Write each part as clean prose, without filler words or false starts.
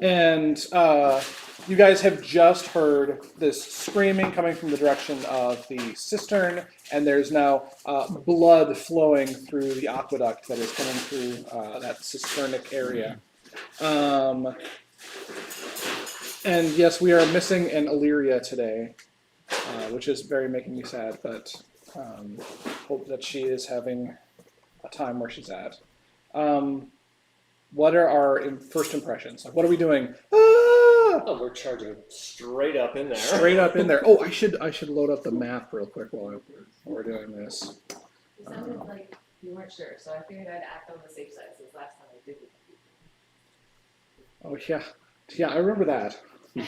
And you guys have just heard this screaming coming from the direction of the cistern, and there's now blood flowing through the aqueduct that is coming through that cisternic area. And yes, we are missing an Illyria today, which is very making me sad, but hope that she is having a time where she's at. What are our first impressions? Like, what are we doing? Oh, we're charging straight up in there. Straight up in there. Oh, I should load up the map real quick while we're doing this. You sounded like you weren't sure, so I figured I'd act on the safe side since last time I did it. Oh yeah, I remember that. We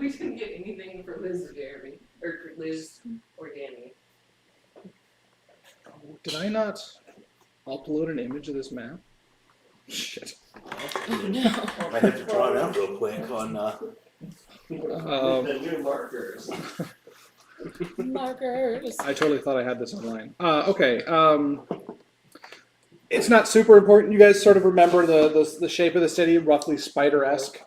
didn't get anything for Liz or Jeremy, or for Liz or Danny. Oh, did I not upload an image of this map? Shit. Oh no. I have to draw it out real quick on. The new markers. Markers. I totally thought I had this online. Okay. It's not super important. You guys sort of remember the shape of the city, roughly spider-esque.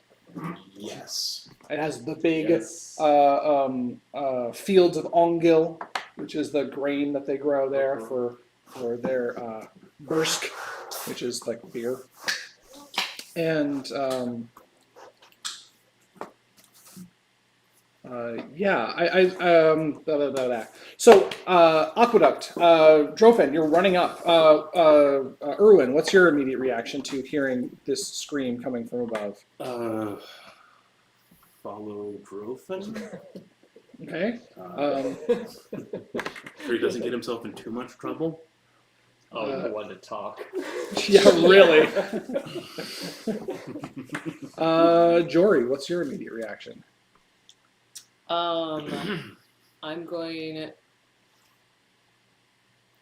Yes. It has the big Yes. fields of ongil, which is the grain that they grow there for their bursk, which is like beer. And So aqueduct, Drophin, you're running up. Erwin, what's your immediate reaction to hearing this scream coming from above? Follow Drophin. Okay. So he doesn't get himself in too much trouble. Oh, you want to talk. Yeah, really. Jory, what's your immediate reaction? I'm going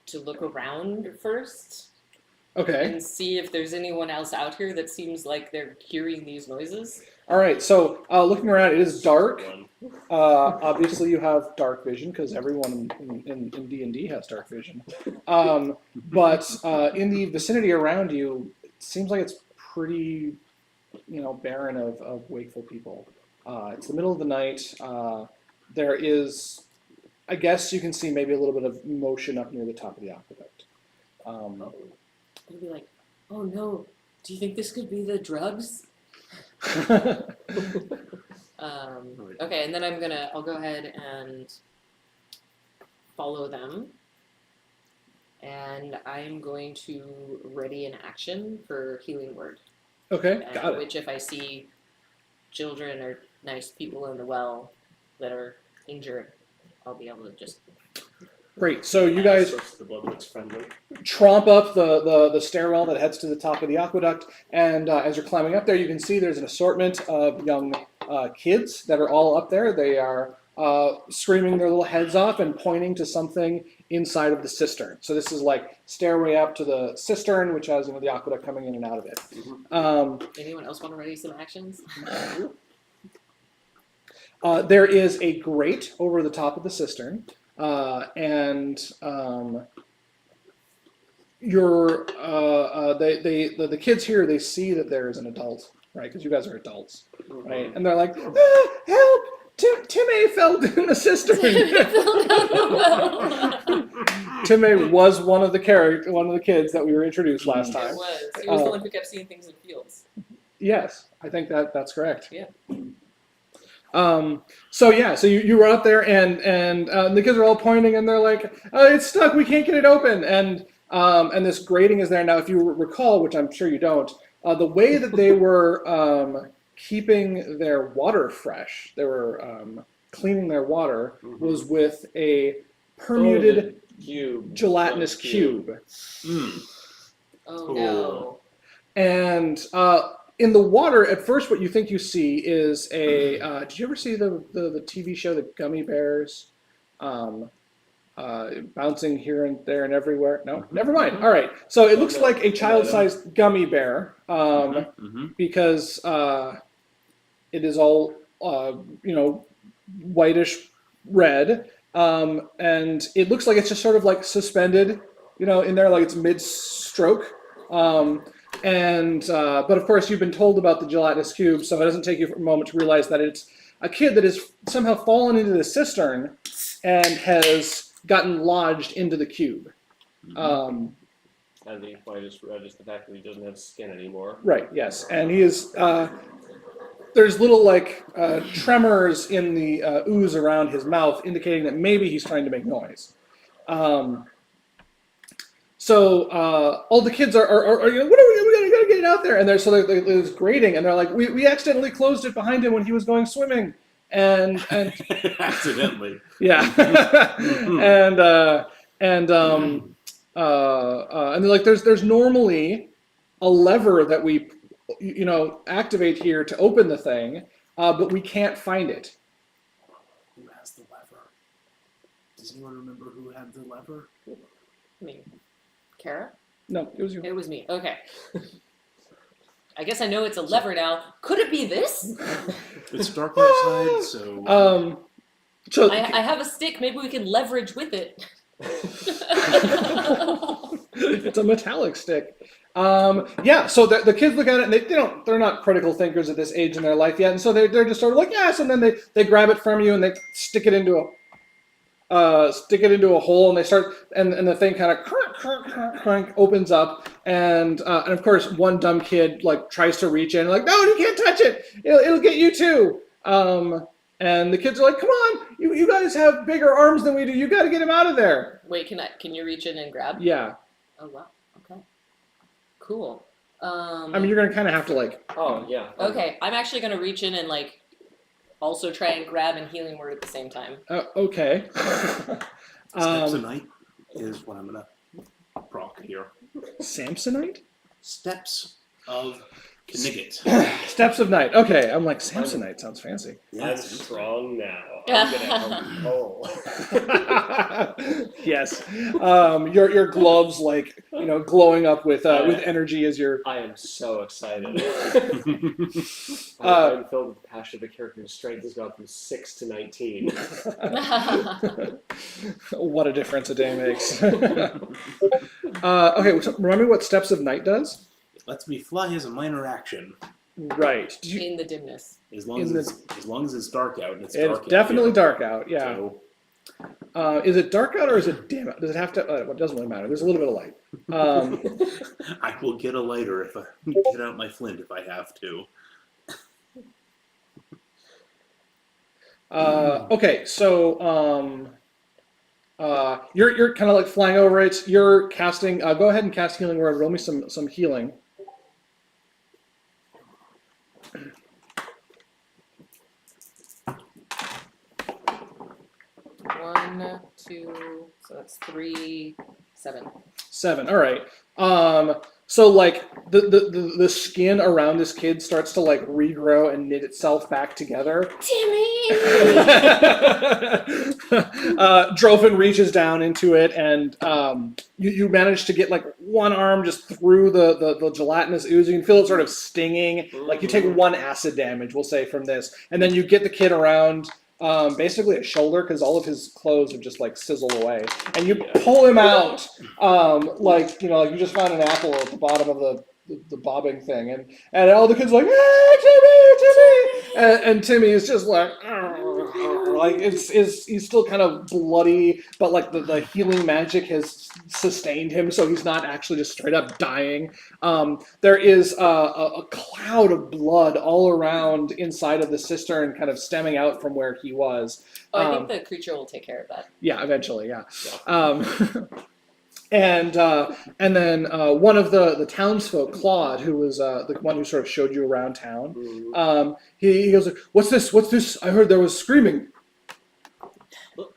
to look around first Okay. and see if there's anyone else out here that seems like they're hearing these noises. All right. So looking around, it is dark. Obviously, you have dark vision because everyone in D&D has dark vision. But in the vicinity around you, it seems like it's pretty, barren of wakeful people. It's the middle of the night. There is, I guess you can see maybe a little bit of motion up near the top of the aqueduct. I'll be like, oh no, do you think this could be the drugs? Okay, and then I'll go ahead and follow them. And I'm going to ready an action for Healing Word. Okay, got it. Which if I see children or nice people in the well that are injured, I'll be able to just... Great. So you guys The blood looks friendly. tromp up the stairwell that heads to the top of the aqueduct, and as you're climbing up there, you can see there's an assortment of young kids that are all up there. They are screaming their little heads off and pointing to something inside of the cistern. So this is like stairway up to the cistern, which has the aqueduct coming in and out of it. Anyone else want to ready some actions? There is a grate over the top of the cistern. The kids here, they see that there is an adult, right? Because you guys are adults, right? And they're like, help! Timmy fell in the cistern. Timmy was one of the kids that we were introduced last time. It was. He was the one who kept seeing things in fields. Yes, I think that's correct. Yeah. So you run up there and the kids are all pointing and they're like, it's stuck, we can't get it open, and this grating is there. Now, if you recall, which I'm sure you don't, the way that they were keeping their water fresh, they were cleaning their water, was with a permuted gelatinous cube. Oh no. And in the water, at first, what you think you see is a. Did you ever see the TV show, The Gummy Bears? Bouncing here and there and everywhere. No, never mind. All right. So it looks like a child-sized gummy bear because it is all whitish red, and it looks like it's just sort of like suspended, in there, like it's mid-stroke. but of course you've been told about the gelatinous cube, so it doesn't take you a moment to realize that it's a kid that has somehow fallen into the cistern and has gotten lodged into the cube. And the point is just the fact that he doesn't have skin anymore. Right. Yes, and he is. There's little tremors in the ooze around his mouth, indicating that maybe he's trying to make noise. So all the kids are what are we gotta get it out there, and there's grating, and they're like, we accidentally closed it behind him when he was going swimming, and Accidentally. yeah, and they're like, there's normally a lever that we activate here to open the thing, but we can't find it. Who has the lever? Does anyone remember who had the lever? Me. Kara? No, it was you. It was me. Okay. I guess I know it's a lever now. Could it be this? It's dark outside, so... So I have a stick. Maybe we can leverage with it. it's a metallic stick. Yeah, so the kids look at it and they're not critical thinkers at this age in their life yet, and so they're just sort of like, yes, and then they grab it from you and they stick it into a hole, and they start, and the thing kind of crank opens up, and of course one dumb kid tries to reach in, like, no, you can't touch it, it'll get you too. And the kids are like, come on, you guys have bigger arms than we do, you got to get him out of there. Wait, can you reach in and grab? Yeah. Oh wow. Okay. Cool. I mean, you're gonna kind of have to Oh yeah. Okay, I'm actually gonna reach in and also try and grab and healing word at the same time. Okay. Steps of Night is what I'm gonna proc here. Samsonite? Steps of Knigget. Steps of Night. Okay, I'm like, Samsonite sounds fancy. I'm strong now. I'm gonna help you pull. Yes. Your gloves glowing up with energy as you're. I am so excited. I'm filled with the passion of a character whose strength has gone from 6 to 19. What a difference a day makes. Okay, so remind me what Steps of Night does? It lets me fly as a minor action. Right. In the dimness. As long as it's dark out, and it's It's dark definitely out. dark out, yeah. So, Is it dark out or is it dim out? Does it have to? It doesn't really matter. There's a little bit of light. I will get a lighter if I get out my flint if I have to. Okay, so you're kind of flying over it. You're casting. Go ahead and cast Healing Word. Roll me some healing. One, two, so that's 3, 7. 7. All right. So the skin around this kid starts to regrow and knit itself back together. Timmy! Drofin reaches down into it, and you manage to get one arm just through the gelatinous ooze. You can feel it sort of stinging. You take 1 acid damage, we'll say, from this, and then you get the kid around basically a shoulder, because all of his clothes have just sizzled away, and you pull him out you just found an apple at the bottom of the bobbing thing, and all the kids are like, Timmy, and Timmy is just he's still kind of bloody, but the healing magic has sustained him, so he's not actually just straight up dying. There is a cloud of blood all around inside of the cistern, kind of stemming out from where he was. I think the creature will take care of that. Yeah, eventually, yeah. And then one of the townsfolk, Claude, who was the one who sort of showed you around town, he goes, "What's this? What's this? I heard there was screaming."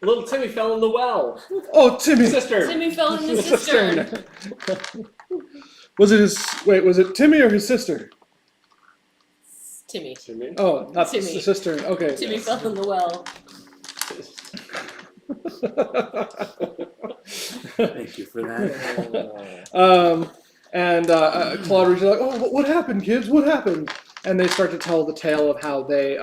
Little Timmy fell in the well. Oh, Timmy! Sister. Timmy fell in the cistern. Was it Timmy or his sister? Timmy. Timmy. Oh, not Timmy. the cistern. Okay. Timmy fell in the well. Thank you for that. And Claude reaches out, "Oh, what happened, kids? What happened?" And they start to tell the tale of how they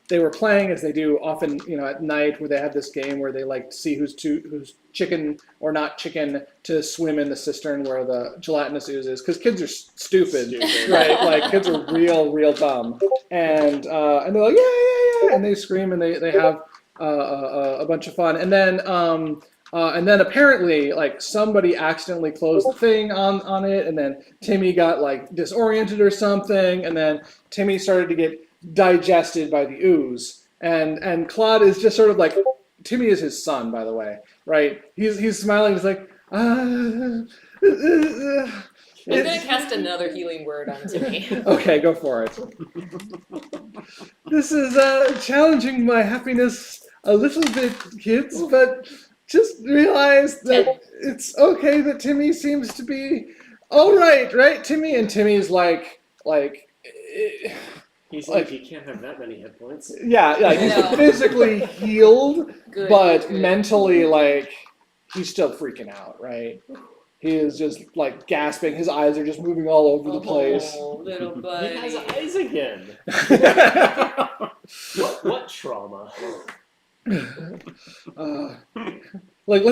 they were playing, as they do often, at night, where they have this game where they like see who's chicken or not chicken to swim in the cistern where the gelatinous ooze is, because kids are stupid, right? Like kids are real dumb, and they're like yeah, and they scream and they have a bunch of fun, and then apparently, like, somebody accidentally closed the thing on it, and then Timmy got, like, disoriented or something, and then Timmy started to get digested by the ooze. And Claude is just sort of like, Timmy is his son, by the way, right? He's smiling, he's like, I'm gonna cast another healing word on Timmy. Okay, go for it. This is challenging my happiness a little bit, kids, but just realize that it's okay that Timmy seems to be all right, Timmy? And Timmy's like, He's like- he can't have that many hit points. yeah, he's No. physically healed, Good. but good. mentally, like, he's still freaking out, right? He is just, like, gasping. His eyes are just moving all over the place. Oh, little He buddy. has eyes again. What trauma? Like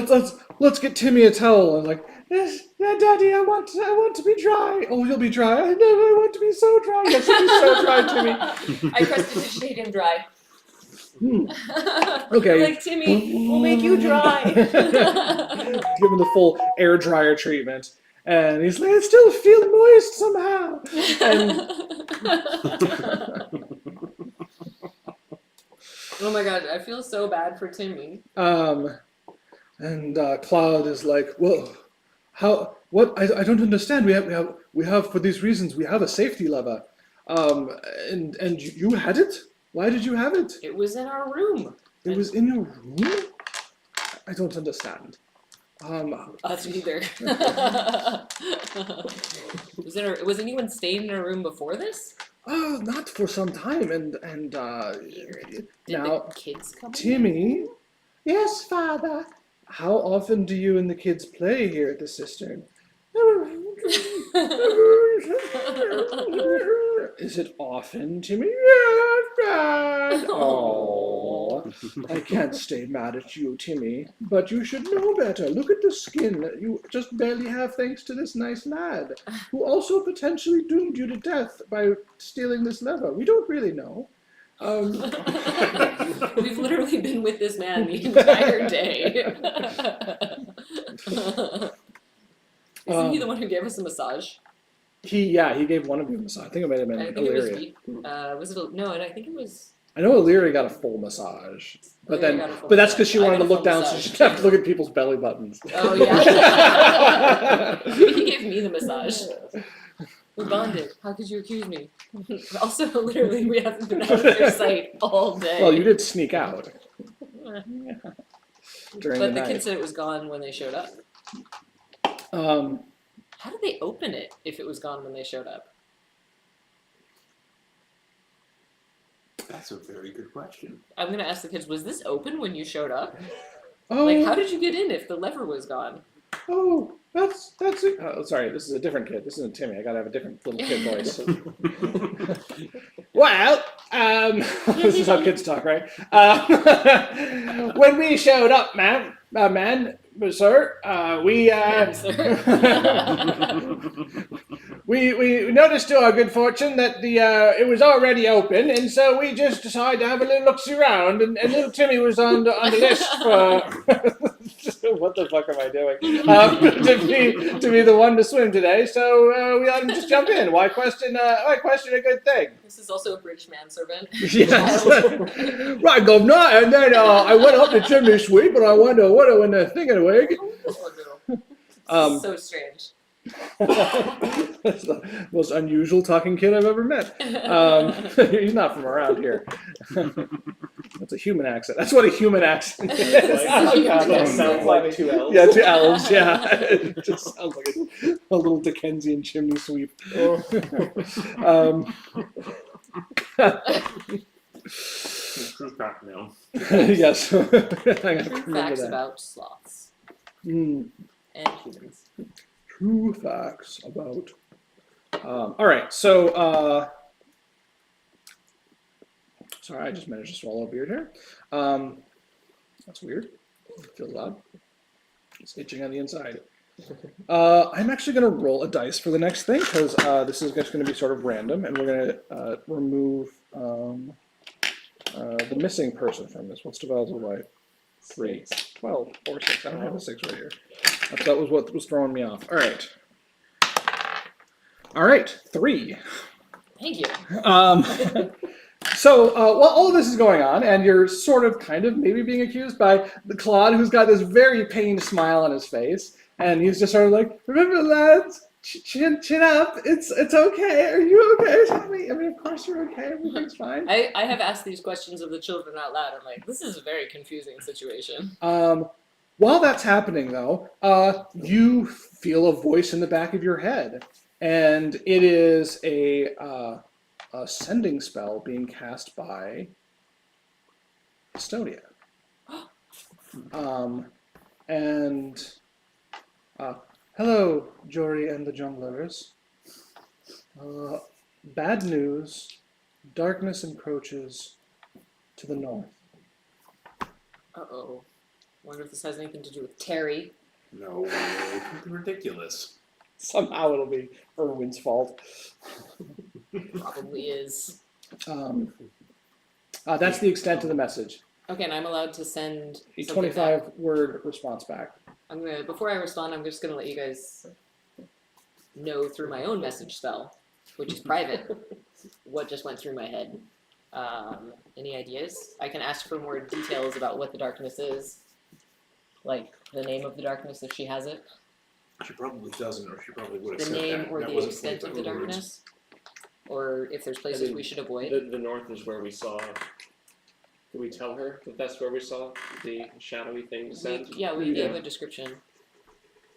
let's get Timmy a towel. And like, yes, yeah, Daddy, I want to be dry. Oh, you'll be dry. I want to be so dry. Yes, you'll be so dry, Timmy. I prestidigitate him dry. Okay. Like, Timmy, we'll make you dry. Give him the full air dryer treatment, and he's like, I still feel moist somehow. Oh my god, I feel so bad for Timmy. And Cloud is like, well, how? What? I don't understand. We have for these reasons we have a safety lever. And you had it. Why did you have it? It was in our room. It was in your room. I don't understand. Us neither. Was anyone staying in our room before this? Not for some time. And Did now, the kids come in? Timmy. Yes, Father. How often do you and the kids play here at the cistern? Is it often, Timmy? Yes, Dad. Oh, I can't stay mad at you, Timmy. But you should know better. Look at the skin that you just barely have thanks to this nice lad, who also potentially doomed you to death by stealing this lever. We don't really know. We've literally been with this man the entire day. Isn't he the one who gave us a massage? He gave one of you a massage. I think it might have been I think it was Illyria. me. Was it? No, and I think it was. I know Illyria got a full massage, but Illyria got a full that's because massage. she I wanted got to a look full down, so massage. she didn't have to look at people's belly buttons. Oh yeah. Maybe he gave me the massage. We bonded. How could you accuse me? Also, literally, we haven't been out of their sight all day. Well, you did sneak out during But the the night. kids said it was gone when they showed up. How did they open it if it was gone when they showed up? That's a very good question. I'm gonna ask the kids, was this open when you showed up? Oh, Like, how did you get in if the lever was gone? oh, that's it. Oh, sorry, this is a different kid. This isn't Timmy. I gotta have a different little kid voice. Well, this is how kids talk, right? When we showed up, sir, we we noticed to our good fortune that it was already open, and so we just decided to have a little look around, and little Timmy was on the list for what the fuck am I doing? To be the one to swim today, so we let him just jump in. Why question a good thing? This is also a British manservant. Yes. Right, Governor, and then I went up to chimney sweep, and I wonder what in the thingamawig. So strange. That's the most unusual talking kid I've ever met. He's not from around here. That's a human accent. That's what a human accent is. That sounds like two elves. Yeah, two elves, yeah. It just sounds like a little Dickensian chimney sweep. True fact now. Yes. I gotta True remember facts that. about sloths Mm, and humans. true facts about. All right, so Sorry, I just managed to swallow a beard here. That's weird. Feels odd. It's itching on the inside. I'm actually going to roll a dice for the next thing because this is just going to be sort of random, and we're going to remove the missing person from this. What's divided by 3? 12 or 6. I don't have a 6 right here. That was what was throwing me off. All right. All right, 3. Thank you. So while all of this is going on, and you're sort of kind of maybe being accused by the Claude, who's got this very pained smile on his face, and he's just sort of like, remember, lads, chin up. It's okay. Are you okay? Tell me. I mean, of course you're okay. Everything's fine. I have asked these questions of the children out loud. I'm like, this is a very confusing situation. While that's happening, though, you feel a voice in the back of your head, and it is a sending spell being cast by Estonia. Hello, Jory and the Junglers. Bad news. Darkness encroaches to the north. Uh-oh. Wonder if this has anything to do with Terry. No way. Ridiculous. Somehow it'll be Erwin's fault. Probably is. That's the extent of the message. Okay, and I'm allowed to send A something back. 25-word response back. Before I respond, I'm just gonna let you guys know through my own message spell, which is private, what just went through my head. Any ideas? I can ask for more details about what the darkness is, like the name of the darkness if she has it, She probably doesn't, or she probably would have the said name that. or That the wasn't extent of the 25 words. darkness, or if there's places we should avoid. The north is where we saw. Did we tell her that that's where we saw the shadowy thing descend? We gave a description,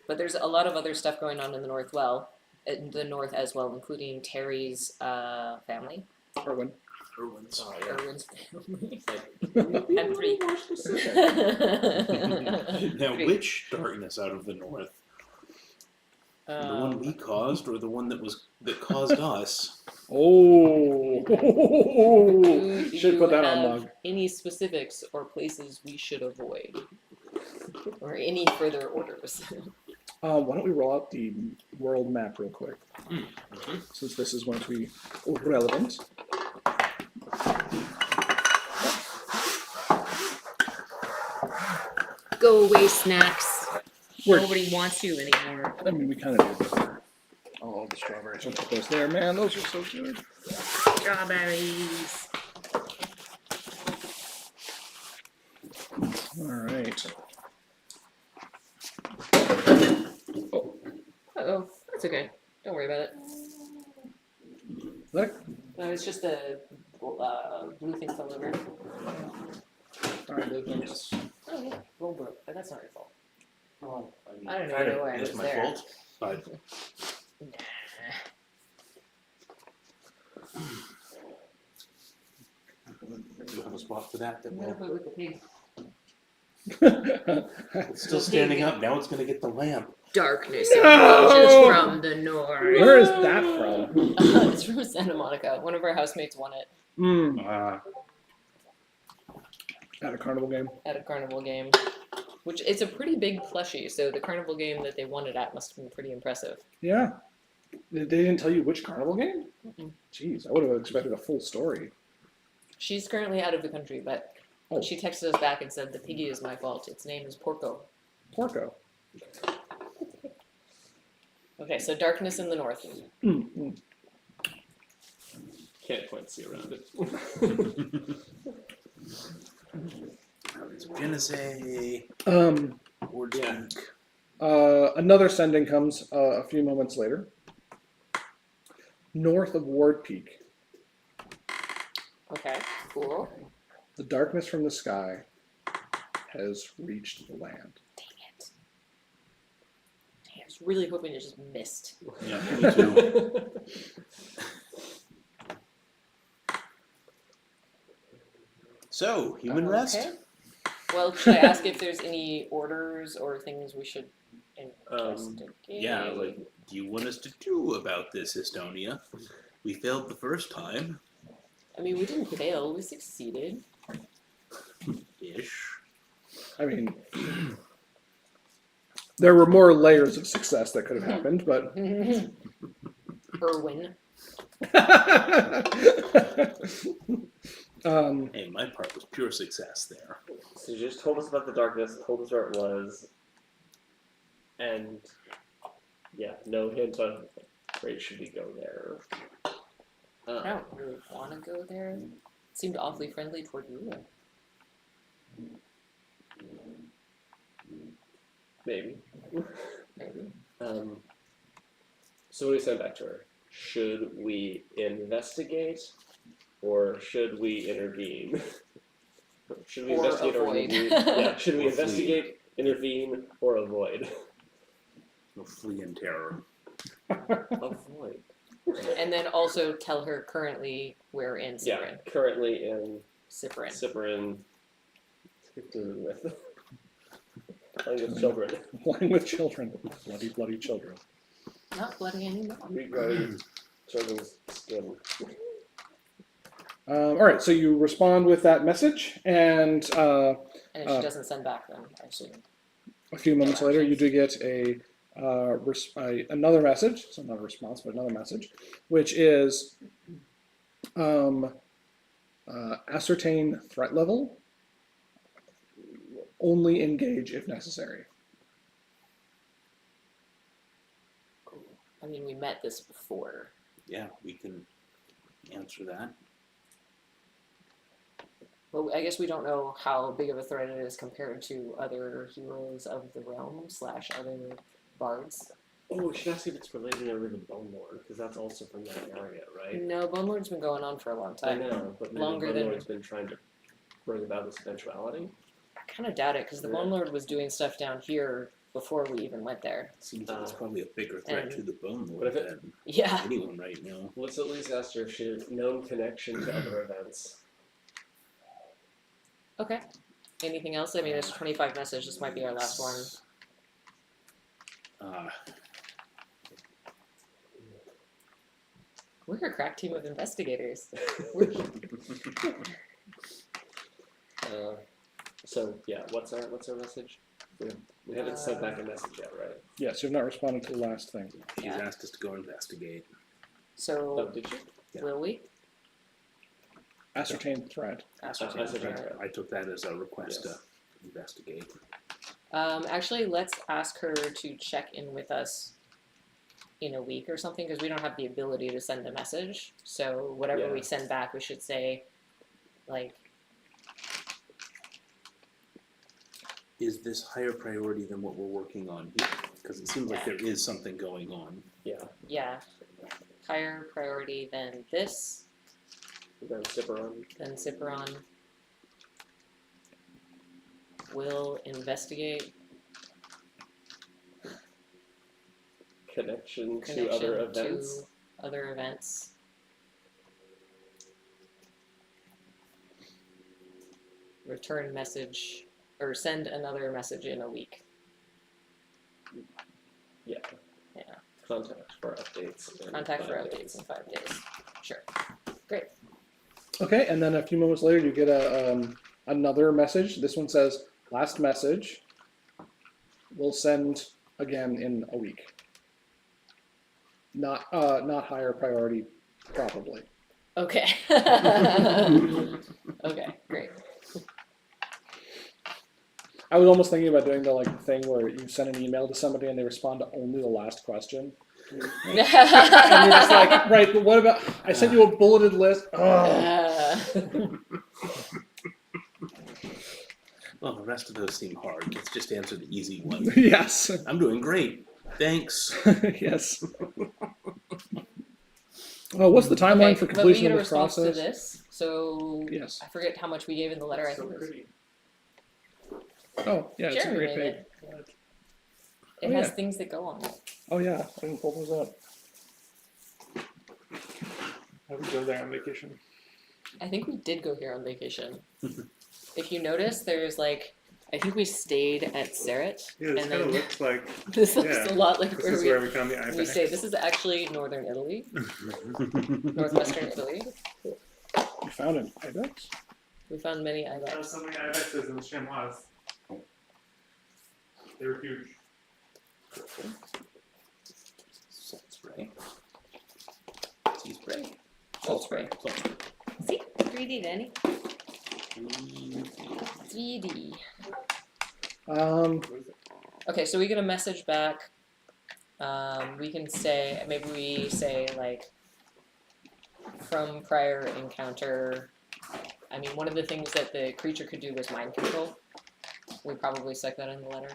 but there's a lot of other stuff going on in the north. In the north as well, including Terry's family, Erwin. Erwin's. Oh, yeah. Erwin's family. And 3. Now, which darkness out of the north? The one we caused, or the one that caused us? Oh, Do should put that on have log. any specifics or places we should avoid, or any further orders? Why don't we roll out the world map real quick, since this is going to be relevant. Go away, snacks. We're- Nobody wants you anymore. I mean, we kind of did before. Oh, the strawberries. Don't put those there, man. Those are so good. Strawberries. All right. Uh-oh. That's okay. Don't worry about it. Look. No, it's just a blue thing fell over. All right, those ones. Oh, yeah. Roll broke, but that's not your fault. Oh, I don't Kind even know of why I is was my there. fault. But do you have a spot for that? That I'm gonna will. put it with the pig. It's still standing up. Now it's going to get the lamp. Darkness No! emerges from the north. Where is that from? It's from Santa Monica. One of our housemates won it At a carnival game. at a carnival game. Which it's a pretty big plushie, so the carnival game that they won it at must have been pretty impressive. Yeah. They didn't tell you which carnival game? Mm-mm. Jeez, I would have expected a full story. She's currently out of the country, but Oh. she texted us back and said the piggy is my fault. Its name is Porco. Porco. Okay, so darkness in the north. Can't quite see around it. It's going to say. Or Yeah. Another sending comes a few moments later. North of Ward Peak, Okay, cool. the darkness from the sky has reached the land. Dang it. Dang, I was really hoping it just missed. Yeah, me too. So, human rest? Okay. Well, should I ask if there's any orders or things we should investigate? Yeah, like, do you want us to do about this, Estonia? We failed the first time. I mean, we didn't fail. We succeeded. Ish. I mean, there were more layers of success that could have happened, but Irwin. Hey, my part was pure success there. So you just told us about the darkness, told us where it was, and yeah, no hint on where should we go there. I don't really want to go there. It seemed awfully friendly toward you. Maybe. Maybe. So what do we send back to her? Should we investigate, or should we intervene? Should we Or investigate or avoid. intervene? Yeah. Should we Or flee. investigate, intervene, or avoid? No flee in terror. Avoid. And then also tell her currently we're in Yeah. Cyprian. Currently in Cyprian. Cyprian. Playing with children. playing with children, bloody children. Not bloody anymore. Regrowing children's skin. All right, so you respond with that message, and And if she doesn't send back, then I assume. a few moments later, you do get another message. So not a response, but another message, which is ascertain threat level. Only engage if necessary. Cool. I mean, we met this before. Yeah, we can answer that. But I guess we don't know how big of a threat it is compared to other heroes of the realm / other bards. Oh, we should ask if it's related to the Bone Lord, because that's also from that area, right? No, Bone Lord's been going on for a long I time. know, but maybe Longer Bone than- Lord's been trying to bring about this eventuality. I kind of doubt it because the Yeah. Bone Lord was doing stuff down here before we even went there. Seems like it's probably a bigger threat and- to the Bone What Lord if it- than Yeah. anyone right now. Let's at least ask her if she has known connection to other events. Okay. Anything else? I mean, it's 25 message. This might be our last one. We're a crack team of investigators. So yeah, what's our message? We haven't sent back a message yet, right? Yes, you have not responded to the last thing. She's Yeah. asked us to go investigate. Oh, So, did you? Yeah. will we? Ascertain threat. Ascertain Ascertain threat. threat. I took that as a request Yes. to investigate. Actually, let's ask her to check in with us in a week or something because we don't have the ability to send a message. So whatever Yeah. we send back, we should say, like, Is this higher priority than what we're working on here? Because it seems like there is something going on. Yeah. yeah, higher priority than this, Then Cyprian. than Cyprian. Will investigate Connection connection to other events. to other events. Return message or send another message in a week. Yeah. Yeah. Contact for updates. in Contact for 5 updates days. in 5 days. Sure. Okay, and then a few moments later, you get another message. This one says, "Last message. We'll send again in a week." Not higher priority, probably. Okay. Okay, great. I was almost thinking about doing the thing where you send an email to somebody and they respond to only the last question. And you're just like, right, but what about, I sent you a bulleted list. Oh. Well, the rest of those seem hard. Let's just answer the easy one. Yes. I'm doing great. Thanks. Yes. What's the timeline for but we completion get of a this response process? to this. So Yes. I forget how much we gave in the letter. I think it was Oh, yeah, it's a Jeremy great made page. it. It Oh, has yeah. things that go on it. Oh, yeah, I didn't pull those up. I would go there on vacation. I think we did go here on vacation. If you notice, there's I think we stayed at Serret, Yeah, this and kind of then looks like this looks yeah, a lot like this where is where we found the we ibex. stayed. This is actually northern Italy, northwestern Italy. You found an ibex? We found many There were ibex. so many ibexes in the chamois. They were huge. Salt spray. Sea spray. Salt spray. See? 3D, Danny. 3D. Okay, so we get a message back. We can say, maybe we say, like, from prior encounter. I mean, one of the things that the creature could do was mind control. We probably stuck that in the letter.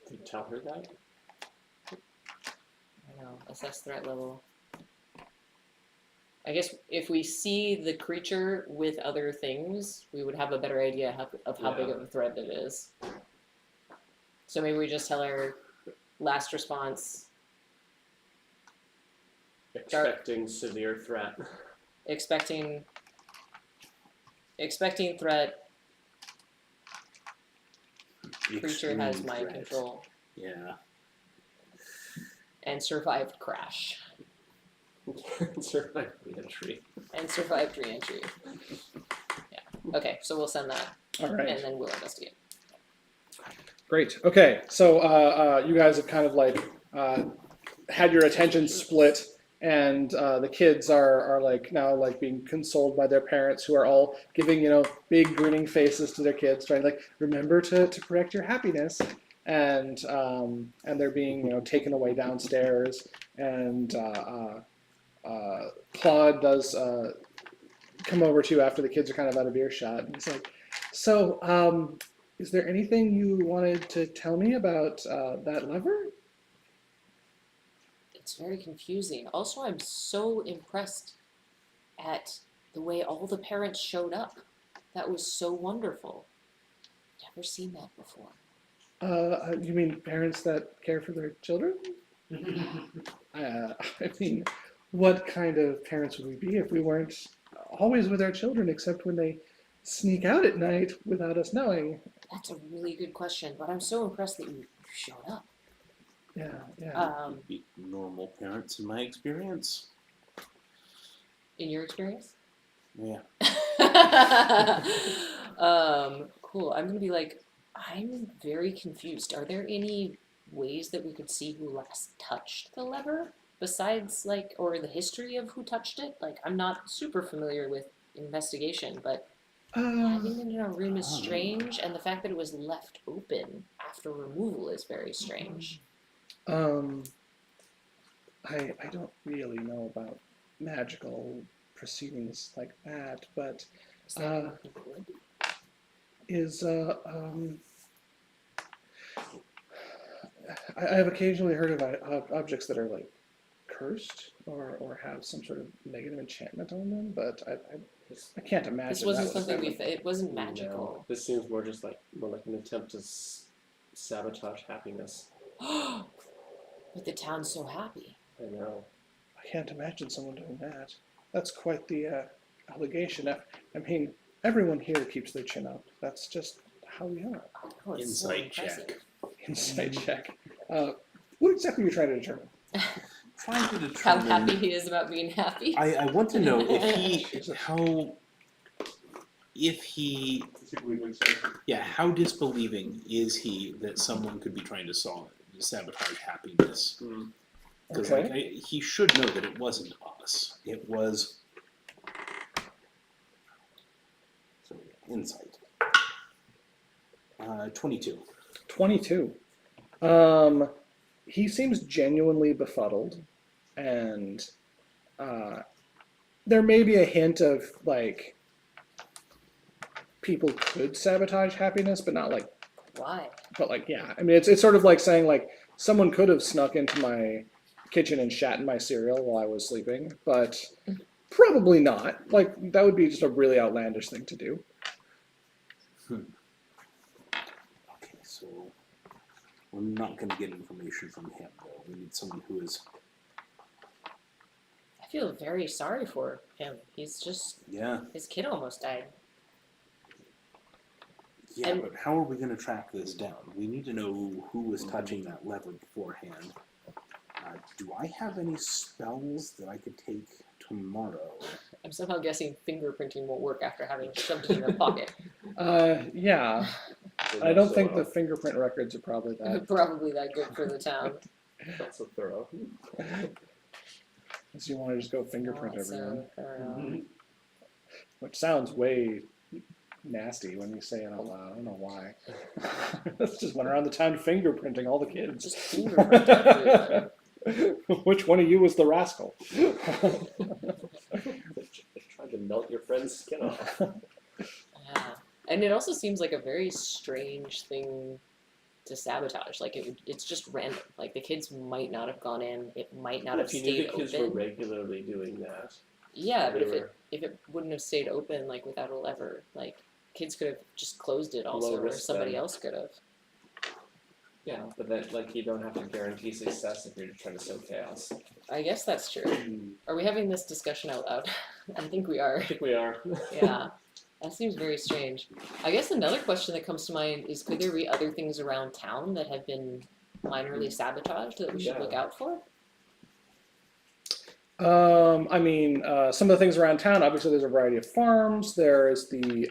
Did you tell her that? I know, assess threat level. I guess if we see the creature with other things, we would have a better idea of how big Yeah. of a threat it is. So maybe we just tell her last response, Expecting severe threat. expecting threat, creature has Extreme mind threat. control, Yeah. and survived crash, Survive the entry. and survived re-entry. Yeah. Okay, so we'll send that, All right. and then we'll investigate. Great. Okay. So you guys have kind of like had your attention split, and the kids are like now like being consoled by their parents, who are all giving big grinning faces to their kids, trying to like remember to correct your happiness, and they're being taken away downstairs, and Claude does come over to you after the kids are kind of out of earshot, and he's like, so. Is there anything you wanted to tell me about that lever? It's very confusing. Also, I'm so impressed at the way all the parents showed up. That was so wonderful. Never seen that before. You mean parents that care for their children? I mean, what kind of parents would we be if we weren't always with our children, except when they sneak out at night without us knowing? That's a really good question, but I'm so impressed that you showed up. Yeah. Would be normal parents in my experience. In your experience? Yeah. Cool. I'm gonna be like, I'm very confused. Are there any ways that we could see who last touched the lever? Besides, like, or the history of who touched it? Like, I'm not super familiar with investigation, but having it in a room is strange, and the fact that it was left open after removal is very strange. I don't really know about magical proceedings like that, but Is that anything good? I have occasionally heard of objects that are like cursed or have some sort of negative enchantment on them, but I can't imagine. This wasn't that was something ever- it wasn't No, magical. this seems more like an attempt to sabotage happiness. But the town's so happy. I know. I can't imagine someone doing that. That's quite the allegation. I mean, everyone here keeps their chin up. That's just how we are. Oh, it's so Insight impressive. check. Insight check. What exactly are you trying to determine? Trying to How determine. happy he is about being happy. I want to know how disbelieving is he that someone could be trying to sabotage happiness? Mm. Because Okay. he should know that it wasn't us. It was. So insight. 22. 22. He seems genuinely befuddled, and there may be a hint of like people could sabotage happiness, but not like. Why? But like, yeah, I mean, it's sort of like saying like someone could have snuck into my kitchen and shat in my cereal while I was sleeping, but probably not. Like that would be just a really outlandish thing to do. Okay, so we're not going to get information from him, though. We need someone who is. I feel very sorry for him. He's just Yeah. his kid almost died. Yeah, And- but how are we going to track this down? We need to know who was touching that lever beforehand. Do I have any spells that I could take tomorrow? I'm somehow guessing fingerprinting won't work after having shoved it in a pocket. Yeah. So I not don't so think well. the fingerprint records are probably that. Probably that good for the town. Not so thorough. Unless you want to just go fingerprint Not everyone, so thorough. which sounds way nasty when you say it out loud. I don't know why. Let's just went around the town fingerprinting all the kids. Just fingerprint everyone. Which one of you was the rascal? Trying to melt your friend's skin off. Yeah. And it also seems like a very strange thing to sabotage. Like it's just random. Like the kids might not have gone in. It might not have If you knew stayed the kids open. were regularly doing that. Yeah, but they were if it wouldn't have stayed open like without a lever, like kids could have just closed it Low also, or risk somebody then. else could have. Yeah, but then like you don't have to guarantee success if you're trying to sow chaos. I guess that's true. Are we having this discussion out loud? I think we are. I think we are. Yeah, that seems very strange. I guess another question that comes to mind is, could there be other things around town that have been minorly sabotaged that we should Yeah. look out for? I mean, some of the things around town. Obviously, there's a variety of farms. There's the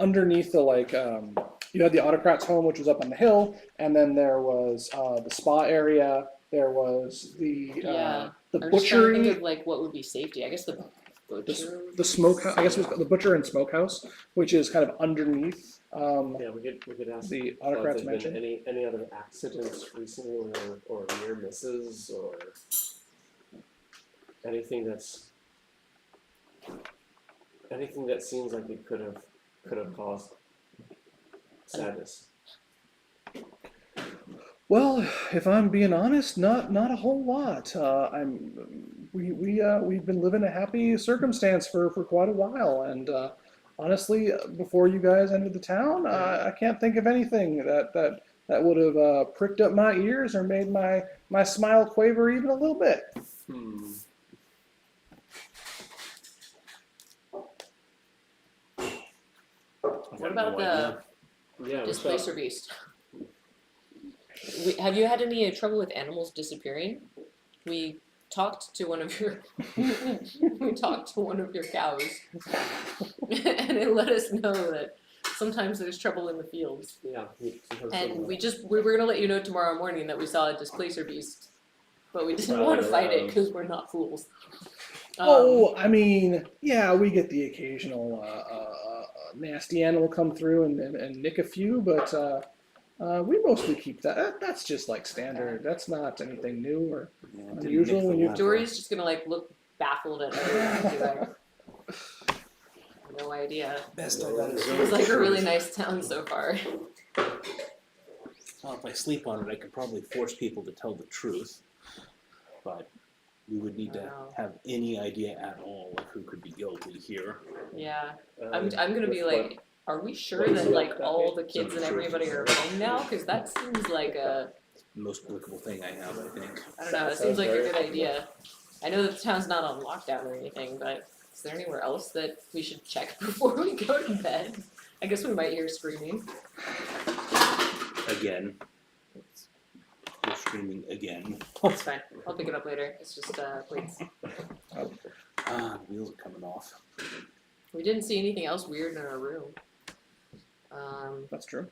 underneath the you had the autocrat's home, which was up on the hill, and then there was the spa area. There was the Yeah. the I'm just trying to think butchery, of like what would be safety. I guess the butcher. the smokehouse. I guess it was the butcher and smokehouse, which is kind of underneath Yeah, we could ask the if autocrat's there's been mansion. any other accidents recently or near misses or anything that seems like it could have caused sadness. Well, if I'm being honest, not a whole lot. We've been living a happy circumstance for quite a while, and honestly, before you guys entered the town, I can't think of anything that would have pricked up my ears or made my smile quaver even a little bit. What about the Yeah, displacer beast? Have you had any trouble with animals disappearing? We talked to one of your cows, and it let us know that sometimes there's trouble in the fields. Yeah. And we were gonna let you know tomorrow morning that we saw a displacer beast, but we didn't Well, want to fight it around. because we're not fools. Oh, I mean, yeah, we get the occasional nasty animal come through and nick a few, but we mostly keep that. That's just like standard. That's not anything new or unusual. When you Dory's just gonna like look baffled at everything. He's like, no idea. Best I got is Seems like a really nice town so far. Well, if I sleep on it, I could probably force people to tell the truth, but we would need to Wow. have any idea at all of who could be guilty here. Yeah, I'm gonna be with like, are we sure what is that it, like that all big? the kids and Some truth. everybody are home now? Because that seems like a, The most applicable thing I have, I think. I don't know, it seems like a good idea. I know that the town's not on lockdown or anything, but is there anywhere else that we should check before we go to bed? I guess we might hear screaming. Again. We're screaming again. It's fine. I'll pick it up later. It's just plates. The wheels are coming off. We didn't see anything else weird in our room. That's true.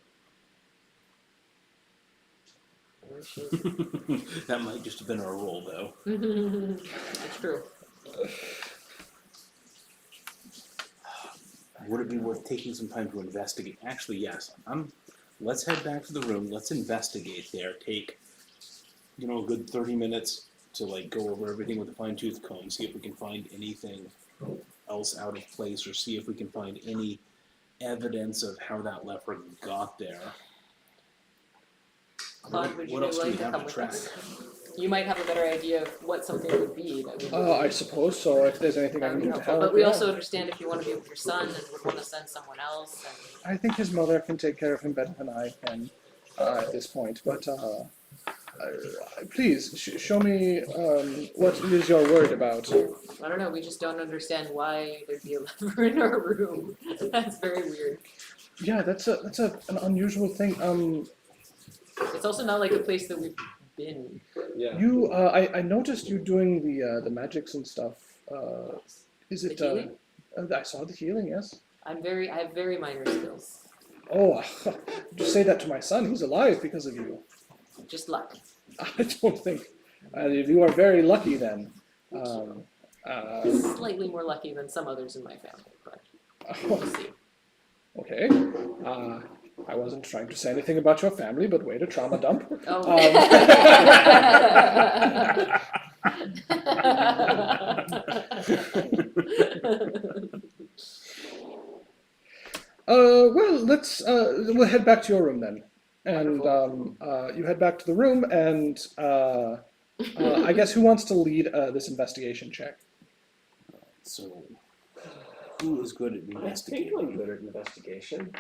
Oh, shit. That might just have been our roll, though. It's true. Would it be worth taking some time to investigate? Actually, yes. Let's head back to the room. Let's investigate there. Take, a good 30 minutes to go over everything with a fine-tooth comb. See if we can find anything else out of place, or see if we can find any evidence of how that leper got there. Claude, would you What else do like we to have come to with track? us? You might have a better idea of what something would be. That would I suppose so. If there's anything I that would can be do to helpful. help. But we yeah. also understand if you want to be with your son and would want to send someone else. And I think his mother can take care of him better than I can at this point. But please show me what it is you're worried about. I don't know. We just don't understand why there'd be a lever in our room. That's very weird. Yeah, that's an unusual thing. It's also not like a place that we've been? Yeah. You, I noticed you doing the magics and stuff. Is The it? healing? I saw the healing. Yes. I have very minor skills. Oh, just say that to my son. He's alive because of you. Just luck. I don't think you are very lucky then. Um, Slightly more lucky than some others in my family, but oh, we'll see. okay. I wasn't trying to say anything about your family, but way to trauma dump. Oh. Well, we'll head back to your room then. And you head back to the room, and I guess who wants to lead this investigation check? So, who is good at I think investigating? I'm good at investigation.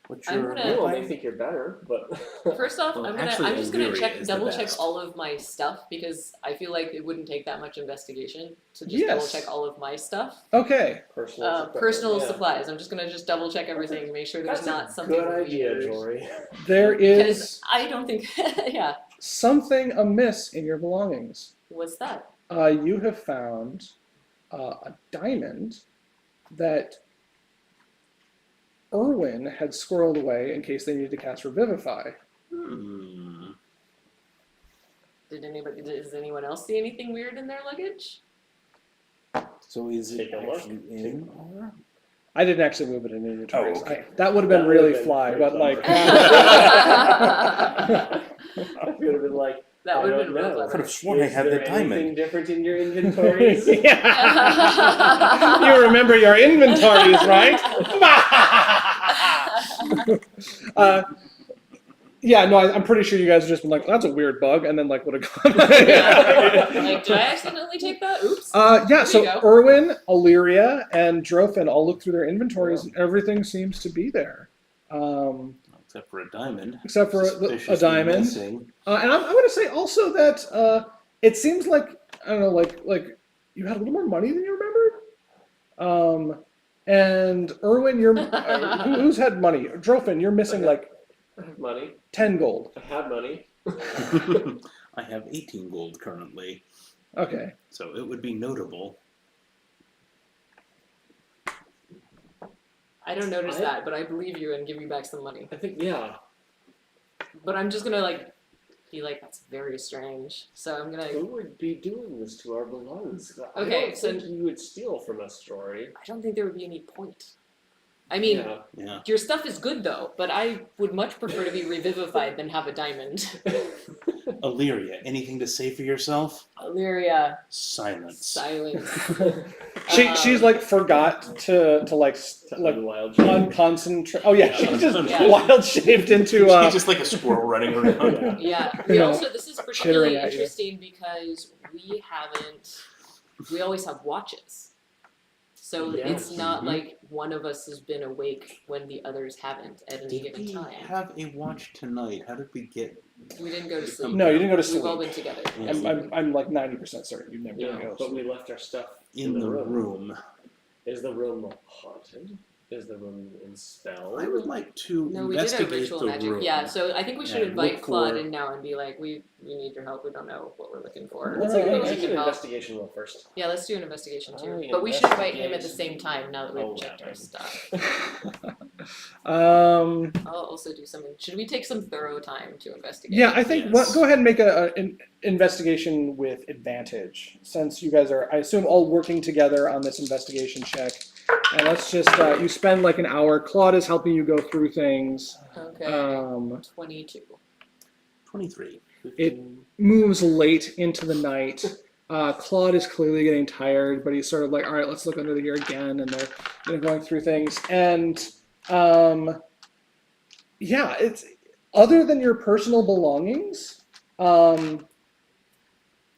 What's I'm your? gonna- You only think you're better, but First off, Well, I'm actually, just gonna Illyria is the double check best. all of my stuff because I feel like it wouldn't take that much investigation to just Yes. double check all of my stuff. Okay. Personal yeah. supplies. I'm just gonna just double check everything, make sure there's That's not a something good idea, weird. Jory. There Because is I don't think, yeah. something amiss in your belongings. What's that? You have found a diamond that Erwin had squirreled away in case they needed to cast Revivify. Hmm. Does anyone else see anything weird in their luggage? So is it Take a look. actually in our? I didn't actually move it in inventory. Oh, okay. That would have been That really would've been fly, pretty but like. You would have been like, That would have been real know. clever. Could have sworn I is had the there anything diamond. different in your inventories? Yeah. You remember your inventories, right? Yeah, no, I'm pretty sure you guys have just been like, that's a weird bug, and then like would have gone. Like, did I accidentally take that? Oops. Yeah, There so you go. Erwin, Illyria, and Drophin all look through their inventories, and everything seems to be there. Except for a diamond. Except for a Suspiciously diamond. missing. And I'm going to say also that it seems like, I don't know, like you had a little more money than you remembered. And Erwin, you're who's had money? Drophin, you're missing like I have money. 10 gold. I had money. I have 18 gold currently, Okay. so it would be notable. I don't notice that, but I believe you and give you back some money. I think, yeah. But I'm just gonna be like, that's very strange. So I'm gonna. Who would be doing this to our belongings? Okay, I don't so- think you would steal from us, Jory. I don't think there would be any point. I mean, Yeah. Yeah. your stuff is good though, but I would much prefer to be revivified than have a diamond. Illyria, anything to say for yourself? Illyria, Silence. silence. She's like forgot to like Wild unconcentrate. Oh yeah, she just Yeah. wild shaped into She's just like a squirrel running around. Yeah. You We know, also this is chittering particularly at you. interesting because we always have watches. So it's Yes. not Mhm. like one of us has been awake when the others haven't at any Did given we time. have a watch tonight? How did we get? We didn't go to sleep. No, you didn't go to We've all sleep. been together. I'm like 90% certain you've never Yeah, been to but go. we left our stuff In the room. Is the room haunted? Is the room in spell? I would like to No, we did investigate a ritual the magic. room. Yeah, so I think we should and invite look Claude for- in now and be like, we need your help. We don't know what we're looking for. Let's Alright. do Maybe you an can help. investigation roll first. Yeah, let's do an investigation too. Alright, But we should invite him at the investigation. same time now that we've Oh, checked yeah. our stuff. Um, I'll also do something. Should we take some thorough time to investigate? yeah, I think Yes. go ahead and make an investigation with advantage, since you guys are, I assume, all working together on this investigation check. And let's just you spend like an hour. Claude is helping you go through things. Okay. 22. 23. It moves late into the night. Claude is clearly getting tired, but he's sort of like, all right, let's look under the gear again, and they're going through things. And yeah, it's other than your personal belongings,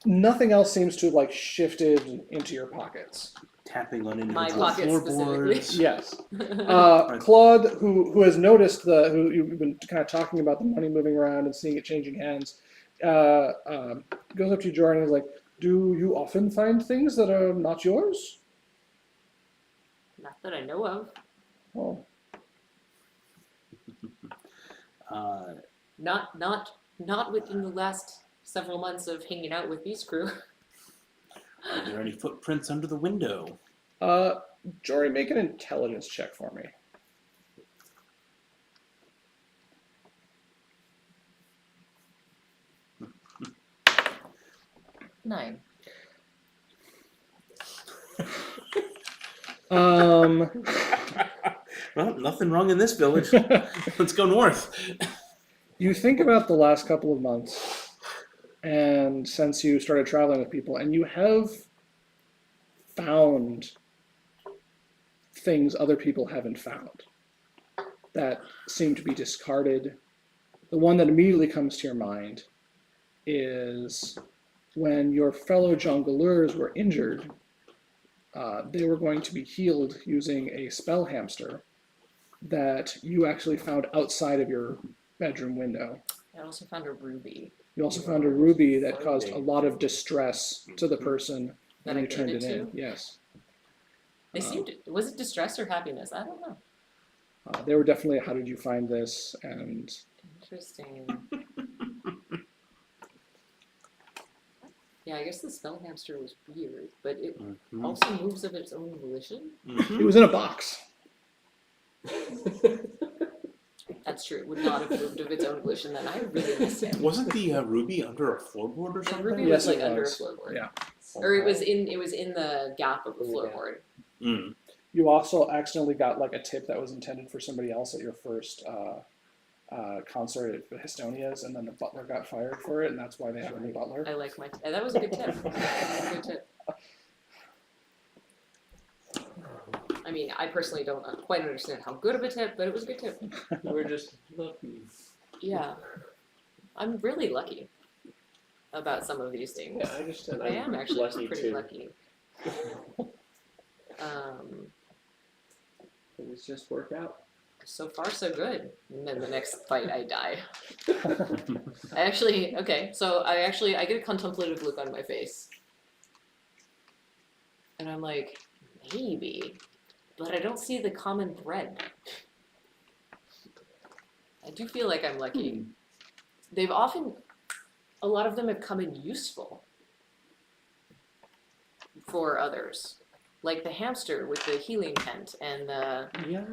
nothing else seems to have like shifted into your pockets. Tapping on My individual pockets floorboards. Yes. Claude, who has noticed who you've been kind of talking about the money moving around and seeing it changing hands, goes up to you, Jordan, and is like, "Do you often find things that are not yours?" Not that I know of. Well, Uh, Not within the last several months of hanging out with Beast Crew. Are there any footprints under the window? Jory, make an intelligence check for me. Nine. Um, Well, nothing wrong in this village. Let's go north. you think about the last couple of months, and since you started traveling with people, and you have found things other people haven't found that seem to be discarded. The one that immediately comes to your mind is when your fellow jongleurs were injured, they were going to be healed using a spell hamster that you actually found outside of your bedroom window. I also found a ruby You also found a ruby that caused a lot of distress to the person that when I you gave turned it it in. to. Yes. They seemed. Was it distress or happiness? I don't know. They were definitely, how did you find this? And Interesting. Yeah, I guess the spell hamster was weird, but it Mhm. also moves of its own volition. Mhm. it was in a box. That's true. It would not have moved of its own volition then. I really miss it. Wasn't the ruby under a floorboard or The something? ruby Yes, was like it under a was. floorboard. Yeah. Or it was in the gap of the In the gap. floorboard. Mm. You also accidentally got like a tip that was intended for somebody else at your first concert at Histonia's, and then the butler got fired for it, and that's why they have a new butler. I like my. That was a good tip. That was a good tip. I mean, I personally don't quite understand how good of a tip, but it was a good tip. We're just lucky. Yeah, I'm really lucky about some of these things. Yeah, I understand. I am actually lucky pretty too. lucky. Things just work out. So far, so good. And then the next fight, I die. I get a contemplative look on my face. And I'm like, maybe, but I don't see the common thread. I do feel like I'm lucky. They've often, a lot of them have come in useful for others. Like the hamster with the healing tent and the, Yeah,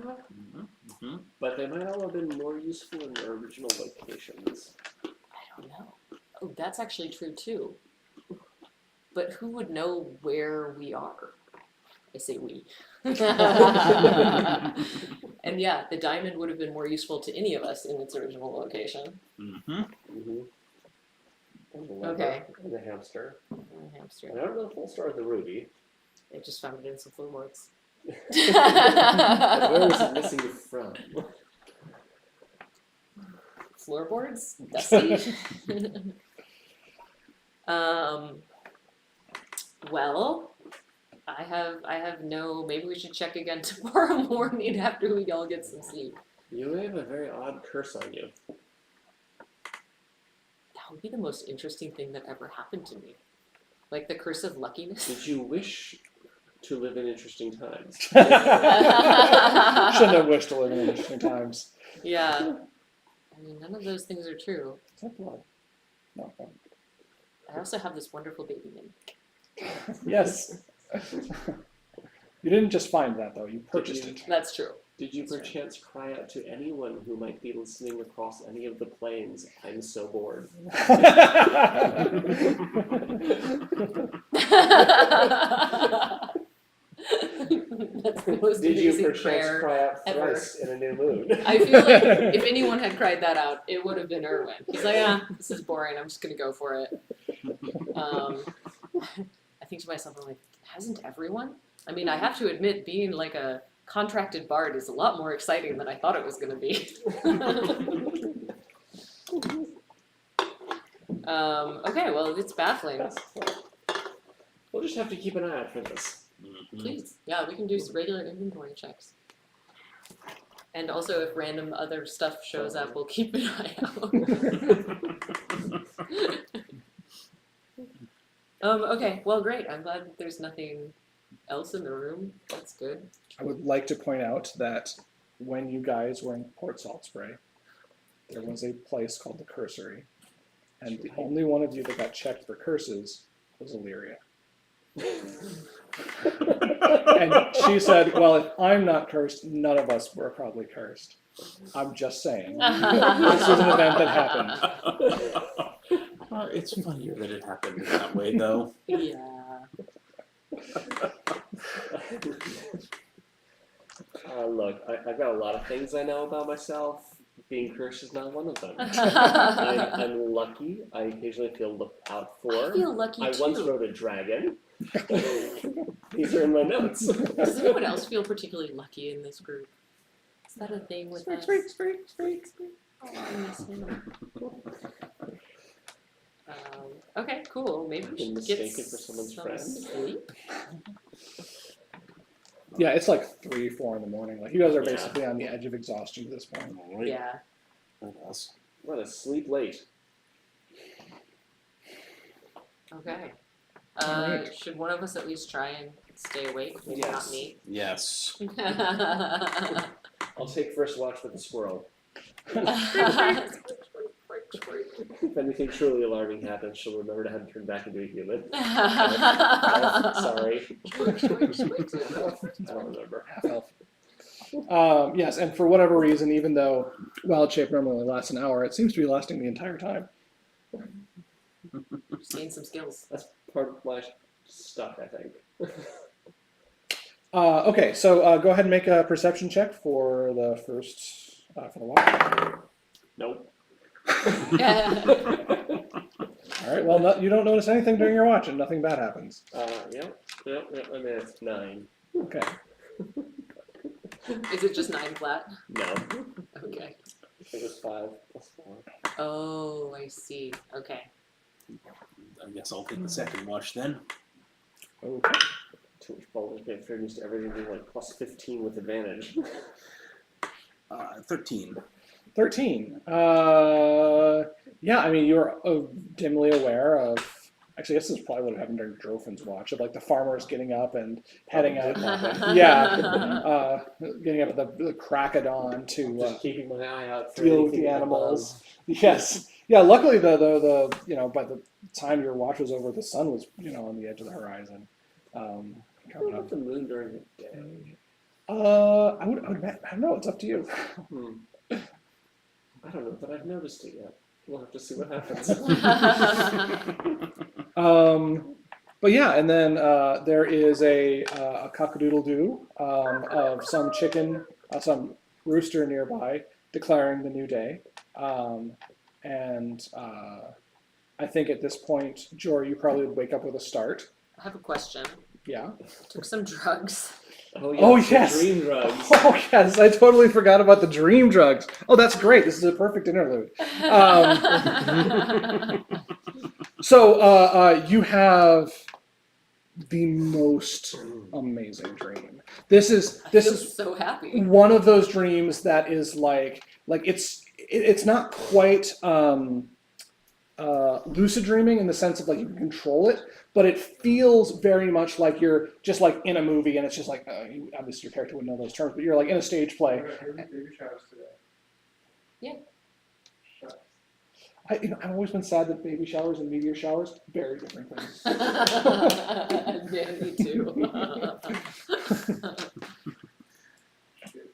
Mhm. but they might all have been more useful in their original locations. I don't know. Oh, that's actually true too. But who would know where we are? I say we. And yeah, the diamond would have been more useful to any of us in its original location. Mhm. Mm-hmm. And the leather, Okay. and the hamster. And the hamster. And I don't know the full story of the ruby. They just found it in some floorboards. But where was it missing from? Floorboards? Dusty? Well, I have no. Maybe we should check again tomorrow morning after we all get some sleep. You have a very odd curse on you. That would be the most interesting thing that ever happened to me. Like the curse of luckiness. Did you wish to live in interesting times? Shouldn't have wished to live in interesting times. Yeah. I mean, none of those things are true. Is that blood? No. no. I also have this wonderful baby name. Yes. You didn't just find that though. You purchased it. That's true. Did you That's right. perchance cry out to anyone who might be listening across any of the plains? I'm so bored. That's the most Did you amazing perchance prayer. cry out ever. thrice in a new moon? I feel like if anyone had cried that out, it would have been Erwin. He's like, this is boring. I'm just gonna go for it. I think to myself, I'm like, hasn't everyone? I mean, I have to admit, being like a contracted bard is a lot more exciting than I thought it was gonna be. Okay, well, it's baffling. We'll just have to keep an eye out for this. Mhm. Please, yeah, we can do regular inventory checks. And also, if random other stuff shows up, we'll keep an eye out. Okay, well, great. I'm glad that there's nothing else in the room. That's good. I would like to point out that when you guys were in Port Salt Spray, there was a place called the Cursory. and the only one of you that got checked for curses was Illyria. And she said, well, if I'm not cursed, none of us were probably cursed. I'm just saying. This was an event that happened. It's funnier that it happened that way, though. Yeah. Look, I've got a lot of things I know about myself. Being cursed is not one of them. I'm lucky. I occasionally feel looked out for. I feel lucky I too. once rode a dragon. These are in my notes. Does anyone else feel particularly lucky in this group? Is that a thing with us? Oh, I miss him. Okay, cool. Maybe we Been should get mistaken for someone's some friend. sleep. Yeah, it's like 3, 4 in the morning. Like you guys are Yeah. basically on the edge of exhaustion at this point. All right. Yeah. That us. I'm gonna sleep late. Okay. Alright. Should one of us at least try and stay awake? Maybe Yes. not me. Yes. I'll take first watch with the squirrel. If anything truly alarming happens, she'll remember to have to turn back into a human. Sorry. I don't remember. Half elf. Yes, and for whatever reason, even though wild shape normally only lasts an hour, it seems to be lasting the entire time. Just gain some skills. That's part of my stuff, I think. Okay, so go ahead and make a perception check for the first for the watch. Nope. All right. Well, you don't notice anything during your watch, and nothing bad happens. Yep. I mean, it's 9. Okay. Is it just 9 flat? No. I Okay. think it was 5 plus 4. Oh, I see. Okay. I guess I'll take the second watch then. Okay. Too much Baldur's Gate 3 used to everything being like plus 15 with advantage. 13. 13. Yeah, I mean, you're dimly aware of. Actually, I guess this probably would have happened during Drophin's watch of like the farmers getting up and heading out. Yeah, getting up at the crack of dawn to Just keeping my eye out for deal with anything the above. animals. Yes. Yeah. Luckily, the by the time your watch was over, the sun was on the edge of the horizon. What Coming about up. the moon during the day? I would I don't know. It's up to you. I don't know that I've noticed it yet. We'll have to see what happens. But yeah, and then there is a cock-a-doodle-doo of some chicken, some rooster nearby declaring the new day. And I think at this point, Jory, you probably would wake up with a start. I have a question. Yeah. Took some drugs. Oh, the yes. Dream drugs. Oh yes, I totally forgot about the dream drugs. Oh, that's great. This is a perfect interlude. So you have the most amazing dream. This is so happy. one of those dreams that is like it's not quite lucid dreaming in the sense of like you can control it, but it feels very much like you're just like in a movie, and it's just like obviously your character wouldn't know those terms, but you're like in a stage play. Baby showers today. Yeah. Showers. I've always been sad that baby showers and meteor showers very different things. Yeah, me too.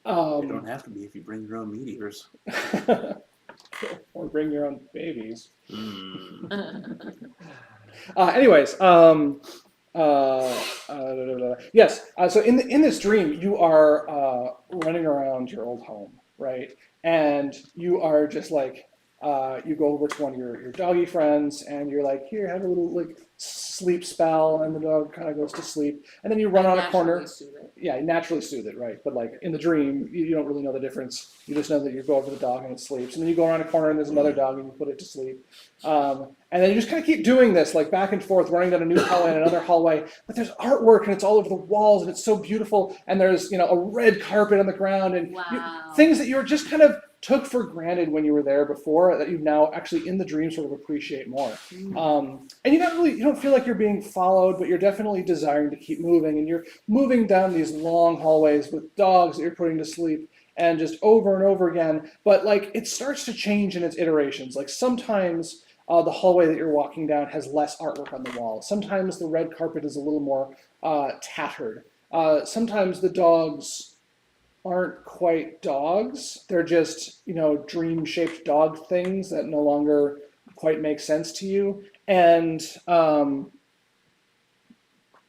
You don't have to be if you bring your own meteors. Or bring your own babies. Mm. Anyways, yes. So in this dream, you are running around your old home, right? And you are just like you go over to one of your doggy friends, and you're like, here, have a little like sleep spell, and the dog kind of goes to sleep, and then you run on a corner. Yeah, you naturally soothe it, right? But like in the dream, you don't really know the difference. You just know that you go over to the dog and it sleeps, and then you go around a corner and there's another dog and you put it to sleep, and then you just kind of keep doing this, like back and forth, running down a new hallway and another hallway. But there's artwork and it's all over the walls and it's so beautiful, and there's a red carpet on the ground and Wow. things that you were just kind of took for granted when you were there before that you now actually in the dream sort of appreciate more. And you don't feel like you're being followed, but you're definitely desiring to keep moving, and you're moving down these long hallways with dogs that you're putting to sleep, and just over and over again. But like it starts to change in its iterations. Like sometimes the hallway that you're walking down has less artwork on the wall. Sometimes the red carpet is a little more tattered. Sometimes the dogs aren't quite dogs. They're just, dream-shaped dog things that no longer quite make sense to you. And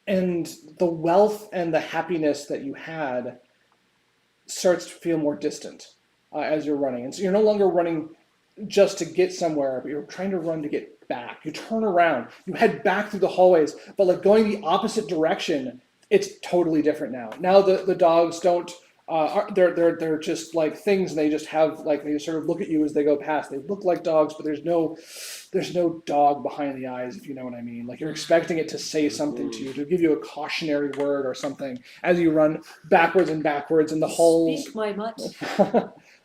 the wealth and the happiness that you had starts to feel more distant as you're running. And so you're no longer running just to get somewhere, but you're trying to run to get back. You turn around, you head back through the hallways, but like going the opposite direction, it's totally different now. Now the dogs don't, they're just like things, and they just have like, they sort of look at you as they go past. They look like dogs, but there's no dog behind the eyes, if you know what I mean. Like you're expecting it to say something to you, to give you a cautionary word or something as you run backwards and backwards in the halls. Speak my mutt.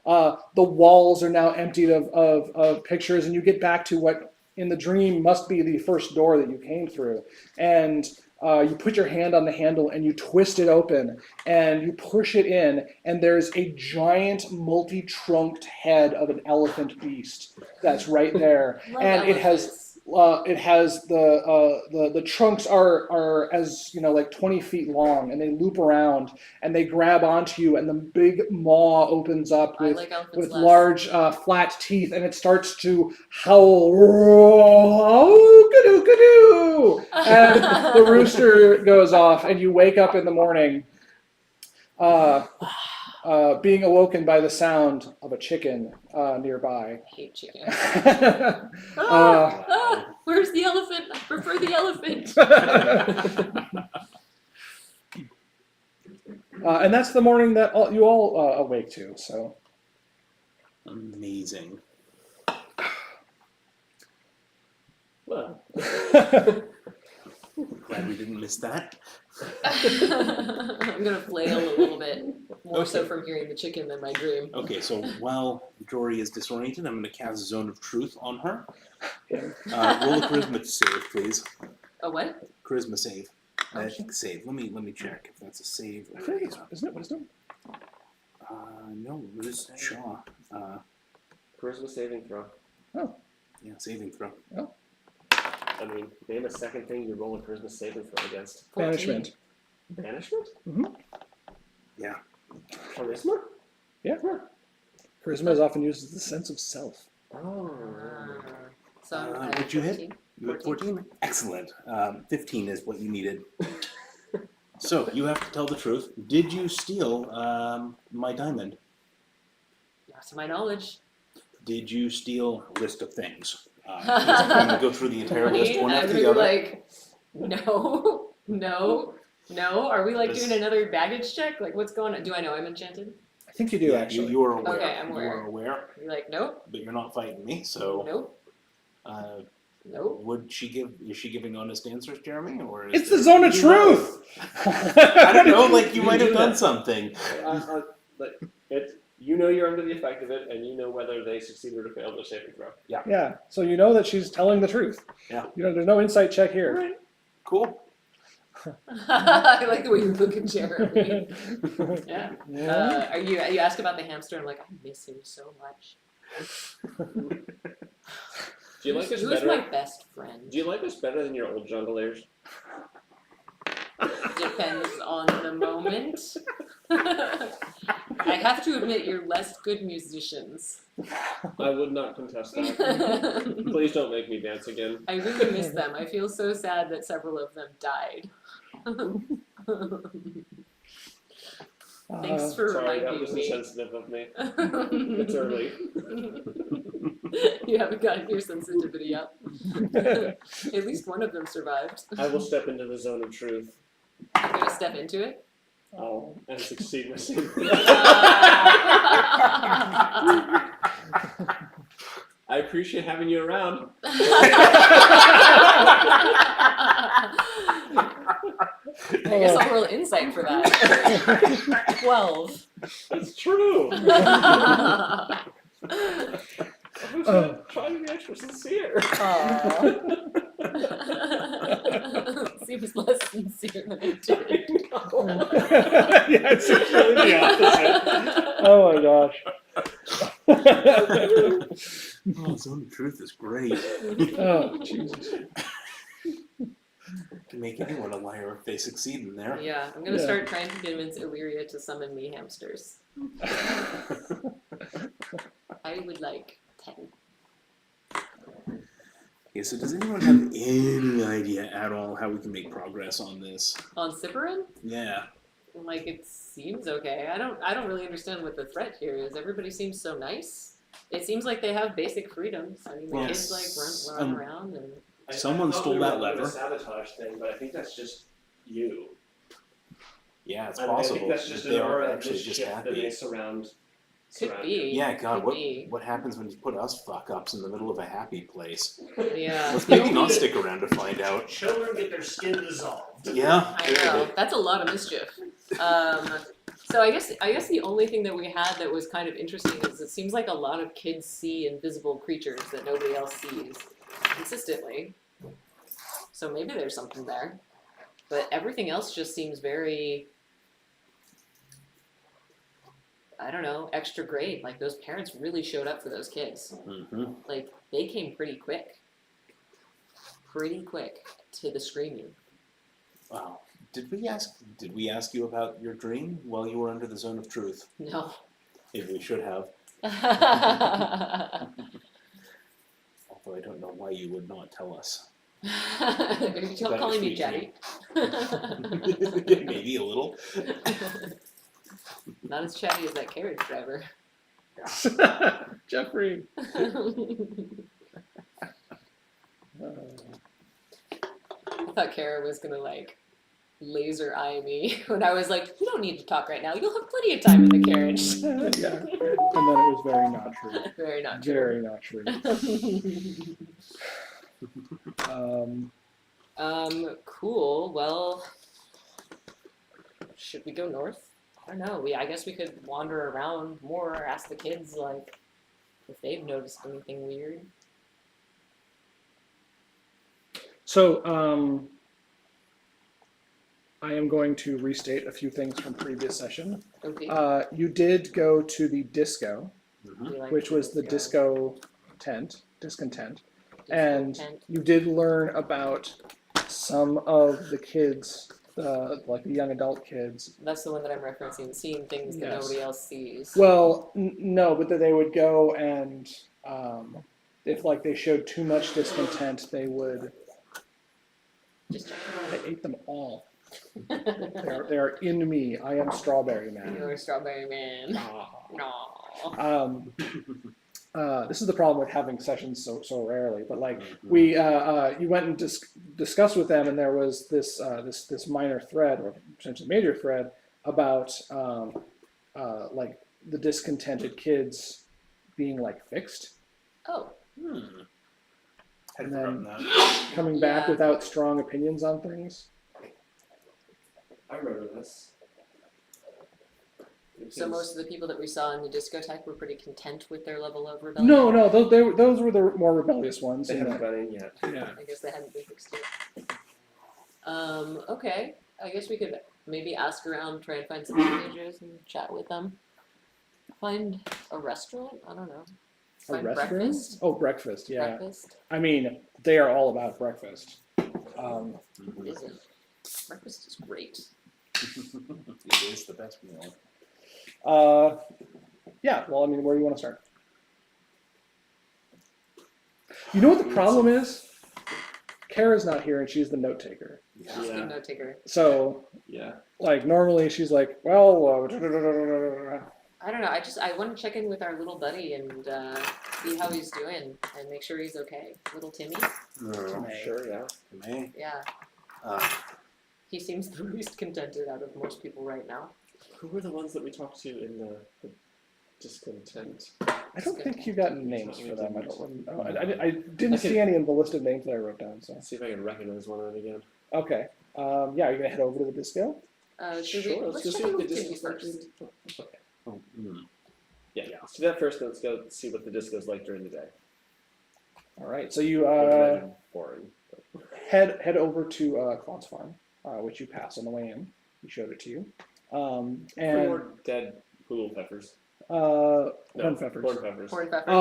The walls are now emptied of pictures, and you get back to what in the dream must be the first door that you came through. And you put your hand on the handle and you twist it open and you push it in, and there's a giant multi-trunked head of an elephant beast that's right there. And it has the trunks are as like 20 feet long, and they loop around and they grab onto you, and the big maw opens up with large flat teeth, and it starts to howl, "Gadoo, gadoo," and the rooster goes off, and you wake up in the morning being awoken by the sound of a chicken nearby. I hate chicken. Uh, Where's the elephant? I prefer the elephant. And that's the morning that you all awake to. So Amazing. Well, Glad we didn't miss that. I'm gonna flail a little bit, more so Okay. from hearing the chicken than my dream. Okay, so while Jory is disoriented, I'm going to cast Zone of Truth on her. Roll a charisma save, please. A what? Charisma save. Oh, I think save. Let me check if that's a save. I think it's, isn't it wisdom? No, it was Shaw. charisma saving throw. Yeah, saving throw. I mean, name a second thing you roll a charisma saving throw against. 14. Banishment. Banishment? Yeah. Charisma? Yeah. Charisma is often used as the sense of self. Oh. So I'm at what'd you hit? 14. You had 14? Excellent. 15 is what you needed. So, you have to tell the truth. Did you steal my diamond? Not to my knowledge. Did you steal a list of things? I'm going to go through the entire list one I'm after gonna the be other. like, no. Are we like doing another baggage check? Like, what's going on? Do I know I'm enchanted? I think you do, Yeah, actually. you are aware. Okay, I'm You aware. are aware, You're like, nope, but you're not fighting me. So, nope. would she give? Is she giving honest answers, Jeremy, or is It's the there- zone of You truth! I don't know. Like you You might have do done that. something. But you're under the effect of it, and you know whether they succeeded or failed their saving throw. Yeah, so you know that she's telling the truth. Yeah. There's no insight check here. Cool. I like the way you look at Jeremy. Yeah. Yeah. You ask about the hamster? I'm like, I miss him so much. Do you like us Who's better? my best friend? Do you like us better than your old Junglers? Depends on the moment. I have to admit, you're less good musicians. I would not contest that. I Please don't make me dance again. really miss them. I feel so sad that several of them died. Thanks for Sorry, that reminding was me. insensitive of me. It's early. You haven't gotten your sensitivity up. At least one of them survived. I will step into the zone of truth. I'm gonna step into it. And succeed my saving throw. I appreciate having you around. I guess I'll roll insight for that. 12. It's true. I was Oh. trying to be extra sincere. Seems less sincere than it did. Yeah, it's actually the opposite. Oh my gosh. Zone of Truth is great. Oh, Jesus. Can make anyone a liar if they succeed in there. Yeah, I'm gonna Yeah. start trying to convince Illyria to summon me hamsters. I would like 10. Okay, so does anyone have any idea at all how we can make progress on this? On Cyberin? Yeah. Like, it seems okay. I don't really understand what the threat here is. Everybody seems so nice. It seems like they have basic freedoms. I mean, the Well, kids like run around and Someone thought stole we were that doing a lever. sabotage thing, but I think that's just you. Yeah, it's I mean, I possible. think that's just they an are aura of actually just mischief that happy. may surround. could be. Yeah, God, Could be. what happens when you put us fuck ups in the middle of a happy place? Yeah. Let's maybe not stick around to find out. Children get their skin dissolved. Yeah. I know. That's a lot of mischief. So I guess the only thing that we had that was kind of interesting is it seems like a lot of kids see invisible creatures that nobody else sees consistently. So maybe there's something there. But everything else just seems very, I don't know, extra grade. Like those parents really showed up for those kids. Mm-hmm. Like they came pretty quick to the screaming. Wow. Did we ask you about your dream while you were under the Zone of Truth? No. Maybe we should have. Although I don't know why you would not tell us. Don't calling me Chatty. Maybe a little. Not as chatty as that carriage driver. Jeffrey. I thought Kara was gonna like laser eye me when I was like, "You don't need to talk right now. You'll have plenty of time in the carriage." Yeah. And then it was very not true. Very not true. Very not true. Cool. Well, should we go north? I don't know. I guess we could wander around more, ask the kids like if they've noticed anything weird. So, I am going to restate a few things from previous session. Okay. You did go to the disco, Mm-hmm. We like which was the disco discontent, and tent. you did learn about some of the kids, like the young adult kids. That's the one that I'm referencing, seeing things that Yes. nobody else sees. Well, no, but that they would go and if like they showed too much discontent, they would. Just I ate them all. They are in me. I am Strawberry Man. You're a strawberry man. Ah. No. This is the problem with having sessions so rarely. But like we, you went and discussed with them, and there was this minor thread or potentially major thread about like the discontented kids being like fixed Oh. and then coming back Yeah. without strong opinions on things. I remember this. So most of the people that we saw in the discotheque were pretty content with their level of rebellion. No, those were the more rebellious ones. They and haven't got in yet. yeah. I guess they hadn't been fixed yet. Okay. I guess we could maybe ask around, try and find some teenagers and chat with them. Find a restaurant? I don't know. A Find restaurant? breakfast? Oh, breakfast. Yeah. Breakfast? I mean, they are all about breakfast. What is it? Breakfast is great. It is the best meal. Yeah. Well, I mean, where do you want to start? You know what the problem is? Kara's not here, and she's the note taker. She's a Yeah. good note taker. So, Yeah. like, normally she's like, well, I don't know. I want to check in with our little buddy and see how he's doing and make sure he's okay. Little Timmy. Sure, yeah. Me? Yeah. He seems the least contented out of most people right now. Who were the ones that we talked to in the discontent? I don't think you got names for them. I don't. I didn't see any of the listed names that I wrote down. So Let's see if I can recognize one of them again. okay. Yeah, you're gonna head over to the disco. Should we? Let's check in with Timmy first. Okay. Oh, Yeah, let's do that first, and let's go see what the disco's like during the day. All right. So you Boring. head over to Claude's farm, which you passed on the way in. He showed it to you. Three And more dead poodle peppers. Corn peppers. Corn peppers. Corn peppers.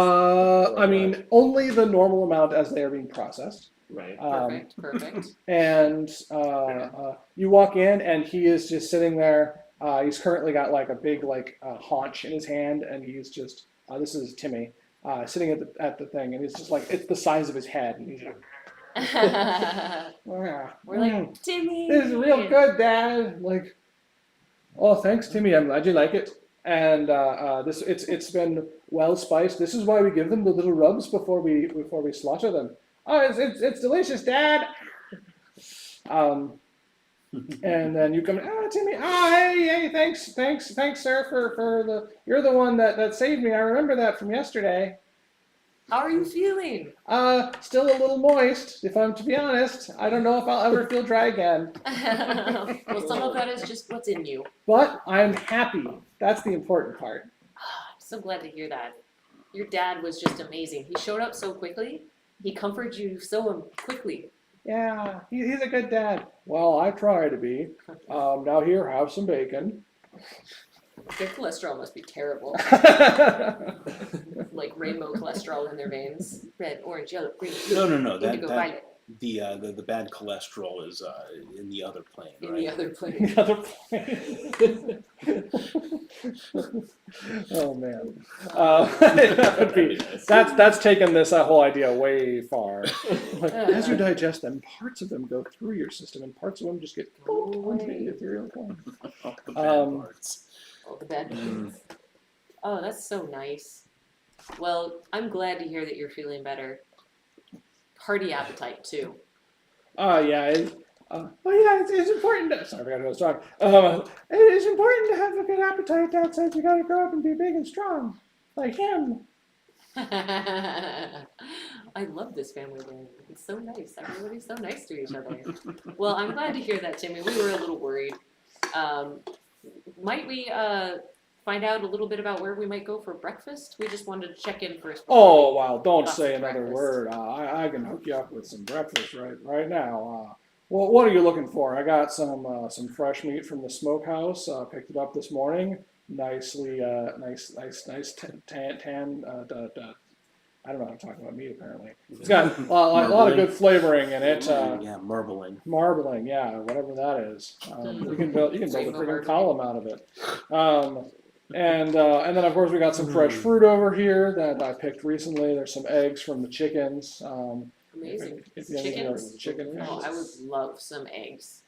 I mean, only the normal amount as they are being processed. Right. Perfect. And you walk in, and he is just sitting there. He's currently got like a big haunch in his hand, and he's just this is Timmy sitting at the thing, and it's just like it's the size of his head, and he's like, We're "Mm, like, Timmy. this is real good, Dad. Like, oh, thanks, Timmy. I'm glad you like it. And it's been well spiced. This is why we give them the little rubs before we slaughter them. Oh, it's delicious, Dad. And then you come, Timmy, hey, thanks, sir, for the, you're the one that saved me. I remember that from yesterday. How are you feeling? Still a little moist, if I'm to be honest. I don't know if I'll ever feel dry again. Well, some of that is just what's in you. But I'm happy. That's the important part. I'm so glad to hear that. Your dad was just amazing. He showed up so quickly. He comforted you so quickly. Yeah, he's a good dad. Well, I try to be. Now here, have some bacon. Their cholesterol must be terrible. Like rainbow cholesterol in their veins. Red, orange, yellow, green, blue, No. indigo, violet. The bad cholesterol is in the other plane, In right? the other plane. The other plane. Oh man, that would be, that's taken this whole idea way far. Like, as you digest them, parts of them go through your system, and parts of them just get pulled onto the ethereal plane. The bad parts. Oh, the bad news. Oh, that's so nice. Well, I'm glad to hear that you're feeling better. Hearty appetite too. Yeah. It's important to. Sorry, I forgot who I was talking. It is important to have a good appetite. Dad says you gotta grow up and be big and strong, like him. I love this family dynamic. It's so nice. Everybody's so nice to each other. Well, I'm glad to hear that, Timmy. We were a little worried. Might we find out a little bit about where we might go for breakfast? We just wanted to check in first. Oh wow! Don't Lots say of another breakfast. word. I can hook you up with some breakfast right now. Well, what are you looking for? I got some fresh meat from the smokehouse. Picked it up this morning. Nicely, nice tan. I don't know how to talk about meat. Apparently, it's got a lot of good flavoring in it. Yeah, marbling. Marbling, yeah, whatever that is. You can build a Rainbow freaking marbling. column out of it. And then of course we got some fresh fruit over here that I picked recently. There's some eggs from the chickens. Amazing. If you Chickens? chicken Oh, I would love some eggs.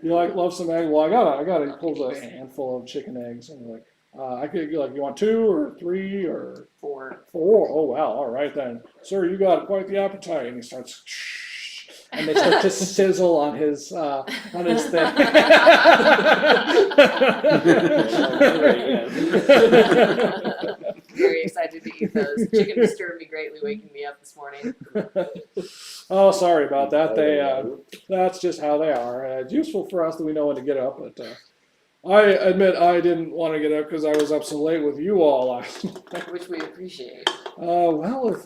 you love some egg? Well, I gotta pull a handful of chicken eggs and like I could you want 2 or 3 or 4. 4? Oh wow! All right then, sir, you got quite the appetite. And he starts. And they start to sizzle on his thing. Very excited to eat those. Chicken disturbed me greatly, waking me up this morning. Oh, sorry about that. That's just how they are. It's useful for us that we know when to get up, but I admit I didn't want to get up because I was up so late with you all last night. Which we appreciate. Well,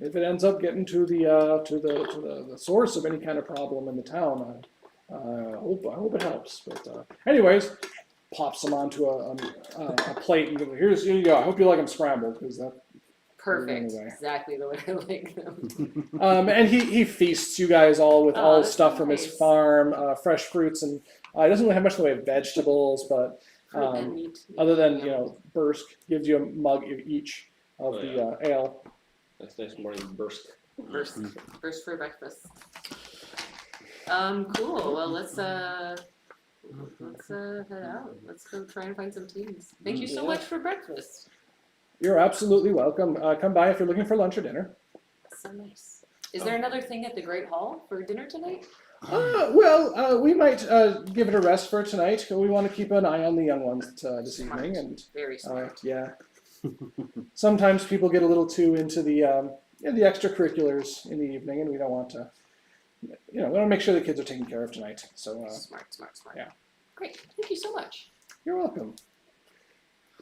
if it ends up getting to the source of any kind of problem in the town, I hope it helps. But anyways, pops them onto a plate and goes, here you go. I hope you like them scrambled because that. Perfect. Anyway. Exactly the way I like them. And he feasts you guys all with all that's stuff from his nice. farm, fresh fruits, and he doesn't really have much in the way of vegetables, but Fruit and meat. other than Bursk gives you a mug of each of the ale. That's nice morning burst. First for breakfast. Cool. Well, let's head out. Let's go try and find some teams. Thank you so Yeah. much for breakfast. You're absolutely welcome. Come by if you're looking for lunch or dinner. So nice. Is there another thing at the Great Hall for dinner tonight? We might give it a rest for tonight. We want to keep an eye on the young ones this Smart. evening, and Very smart. yeah. Sometimes people get a little too into the extracurriculars in the evening, and we don't want to. We want to make sure the kids are taken care of tonight. So Smart. yeah. Great. Thank you so much. you're welcome.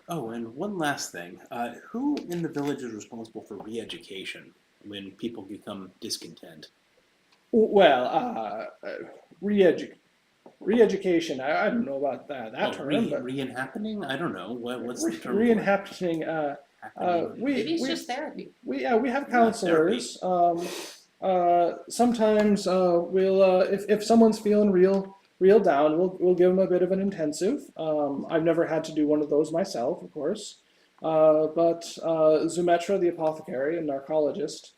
Oh, and one last thing. Who in the village is responsible for re-education when people become discontent? Well, re-education Re-education. I don't know about that term, but re-inhabiting? I don't know. What's the term? re-inhabiting. Happening? Maybe it's we just therapy. we have counselors. Sometimes we'll if someone's feeling real down, we'll give them a bit of an intensive. I've never had to do one of those myself, of course, but Zumetra, the apothecary and narcologist,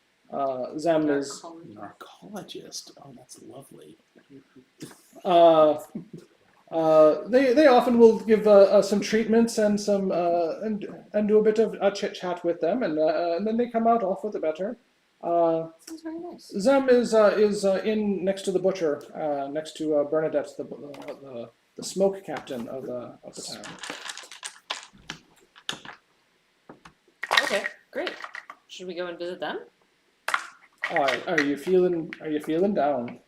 Zem is. Narcologist. Oh, that's lovely. They often will give some treatments and some and do a bit of a chit chat with them, and then they come out all for the better. Sounds very nice. Zem is in next to the butcher, next to Bernadette, the smoke captain of the town. Okay, great. Should we go and visit them? Are you feeling down?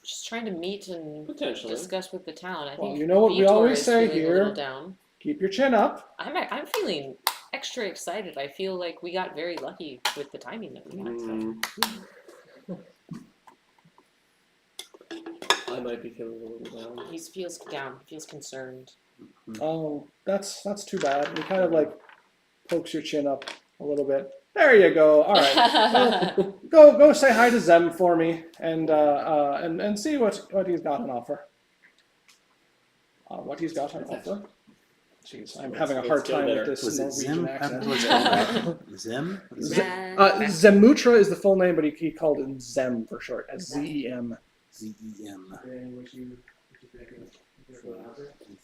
Just trying to meet and Potentially. discuss with the town. I Well, think you know what we Vitor always is say feeling a here. little down. Keep your chin up. I'm feeling extra excited. I feel like we got very lucky with the timing that we had. So. I might be feeling a little down. He feels down. He feels concerned. Oh, that's too bad. He kind of like pokes your chin up a little bit. There you go. All right. Go say hi to Zem for me, and see what he's got on offer. What he's got on offer. Jeez, I'm having a hard time with this Was it Zim? Norwegian accent. What's it called? Zim? Zemutra is the full name, but he called it Zem for short, as Z-E-M. Z-E-M. And what you think of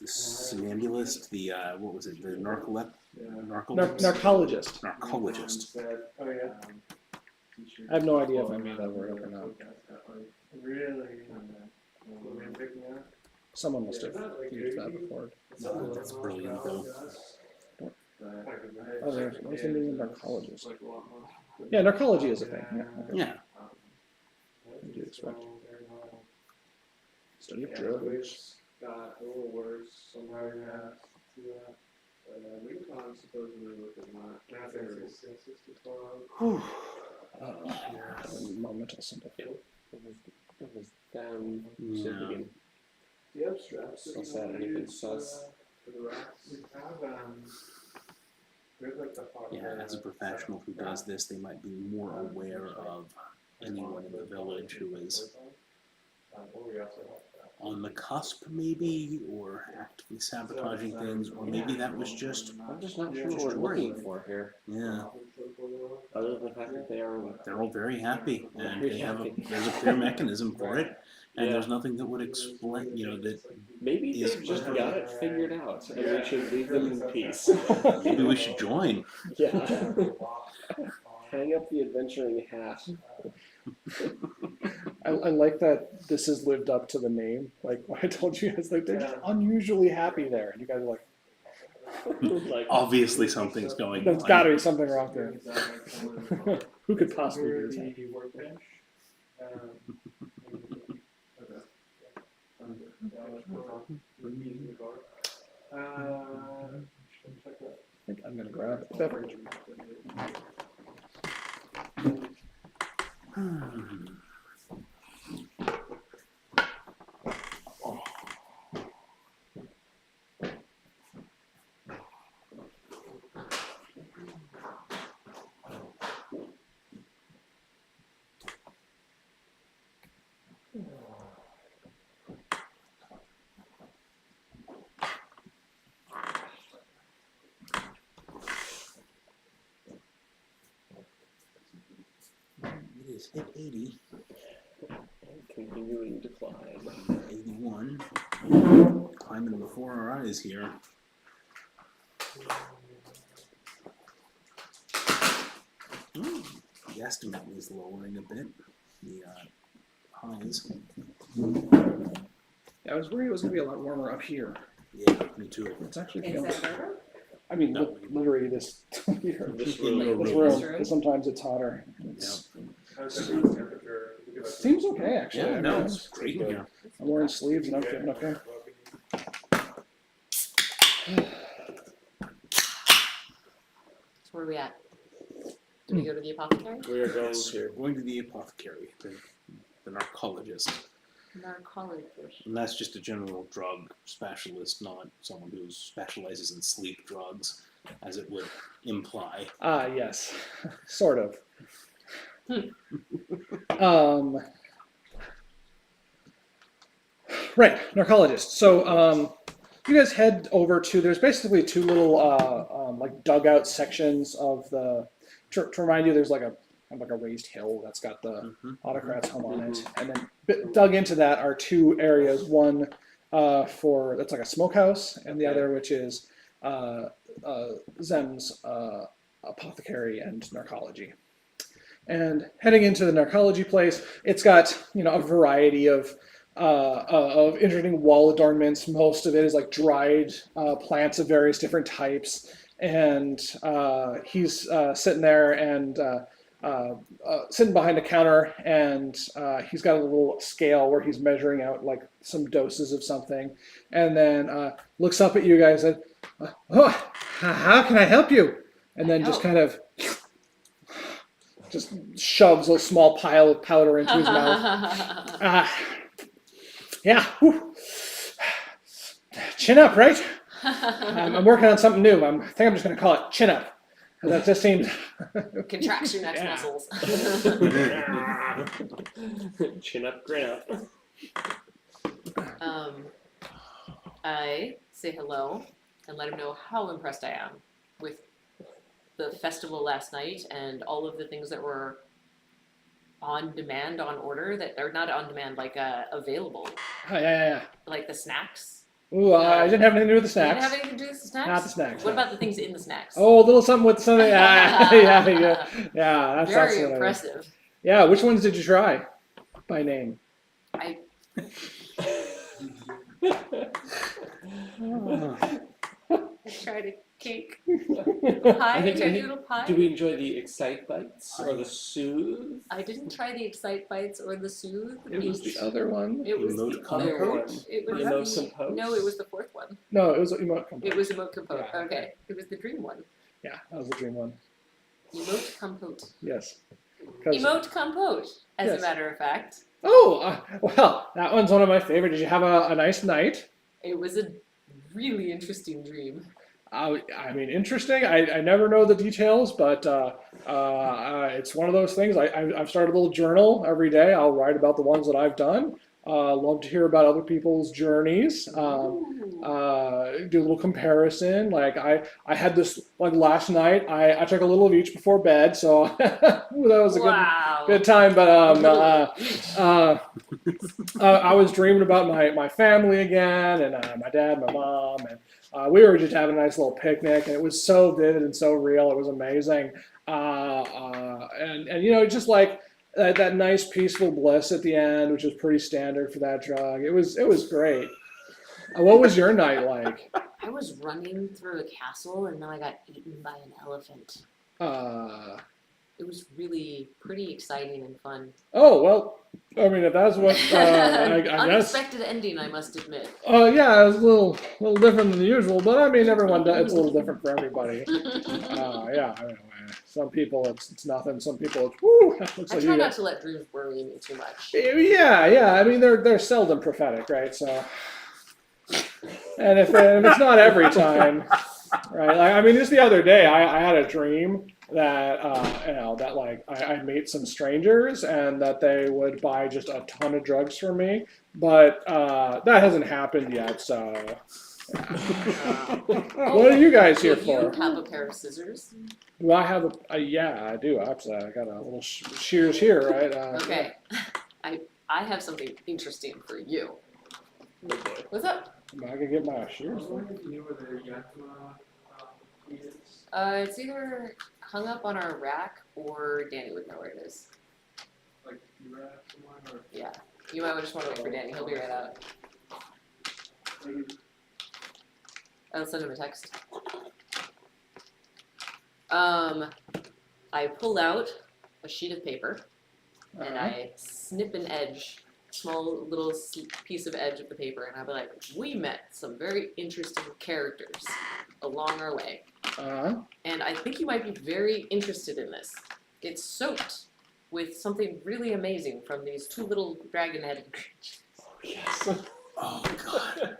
The somnambulist, the, what was it, the narcologist? Narcologist. Narcologist. Oh yeah. I have no idea if I made that word up or not. Really? Women picking up? Someone must have used that before. No, that's brilliant, though. Oh, what's the meaning of narcologist? Yeah, narcology is a thing. Yeah. Okay. Yeah. What do you expect? Study of drugs. Got a little worse somehow, yeah. Recon supposedly looked at my Whew. More mental sympathy. It was down Yeah. super the abstracts. What's that? Anything sus? For the rats, we have there's like the hot Yeah, as a professional who does this, they might be more aware of anyone in the village who is on the cusp, maybe, or actively sabotaging things, or maybe that was just, I'm just not sure Just what we're worrying. looking for here. yeah, Other than the fact that they are they're all very happy, and Very they have happy. there's a clear mechanism for it, and Yeah. there's nothing that would explain, that maybe Is- they've just got it figured out, and we should leave them in peace. maybe we should join. Yeah. Hang up the adventuring hat. I like that this has lived up to the name. Like I told you guys, like they're just unusually happy there, and you guys are like, Like, Obviously, something's going there's on. got to be something wrong there. Who could possibly do that? The workbench. I think I'm gonna grab a beverage. It is hit 80, continuing to climb. 81, climbing before our eyes here. The estimate is lowering a bit. The highs. Yeah, I was worried it was gonna be a lot warmer up here. Yeah, me too. It's actually Is feeling. that better? I mean, No. literally this here, This In room. the this room. room. This room? Because sometimes it's hotter. How's everyone's temperature? Seems okay actually. I Yeah, mean, no, it's great in here. I'm wearing sleeves and I'm feeling okay. So where are we at? Do we go to the apothecary? We are going So to. we're going to the apothecary, the narcologist. Narcolepsy. And that's just a general drug specialist, not someone who specializes in sleep drugs, as it would imply. Yes, sort of. Right, narcologist. So you guys head over to. There's basically two little like dugout sections of the. To remind you, there's like a raised hill that's got the autocrat's home on it, and then dug into that are two areas. One for that's like a smokehouse, and the other which is Zem's apothecary and narcology. And heading into the narcology place, it's got a variety of interesting wall adornments. Most of it is like dried plants of various different types, and he's sitting there and sitting behind a counter, and he's got a little scale where he's measuring out like some doses of something, and then looks up at you guys and, "Oh, how can I help you?" And then just kind of just shoves a small pile of powder into his mouth. Yeah. Whew. Chin up, right? I'm working on something new. I think I'm just going to call it chin up. That just seems. Contracts your neck Yeah. muscles. Chin up, grin up. I say hello and let him know how impressed I am with the festival last night and all of the things that were on demand, on order, that are not on demand, like available, Yeah. like the snacks. Ooh, I didn't have anything to do with the You snacks. didn't have anything to do with the snacks? Not the snacks. What no. about the things in the snacks? Oh, a little something with something. Yeah. That's Very what it is. impressive. Yeah. Which ones did you try? By name. I tried a cake pie, I think- noodle pie. Do we enjoy the Excite Bites or the Soothe? I didn't try the Excite Bites or the Soothe. It was the other one. It was the Emoticon other Coat? one. It was The Emotion Post? No, it was the fourth one. No, it was emote compote. It was Emote Compote. Yeah. Okay. It was the dream one. Yeah, that was the dream one. Emote Compote. Yes. 'Cause- Emote Compote, as Yes. a matter of fact. Oh, well, that one's one of my favorite. Did you have a nice night? It was a really interesting dream. I mean, interesting. I never know the details, but it's one of those things. I've started a little journal every day. I'll write about the ones that I've done. Love to hear about other people's journeys. Do a little comparison. Like I had this like last night. I took a little of each before bed, so that was a Wow. good time. But I was dreaming about my family again, and my dad, my mom, and we were just having a nice little picnic, and it was so vivid and so real. It was amazing, and just like that nice peaceful bliss at the end, which was pretty standard for that drug. It was great. What was your night like? I was running through a castle and then I got eaten by an elephant. It was really pretty exciting and fun. Oh well, I mean if that's what I guess. Unexpected ending, I must admit. Yeah, it was a little different than the usual, but I mean everyone does. It's a little different for everybody. Yeah, I don't know. Some people it's nothing. Some people it's woo. That looks I like try you not got. to let dreams worry me too much. Yeah. I mean they're seldom prophetic, right? So, and if it's not every time, right? Like I mean, just the other day I had a dream that that like I meet some strangers and that they would buy just a ton of drugs from me, but that hasn't happened yet. So, what are you guys here Do for? you have a pair of scissors? Do I have a yeah, I do actually. I got a little shears here, right? Okay. I have something interesting for you. Oh boy. What's up? I can get my I shears. was wondering if you knew where the Yakima is. It's either hung up on our rack or Danny would know where it is. Like, you were at someone or. Yeah. You might just want to wait for Danny. He'll be right out. Like, I'll send him a text. I pull out a sheet of paper and I snip an edge, small little piece of edge of the paper, and I'll be like, we met some very interesting characters along our way. And I think you might be very interested in this. It's soaked with something really amazing from these two little dragon-headed creatures. Yes. Oh God.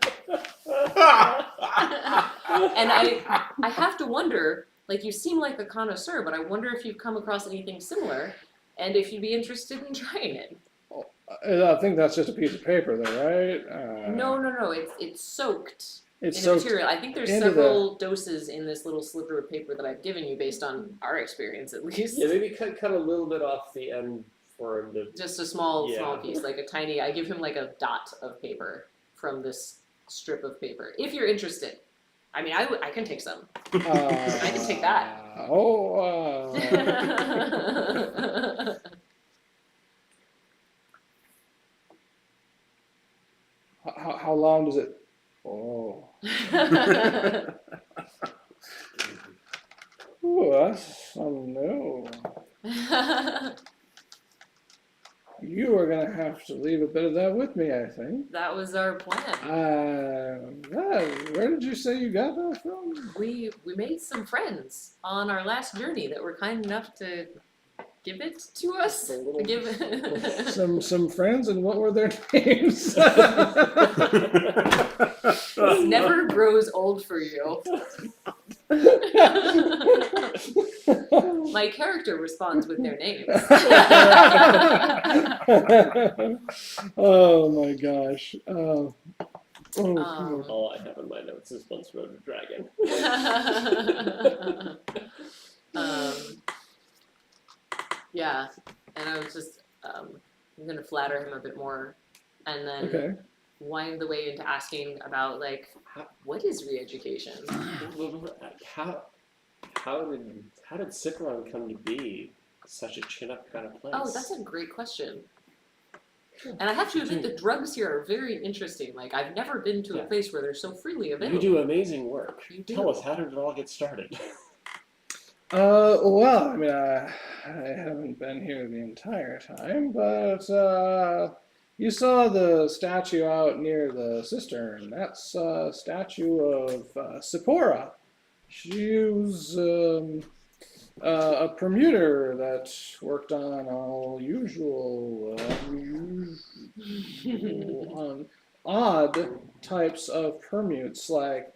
And I have to wonder, like, you seem like a connoisseur, but I wonder if you've come across anything similar, and if you'd be interested in trying it. I think that's just a piece of paper, though, right? No, it's soaked It's in so the material. I think there's into several doses in this little sliver of paper that I've given you based on our experience, at least. Yeah, maybe cut a little bit off the end for him to. Just a small Yeah. piece, like a tiny. I give him like a dot of paper from this strip of paper. If you're interested, I mean, I can take some. I can take that. How long does it? Oh, ooh, that's no. You are gonna have to leave a bit of that with me, I think. That was our plan. Where did you say you got that from? We made some friends on our last journey that were kind enough to give it to us. A little- Give Some friends, and what were their names? This never grows old for you. My character responds with their names. Oh my gosh. Oh, Lord. All I have in my notes is once rode a dragon. Yeah, and I was just I'm gonna flatter him a bit more, and then Okay. wind the way into asking about like what is re-education. How did Cipron come to be such a chin-up kind of place? Oh, that's a great question. And I have to admit, the drugs here are very interesting. Like, I've never been to a Yeah. place where they're so freely You available. do amazing work. You do. Tell us, how did it all get started? Well, I mean, I haven't been here the entire time, but you saw the statue out near the cistern. That's a statue of Sippora. She was a permuter that worked on all usual, odd types of permutes, like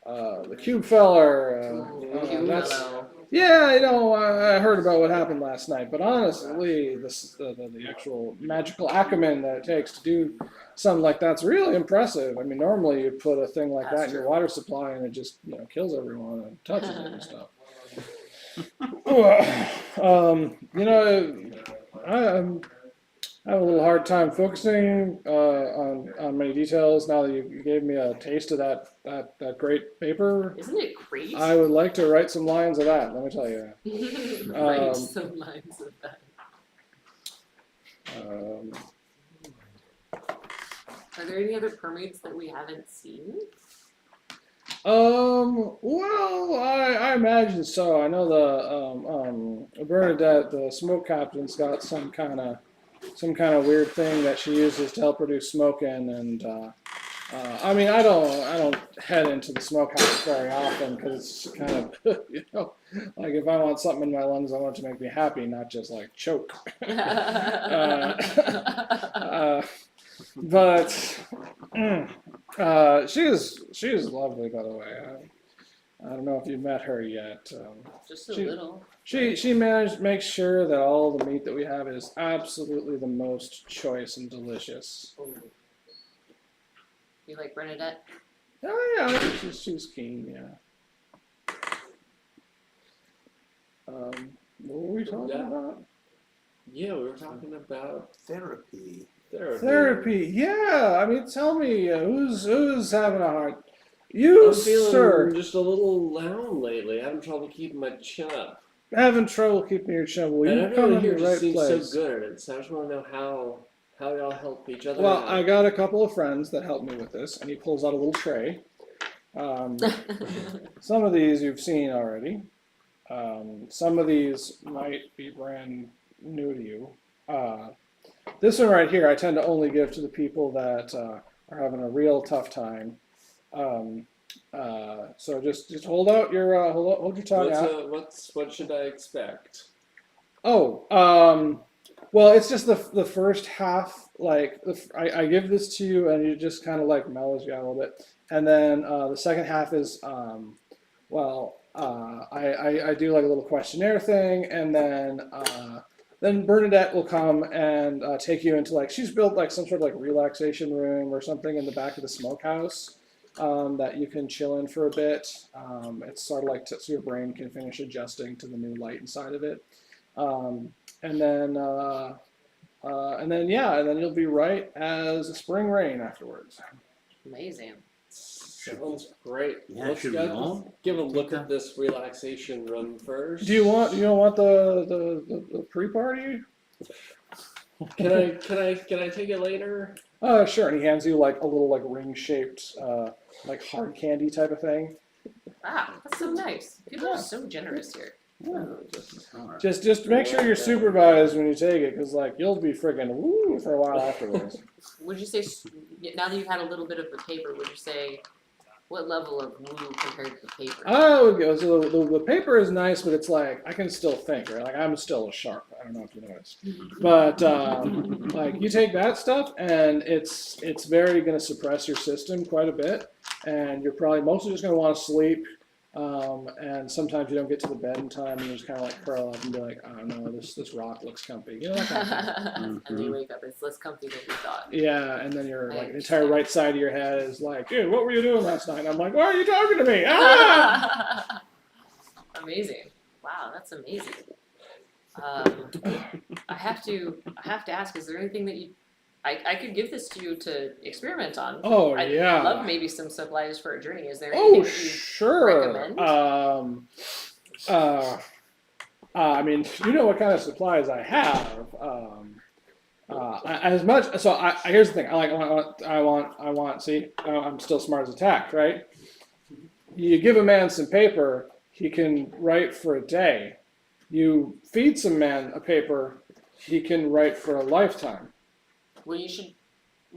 the Cube Feller. That's yeah, I heard about what happened last night, but honestly, the actual magical acumen that it takes to do something like that's really impressive. I mean, normally you put a thing like That's that in your true. water supply and it just kills everyone and touches it and stuff. I have a little hard time focusing on many details now that you gave me a taste of that great paper. Isn't it great? I would like to write some lines of that, let me tell you. Write some lines of that. Are there any other permutes that we haven't seen? Well, I imagine so. I know the Bernadette, the smoke captain's got some kind of weird thing that she uses to help produce smoke in, and I mean, I don't head into the smokehouse very often because it's kind of like if I want something in my lungs, I want it to make me happy, not just like choke. But she is lovely, by the way. I don't know if you've met her yet. Just a She- little. She makes sure that all the meat that we have is absolutely the most choice and delicious. Ooh. You like Bernadette? Oh yeah, she's keen. Yeah. What were we talking Yeah. about? Yeah, we were talking about Therapy. Therapy. Yeah. I mean, tell me, who's having a hard? You, I'm feeling sir, just a little down lately. Having trouble keeping my chin up. having trouble keeping your chin. Well, And you come everyone in here the just right seems place. so good at it. So I just want to know how y'all help each other Well, out. I got a couple of friends that help me with this, and he pulls out a little tray. Some of these you've seen already. Some of these might be brand new to you. This one right here, I tend to only give to the people that are having a real tough time. So just hold out your hold your tongue out. What should I expect? Oh, Well, it's just the first half. Like I give this to you, and it just kind of like mellows you out a little bit, and then the second half is I do like a little questionnaire thing, and then Bernadette will come and take you into like she's built like some sort of like relaxation room or something in the back of the smokehouse that you can chill in for a bit. It's sort of like so your brain can finish adjusting to the new light inside of it, and then you'll be right as a spring rain afterwards. Amazing. Sounds great. Yeah, Let's should we all give a look take at this relaxation run first. Do you want the pre-party? Can I take it later? Sure. And he hands you like a little like ring-shaped like hard candy type of thing. Wow, that's so nice. People are so generous here. Alright. Just make sure you're supervised when you take it, because like you'll be friggin' woo for a while afterwards. Would you say, now that you've had a little bit of the paper, would you say, what level of woo compared to the paper? Oh, so the paper is nice, but it's like I can still think, right? Like I'm still a sharp. I don't know if you noticed, but like you take that stuff, and it's very going to suppress your system quite a bit, and you're probably mostly just going to want to sleep. And sometimes you don't get to the bed in time, and you just kind of like curl up and be like, oh no, this rock looks comfy. You know that kind of thing. And you wake up, it's less comfy than you thought. Yeah, and then your I like entire understand. right side of your head is like, dude, what were you doing last night? And I'm like, why are you talking to me? Ah! Amazing. Wow, that's amazing. I have to ask, is there anything that I could give this to you to experiment on? Oh I'd yeah. love maybe some supplies for a journey. Is there Oh anything that you sure. recommend? I mean, you know what kind of supplies I have. As much. So here's the thing. I want. See, I'm still smart as a tack, right? You give a man some paper, he can write for a day. You feed some man a paper, he can write for a lifetime. Well, you should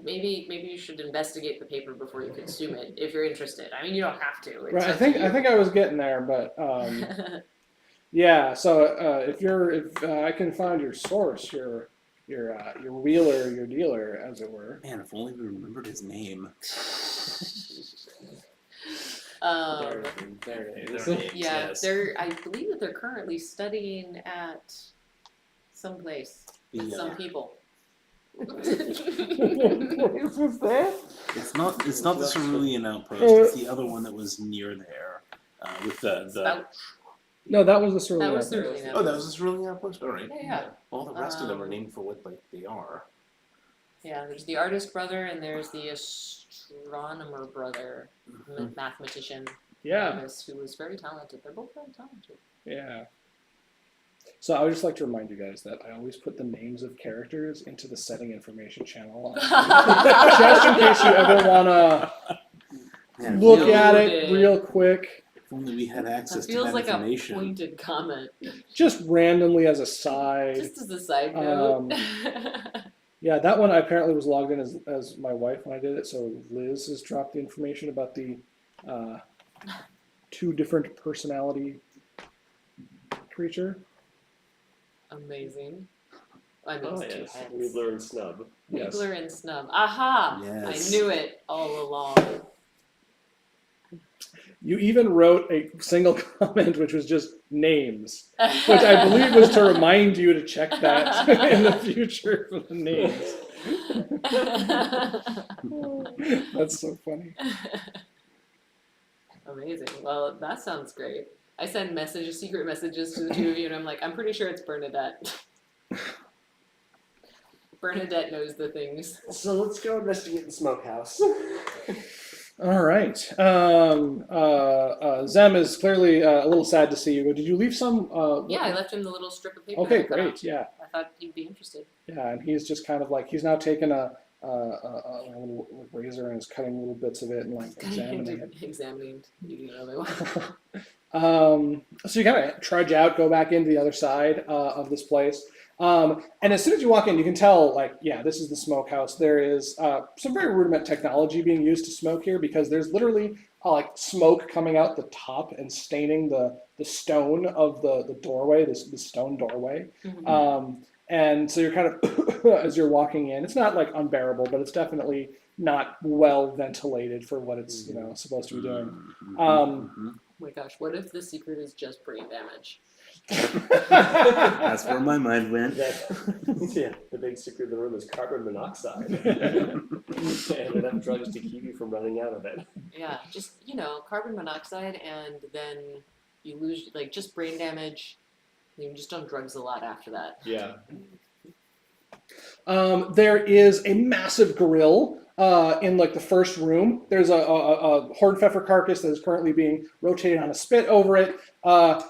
maybe you should investigate the paper before you consume it if you're interested. I mean, you don't have to. It's Right. I up to think you. I was getting there, but yeah. So if I can find your source, your wheeler, your dealer, as it were. Man, if only we remembered his name. There it is. There it is, Yeah, yes. I believe that they're currently studying at some place with The, some people. It's not the Cerulean outpost. It's the other one that was near there, with the. Spout. No, that was the Cerulean. That was Outpost. Cerulean. Oh, that was the Cerulean outpost. All right. Yeah. All the rest of them are Um, named for what like they are. Yeah, there's the artist brother and there's the astronomer brother, mathematician, Yeah, Thomas, who was very talented. They're both very talented. yeah. So I would just like to remind you guys that I always put the names of characters into the setting information channel, just in case you ever wanna Man, look Noted. at it real quick, if only we had access That to feels that like a information. pointed comment. just randomly as a side. Just as a side note. Yeah, that one apparently was logged in as my wife when I did it. So Liz has dropped the information about the two different personality creature. Amazing. I mean, Oh it's two yes, heads. Needler and Snub. Yes. Nibbler and Snub. Aha! Yes. I knew it all along. You even wrote a single comment, which was just names, which I believe was to remind you to check that in the future for the names. That's so funny. Amazing. Well, that sounds great. I send secret messages to the two of you, and I'm like, I'm pretty sure it's Bernadette. Bernadette knows the things. So let's go investigate the smokehouse. All right. Zem is clearly a little sad to see you. Did you leave some? Yeah, I left him the little strip of paper. Okay, that I cut great. off. Yeah, I thought he'd be interested. yeah, and he's just kind of like he's now taken a little razor and is cutting little bits of it and like examining it. Examining, eating another one. So you kind of trudge out, go back into the other side of this place. And as soon as you walk in, you can tell, like, yeah, this is the smokehouse. There is some very rudiment technology being used to smoke here because there's literally like smoke coming out the top and staining the stone of the doorway, the stone doorway. And so you're kind of, as you're walking in, it's not like unbearable, but it's definitely not well ventilated for what it's, supposed to be doing. Mm-hmm. Oh my gosh, what if the secret is just brain damage? That's where my mind went. Yeah, the big secret of the room is carbon monoxide. And enough drugs to keep you from running out of it. Yeah, just, carbon monoxide, and then you lose, just brain damage. You're just on drugs a lot after that. Yeah. There is a massive grill in the first room. There's a Hornpfeffer carcass that is currently being rotated on a spit over it.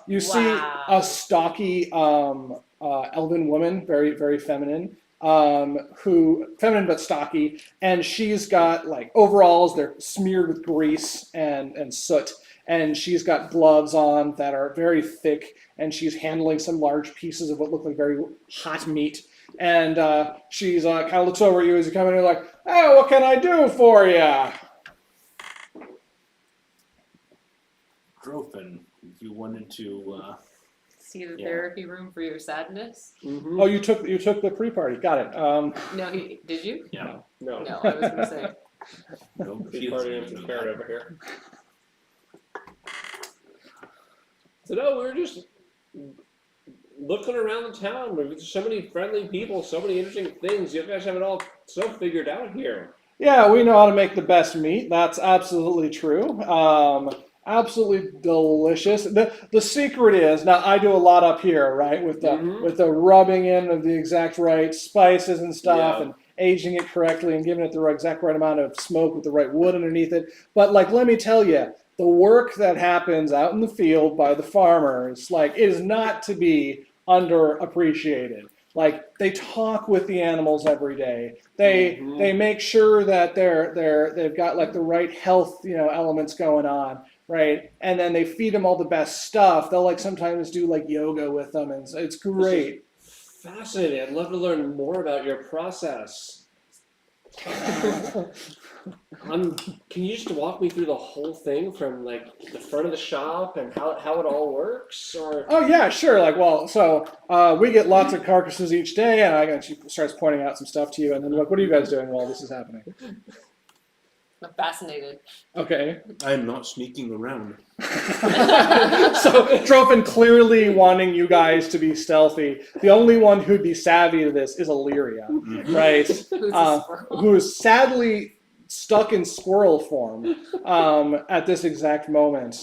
You see a stocky elven woman, very, very feminine, feminine but stocky, and she's got overalls. They're smeared with grease and soot, and she's got gloves on that are very thick, and she's handling some large pieces of what look like very hot meat. And she's kind of looks over at you as you come in and like, "Hey, what can I do for you?" Dropin, you wanted to. See the therapy room for your sadness? Mm-hmm. Oh, you took the pre-party. Got it. No, did you? Yeah. No. No, I was going to say. No, Big party is prepared over here. So no, we were just looking around the town. There's so many friendly people, so many interesting things. You guys have it all so figured out here. Yeah, we know how to make the best meat. That's absolutely true. Absolutely delicious. The secret is, now I do a lot up here, right, with the rubbing in of the exact right spices and stuff, and aging it correctly and giving it the exact right amount of smoke with the right wood underneath it. But let me tell you, the work that happens out in the field by the farmers, it is not to be underappreciated. They talk with the animals every day. They make sure that they've got the right health elements going on, right? And then they feed them all the best stuff. They'll sometimes do yoga with them, and it's great. Fascinating. I'd love to learn more about your process. Can you just walk me through the whole thing from the front of the shop and how it all works? Or Oh yeah, sure. We get lots of carcasses each day, and she starts pointing out some stuff to you, and then what are you guys doing while this is happening? I'm fascinated. Okay. I'm not sneaking around. So Trophin clearly wanting you guys to be stealthy. The only one who'd be savvy to this is Illyria, right? Who is sadly stuck in squirrel form at this exact moment.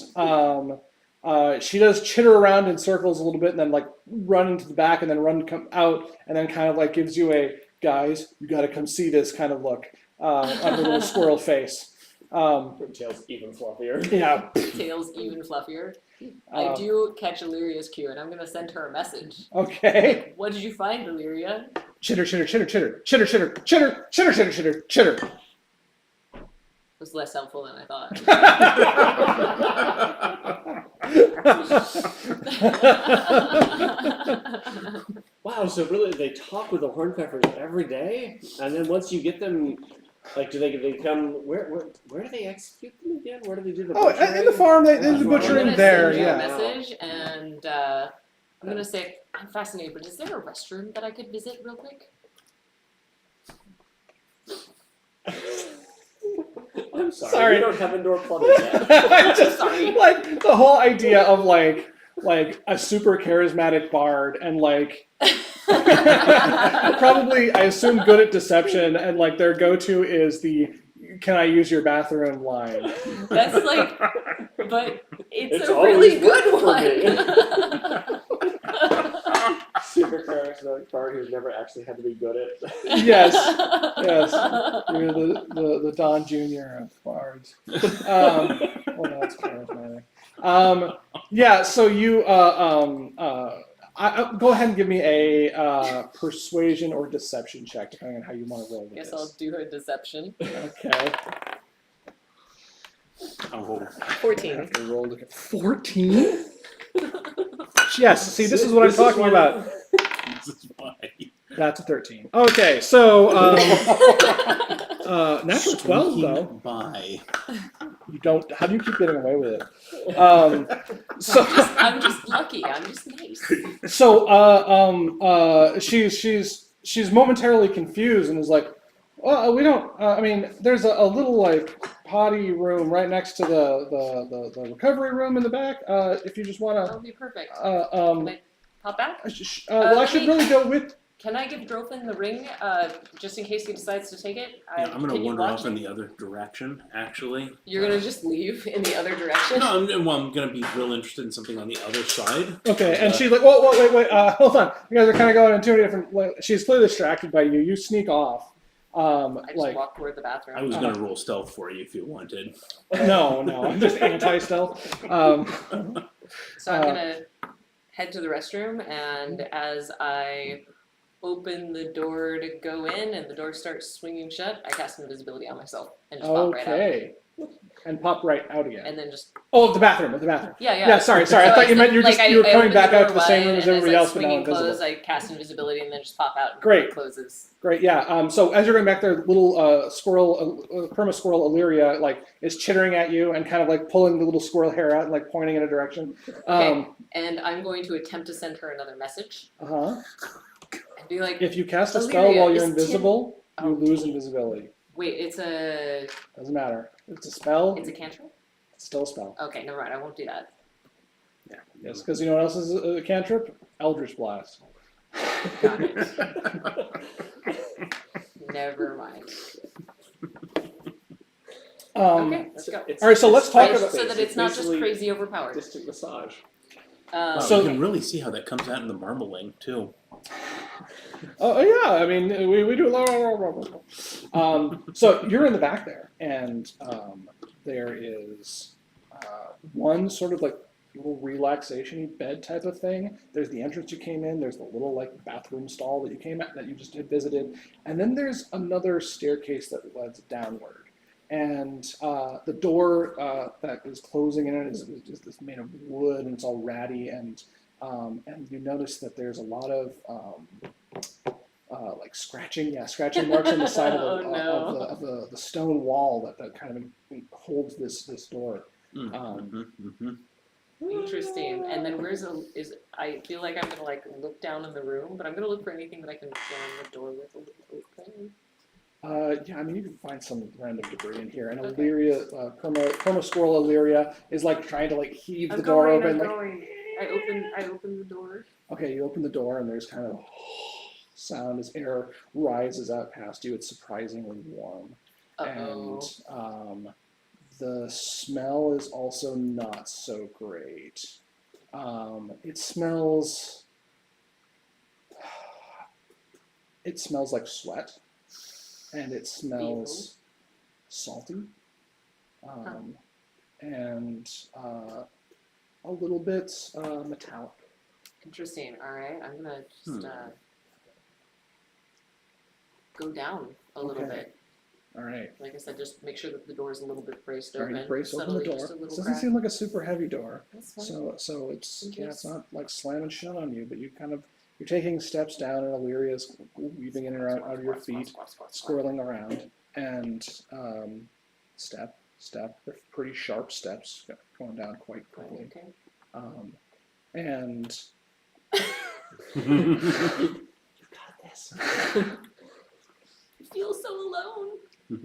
She does chitter around in circles a little bit, and then run into the back, and then come out, and then kind of gives you a "guys, you got to come see this" kind of look on her little squirrel face. her tail's even fluffier. Yeah. Tail's even fluffier. I do catch Illyria's cue, and I'm going to send her a message. Okay. What did you find, Illyria? Chitter, chitter, chitter, chitter, chitter, chitter, chitter, chitter, chitter, chitter, chitter. Was less helpful than I thought. Wow, so really they talk with the Hornpfeffers every day? And then once you get them, do they come, where do they execute them again? Where do they do the butchering? In the farm, they do the I'm butchering gonna there, send you a yeah. message, and I'm going to say, I'm fascinated, but is there a restroom that I could visit real quick? I'm sorry, Sorry. we don't have indoor plumbing yet. Just Sorry. the whole idea of a super charismatic bard and probably, I assume, good at deception, and their go-to is the "Can I use your bathroom?" line. That's but it's a always really worked good for one. Super charismatic bard who's never actually had to be good at. Yes. You're the Don Jr. of bards. Well, no, it's charismatic. So you go ahead and give me a persuasion or deception check, depending on how you want to roll with Guess this. I'll do a deception. Okay. Oh, 14. 14? Yes. See, this is what I'm talking about. this is why. That's a 13. Okay, so natural 12 though. By. You don't. How do you keep getting away with it? So I'm just lucky. I'm just nice. So she's momentarily confused and is like, well, we don't. I mean, there's a little like potty room right next to the recovery room in the back. If you just want That'll to. be perfect. Uh, Can um, I pop back? well, I let should me- really go with. Can I give Drofin the ring, just in case he decides to take it? Yeah, I'm gonna can you wander watch off in me? the other direction. Actually, You're gonna just leave in the other direction? no, I'm gonna be real interested in something on the other side. Okay, and she's like, whoa, wait, hold on. You guys are kind of going in two different. She's clearly distracted by you. You sneak off. I just Like, walk toward the bathroom. I was gonna roll stealth for you if you wanted. no, I'm just anti-stealth. So I'm gonna head to the restroom, and as I open the door to go in, and the door starts swinging shut, I cast invisibility on myself and just pop right out. Okay. And pop right out again. And then just Oh, of the bathroom. yeah. Yeah, sorry. I So thought you meant you were like, just you were I coming open back the out to the door same wide, room as and everybody as else, but now swinging invisible. closed, I cast invisibility and then just pop out. And Great. it closes. Great, yeah. So as you're going back there, little squirrel, perma squirrel Illyria, like is chittering at you and kind of like pulling the little squirrel hair out and like pointing in a direction. Okay. And I'm going to attempt to send her another message Uh huh. and be like, If you cast a Illyria, spell while you're is invisible, Tim- you Oh, lose dang it. invisibility. wait, it's a Doesn't matter. It's a spell. it's a cantrip? It's still a spell. Okay, never mind. I won't do that. Yes, because you know what else is a cantrip? Eldritch Blast. Got it. Never mind. Okay, let's go. All right, so let's talk Right, about. so that it's not just basically crazy overpowered. distant massage. Wow, So- you can really see how that comes out in the marbling too. Oh yeah, I mean we do a lot. So you're in the back there, and there is one sort of like little relaxation bed type of thing. There's the entrance you came in. There's the little like bathroom stall that you came at that you just had visited, and then there's another staircase that leads downward. And the door that is closing in it is made of wood and it's all ratty, and you notice that there's a lot of like scratching marks on the side Oh, no. of the stone wall that kind of holds this door. Interesting. And then I feel like I'm gonna like look down in the room, but I'm gonna look for anything that I can jam the door with a little open. Yeah, I mean you can find some random debris in here, and Okay. Illyria, perma squirrel Illyria is like trying to like heave I'm the door going, open. I'm Like, going. I open the door. okay, you open the door and there's kind of sound as air rises out past you. It's surprisingly warm. Uh-oh. And the smell is also not so great. It smells like sweat, and it smells salty, and a little bit metallic. Interesting. All right, I'm gonna just go down a little Okay. bit. All right. Like I said, just make sure that the door is a little bit braced All right, open. brace open the Subtly, door. just a little Doesn't crack. seem like a super heavy door. That's fine. So it's it's Yes. not like slamming shut on you, but you're taking steps down, and Illyria's weaving in and out of your feet, squirreling around, and step. They're pretty sharp steps, going down quite quickly. Okay. And You got this. I feel so alone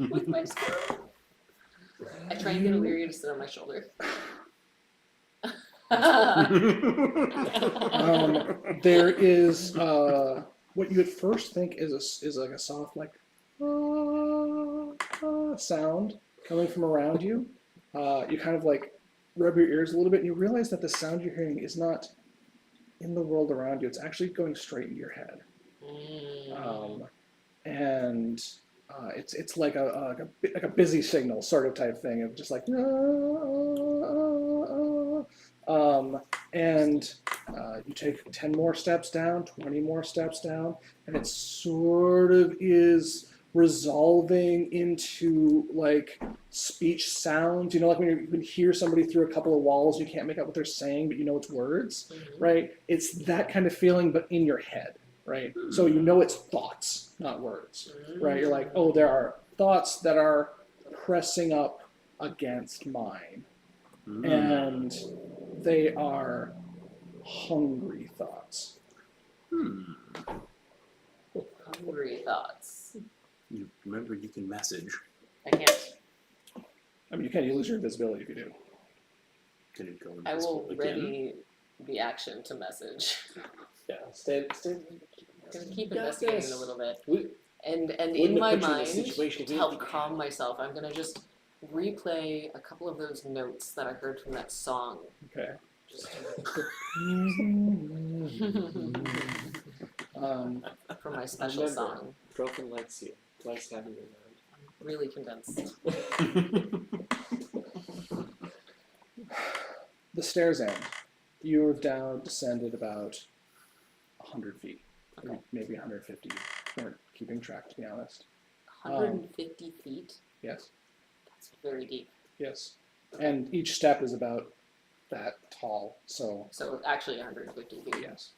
with my squirrel. I try and get Illyria to sit on my shoulder. there is what you at first think is like a soft like sound coming from around you. You kind of like rub your ears a little bit, and you realize that the sound you're hearing is not in the world around you. It's actually going straight into your head. And it's like a busy signal sort of type thing of just like and you take 10 more steps down, 20 more steps down, and it sort of is resolving into like speech sounds. You know, like when you can hear somebody through a couple of walls, you can't make out what they're saying, but you know it's words, right? It's that kind of feeling, but in your head, right? So you know it's thoughts, not words, right? You're like, oh, there are thoughts that are pressing up against mine, and they are hungry thoughts. Hungry thoughts. You remember you can message. I can't. I mean, you can't. You lose your invisibility if you do. Can it go I will invisible again? ready the action to message. Yeah, stay. I'm gonna keep Got investigating this. a little bit. We- And Wouldn't in have my put you in mind, this situation if to we help didn't- calm myself, I'm gonna just replay a couple of those notes that I heard from that song. Okay. Just from my special Remember. song. Broken likes you. Likes having you around. I'm really convinced. The stairs end. You have down descended about 100 feet, Okay. maybe 150. You weren't keeping track, to be honest. 150 feet? Yes, That's very deep. yes. And each step is about that tall, so So actually 150 feet. yes.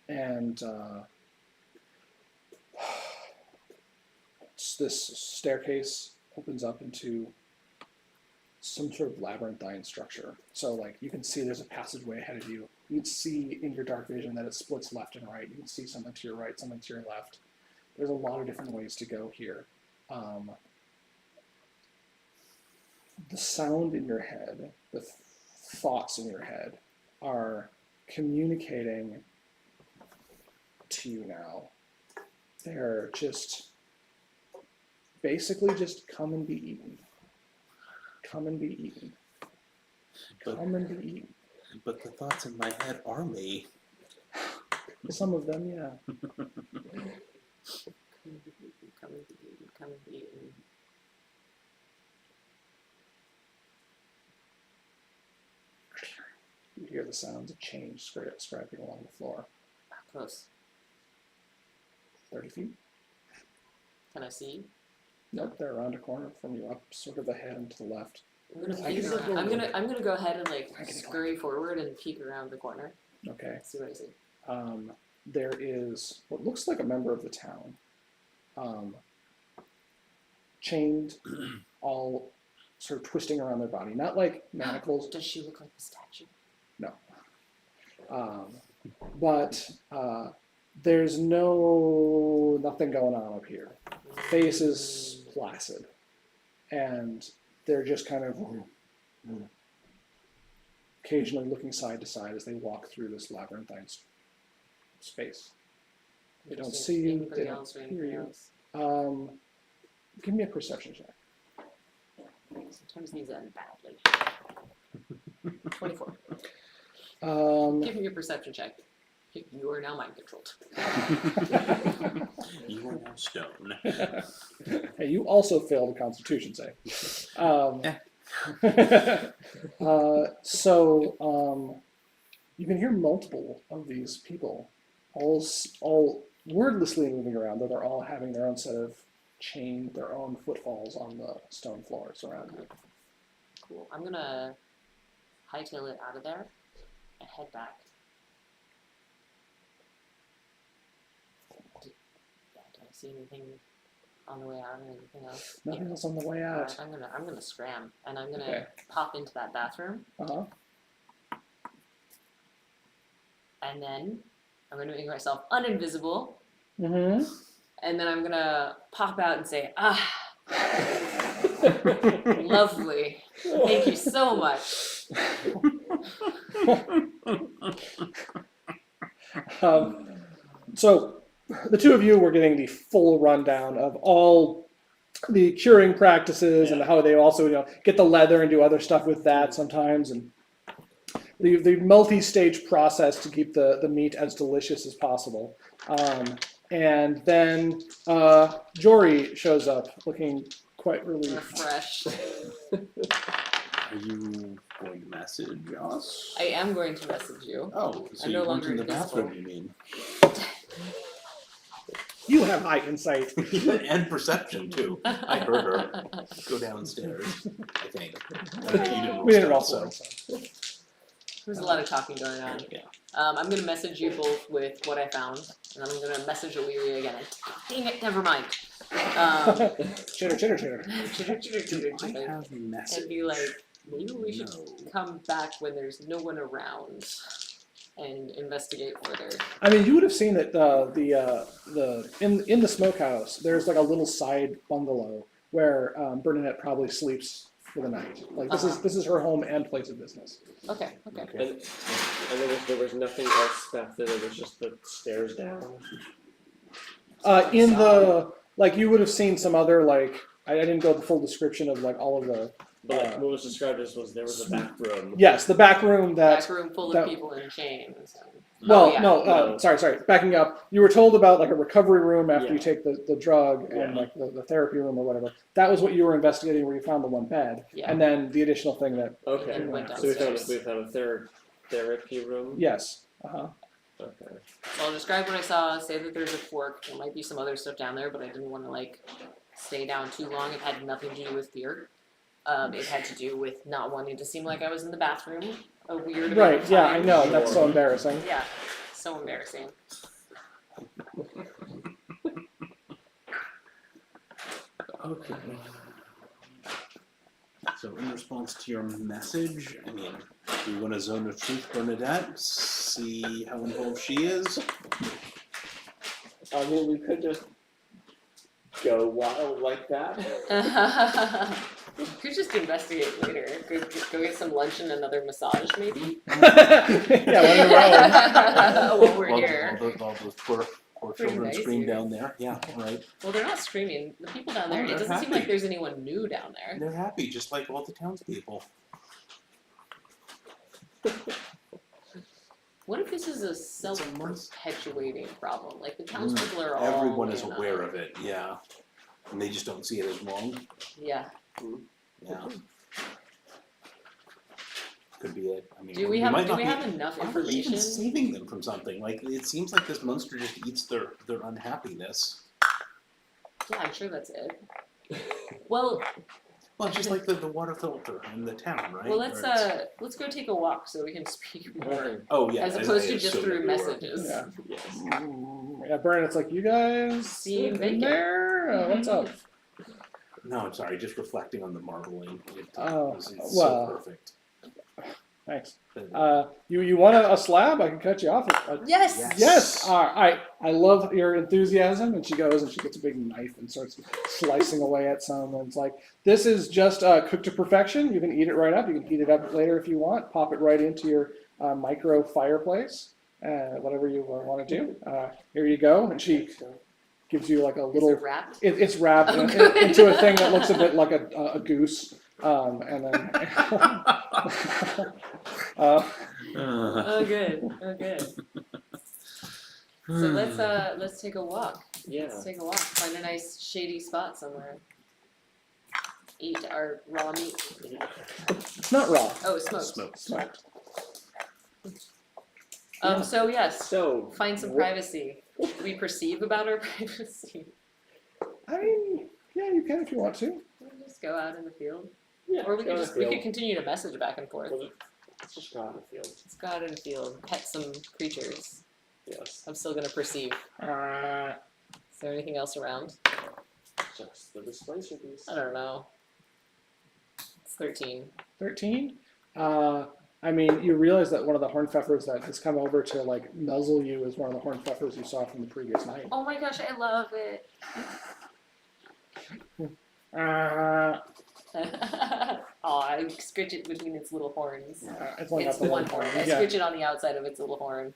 And this staircase opens up into some sort of labyrinthine structure. So, like, you can see there's a passageway ahead of you. You can see in your dark vision that it splits left and right. You can see something to your right, something to your left. There's a lot of different ways to go here. The sound in your head, the thoughts in your head are communicating to you now. They're just basically just come and be eaten. Come and be eaten. Come and be eaten. But the thoughts in my head are me. Some of them, yeah. Come and be eaten. You hear the sounds of chains scraping along the floor. How close? 30 feet? Can I see? Nope, they're around a corner from you, up sort of ahead and to the left. I'm gonna I peek can- around. I'm gonna go ahead and like I can- scurry forward and peek around the corner. Okay. See what I see. There is what looks like a member of the town, chained, all sort of twisting around their body. Not like manacles, Does she look like a statue? but there's nothing going on up here. Face is placid, and they're just kind of occasionally looking side to side as they walk through this labyrinthine space. They don't see you. Anybody They don't else or hear anything you. else? Give me a perception check. Sometimes these end badly. 24. Give me your perception check. You are now mind controlled. You are now stone. Hey, you also failed a Constitution save. You can hear multiple of these people, all wordlessly moving around, though they're all having their own set of chained, their own footfalls on the stone floors around you. Cool. I'm gonna hightail it out of there and head back. Do I see anything on the way out or anything else? Nothing else on the way Alright, out. I'm gonna scram and I'm gonna Okay. pop into that bathroom Uh-huh. and then I'm gonna make myself uninvisible Mm-hmm. and then I'm gonna pop out and say, lovely. Thank you so much. So the two of you were getting the full rundown of all the curing practices and how they also get the leather and do other stuff with that sometimes, and the multi-stage process to keep the meat as delicious as possible. And then Jory shows up looking quite relieved. Refreshed. Are you going to message us? I am going to message you. Oh, so I'm you no went longer in the invisible. bathroom, you mean? You have high insight. And perception, too. I heard her go downstairs, I think. You didn't We didn't roll stealth, for it, so. There's a lot of talking going on. Yeah. I'm gonna message you both with what I found, and I'm gonna message Illyria again. Dang it, never mind. Chitter, chitter, chitter. Chitter, chitter, chitter, I chitter. have message. And be like, Maybe we should come back when there's no one around and investigate further. I mean, you would have seen that in the smokehouse, there's like a little side bungalow where Bernadette probably sleeps for the night. Like this is her home and place of business. Okay. And there was nothing else back there. There was just the stairs down. In the like, you would have seen some other like I didn't go the full description of like all of the. But like what was described as was there was a back room. Yes, the back room Back room full of people in chains. Well, Oh, yeah. no, sorry. Backing up, you were told about like a recovery room after Yeah. you take the drug and Yeah. like the therapy room or whatever. That was what you were investigating, where you found the one bed, Yeah. and then the additional thing that Okay. And went So we found downstairs. a therapy room. yes, Okay. So I'll describe what I saw, say that there's a fork, there might be some other stuff down there, but I didn't want to like stay down too long. It had nothing to do with fear. It had to do with not wanting to seem like I was in the bathroom a weird amount right, of yeah, I time. know that's so embarrassing. Yeah, so embarrassing. Okay. So in response to your message, I mean, do you want a zone of truth, Bernadette? See how involved she is? I mean, we could just go wild like that. We could just investigate later. Go get some lunch and another massage, maybe. Yeah, when you're around. While we're While- here. while those poor Pretty children nice scream here. down there. Yeah, right. Well, they're not screaming. The people down there. Oh, It they're doesn't seem happy. like there's anyone new down there. They're happy, just like all the townspeople. What if this is a self-perpetuating problem? Like the townspeople are all Everyone is in on aware it. of it, yeah. And they just don't see it as wrong. Yeah. Yeah. Could be it. I mean, Do we might have not be- enough Are we even information? saving them from something? Like, it seems like this monster just eats their unhappiness. Yeah, I'm sure that's it. Well, Well, it's just like the water filter in the town, right? well, Where it's- let's go take a walk so we can speak more, Oh yeah. as opposed to I just assumed through you were. messages. Yeah. Yes. Yeah, Bernadette's like, you guys Seem in vacant. there? What's up? No, I'm sorry. Just reflecting on the marbling. It Oh, was well. so perfect. Thanks. But- You want a slab? I can cut you off. Yes. Yes. Yes. I love your enthusiasm. And she goes and she gets a big knife and starts slicing away at some. And it's like, this is just cooked to perfection. You can eat it right up. You can heat it up later if you want. Pop it right into your micro fireplace. Whatever you want to do. Here you go. And she gives you like a Is little. it wrapped? It's wrapped Oh, in- good. into a thing that looks a bit like a goose. And then. Oh, good. Oh, good. So let's take a walk. Yeah. Let's take a walk. Find a nice shady spot somewhere. Eat our raw meat. It's not raw. Oh, it's smoked. Smoked. Smoked. Yeah. So yes, So find some what- privacy. Do we perceive about our privacy? I mean, yeah, you can if you want to. We just go out in the field, Yeah. or we go could in just the we field. could continue to message back and forth. Let's just go out in the field. Let's go out in the field, pet some creatures. Yes. I'm still gonna perceive. Is there anything else around? Just the displacer piece. I don't know. It's 13. 13. I mean, you realize that one of the Hornpfeffers that has come over to like nuzzle you is one of the Hornpfeffers you saw from the previous night. Oh my gosh, I love it. Oh, I scritch it between its little horns. It's only It's got the one horn. I Yeah. scritch it on the outside of its little horn.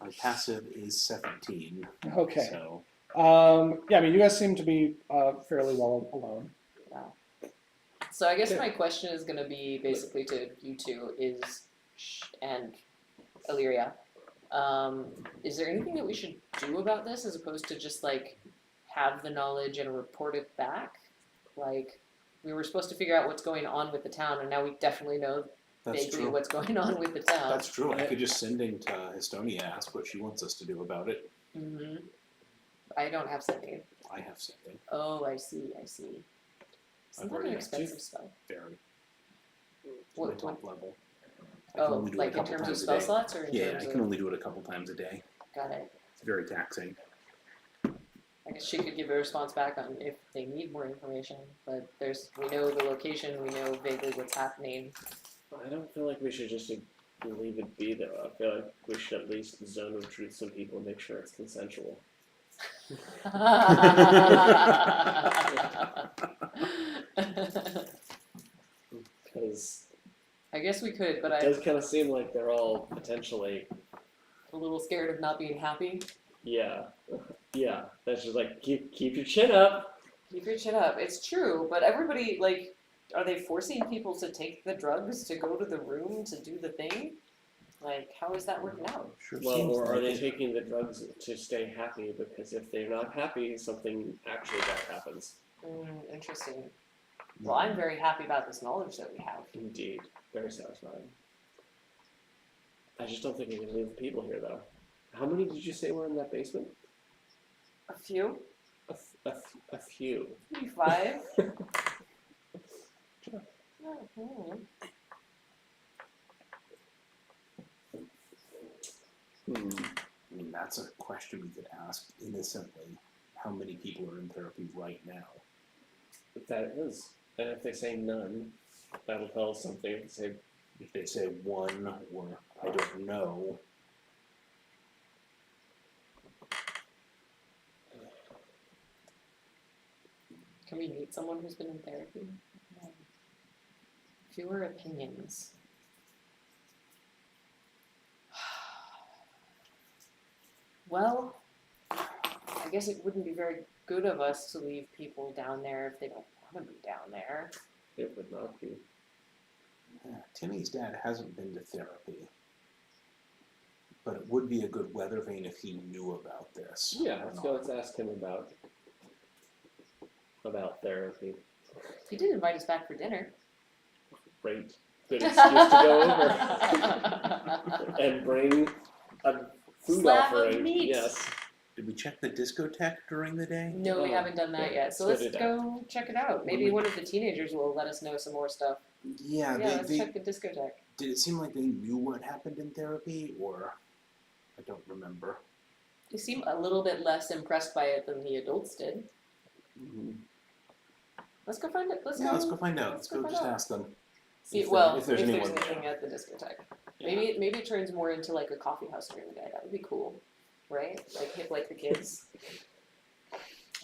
My passive is 17. Okay. So Yeah, I mean, you guys seem to be fairly well alone. So I guess my question is going to be basically to you two and Illyria. Is there anything that we should do about this as opposed to just like have the knowledge and report it back? Like we were supposed to figure out what's going on with the town, and now we definitely know that's vaguely true. what's going on with the town. That's true. I could just send in to Estonia, ask what she wants us to do about it. Hmm. I don't have sending. I have sending. Oh, I see. Isn't that already an asked expensive spell? Very. What- my top level. I can Oh, only do it a like in couple terms of times a spell day. slots or in Yeah, terms I of... can only do it a couple times a day. Got it. It's very taxing. I guess she could give a response back on if they need more information. But we know the location, we know vaguely what's happening. I don't feel like we should just leave it be though. I feel like we should at least zone of truth some people and make sure it's consensual. Because I guess we could, but it I'm does kind of seem like they're all potentially, a little scared of not being happy. yeah. That's just like keep your chin up. Keep your chin up. It's true, but everybody, like, are they forcing people to take the drugs to go to the room to do the thing? Like, how is that working out? Sure Well, seems or are like they it. taking the drugs to stay happy? Because if they're not happy, something actually bad happens. Interesting. Well, I'm very happy about this knowledge that we have. Indeed, very satisfying. I just don't think we can leave the people here though. How many did you say were in that basement? A few, A few. maybe 5. Hmm. I mean, that's a question we could ask innocently. How many people are in therapy right now? If that is, and if they say none, that'll tell us something. If they say If they say one or I don't know, Can we meet someone who's been in therapy? Fewer opinions. Well, I guess it wouldn't be very good of us to leave people down there if they don't want to be down there. it would not be. Timmy's dad hasn't been to therapy. But it would be a good weather vane if he knew about this. Yeah, let's ask him about therapy. He did invite us back for dinner. Great, good excuse to go over and bring a food Slab of offering. meat. Yes. Did we check the discotheque during the day? No, we Oh, haven't done that yeah, yet. So let's let's go do that. go check it out. Maybe one of the teenagers will let us know some more stuff. Yeah, Yeah, let's they check the discotheque. did it seem like they knew what happened in therapy, or I don't remember. They seem a little bit less impressed by it than the adults did. Mhm. Let's go find it. Let's go find out. Let's go find just out. ask them. See, if well, there's if there's anyone there. anything at the discotheque. Yeah. Maybe it turns more into like a coffee house during the day. That would be cool, right? Like hip like the kids.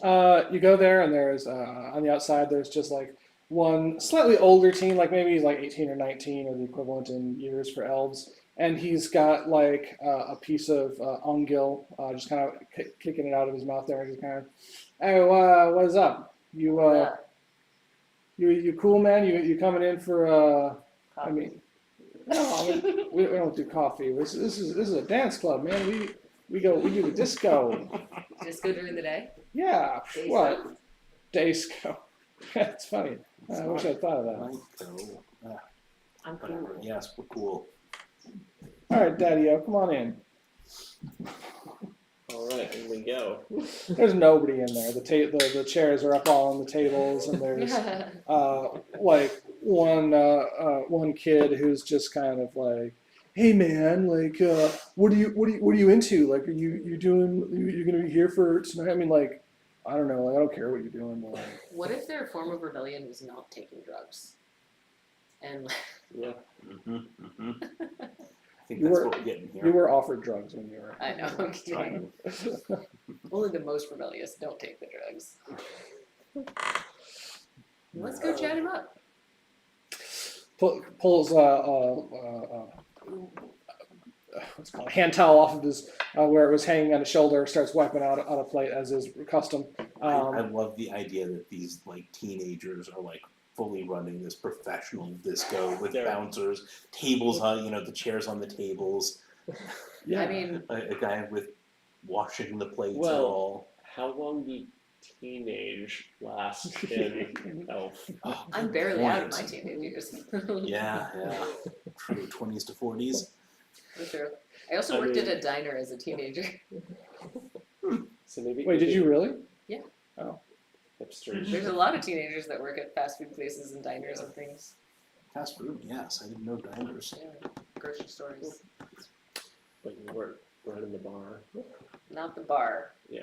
You go there, and there's on the outside. There's just like one slightly older teen, like maybe he's like 18 or 19, or the equivalent in years for elves, and he's got like a piece of ongil, just kind of kicking it out of his mouth there, and he's kind of, hey, what is up? Yeah, You cool, man? You coming in for I coffee. mean, no, I mean, we don't do coffee. This is a dance club, man. We do the disco. Disco during the day. Yeah, Days what? up. Disco. It's funny. I wish I'd thought of that. Michael. I'm Whatever. cool. Yes, we're cool. All right, Daddy-O, come on in. All right, here we go. There's nobody in there. The chairs are up all on the tables, and there's like one kid who's just kind of like, hey man, like what are you into? Like, are you gonna be here for tonight? I mean, like, I don't know. Like, I don't care what you're doing. But, like, What if their form of rebellion was not taking drugs? And Yeah. I think You that's were- what we're getting here. you were offered drugs when you were. I know, I'm kidding. Only the most rebellious don't take the drugs. Let's go chat him up. Pulls what's it called, a hand towel off of his where it was hanging on his shoulder, starts wiping out a plate as is custom. I love the idea that these like teenagers are like fully running this professional disco with They're- bouncers, tables on, the chairs on the tables, Yeah. I mean, a guy with washing the plates and Well- all. How long do teenage last in Elf? Oh, I'm good barely out of point. my teenage years. Yeah, true. 20s to 40s. True. I also I worked at mean- a diner as a teenager. So maybe. Wait, did you really? Hipsters. There's a lot of teenagers that work at fast food places and diners and things. Fast food, yes. I didn't know diners. Yeah, grocery stores. But you weren't running the bar. Not the bar. Yeah.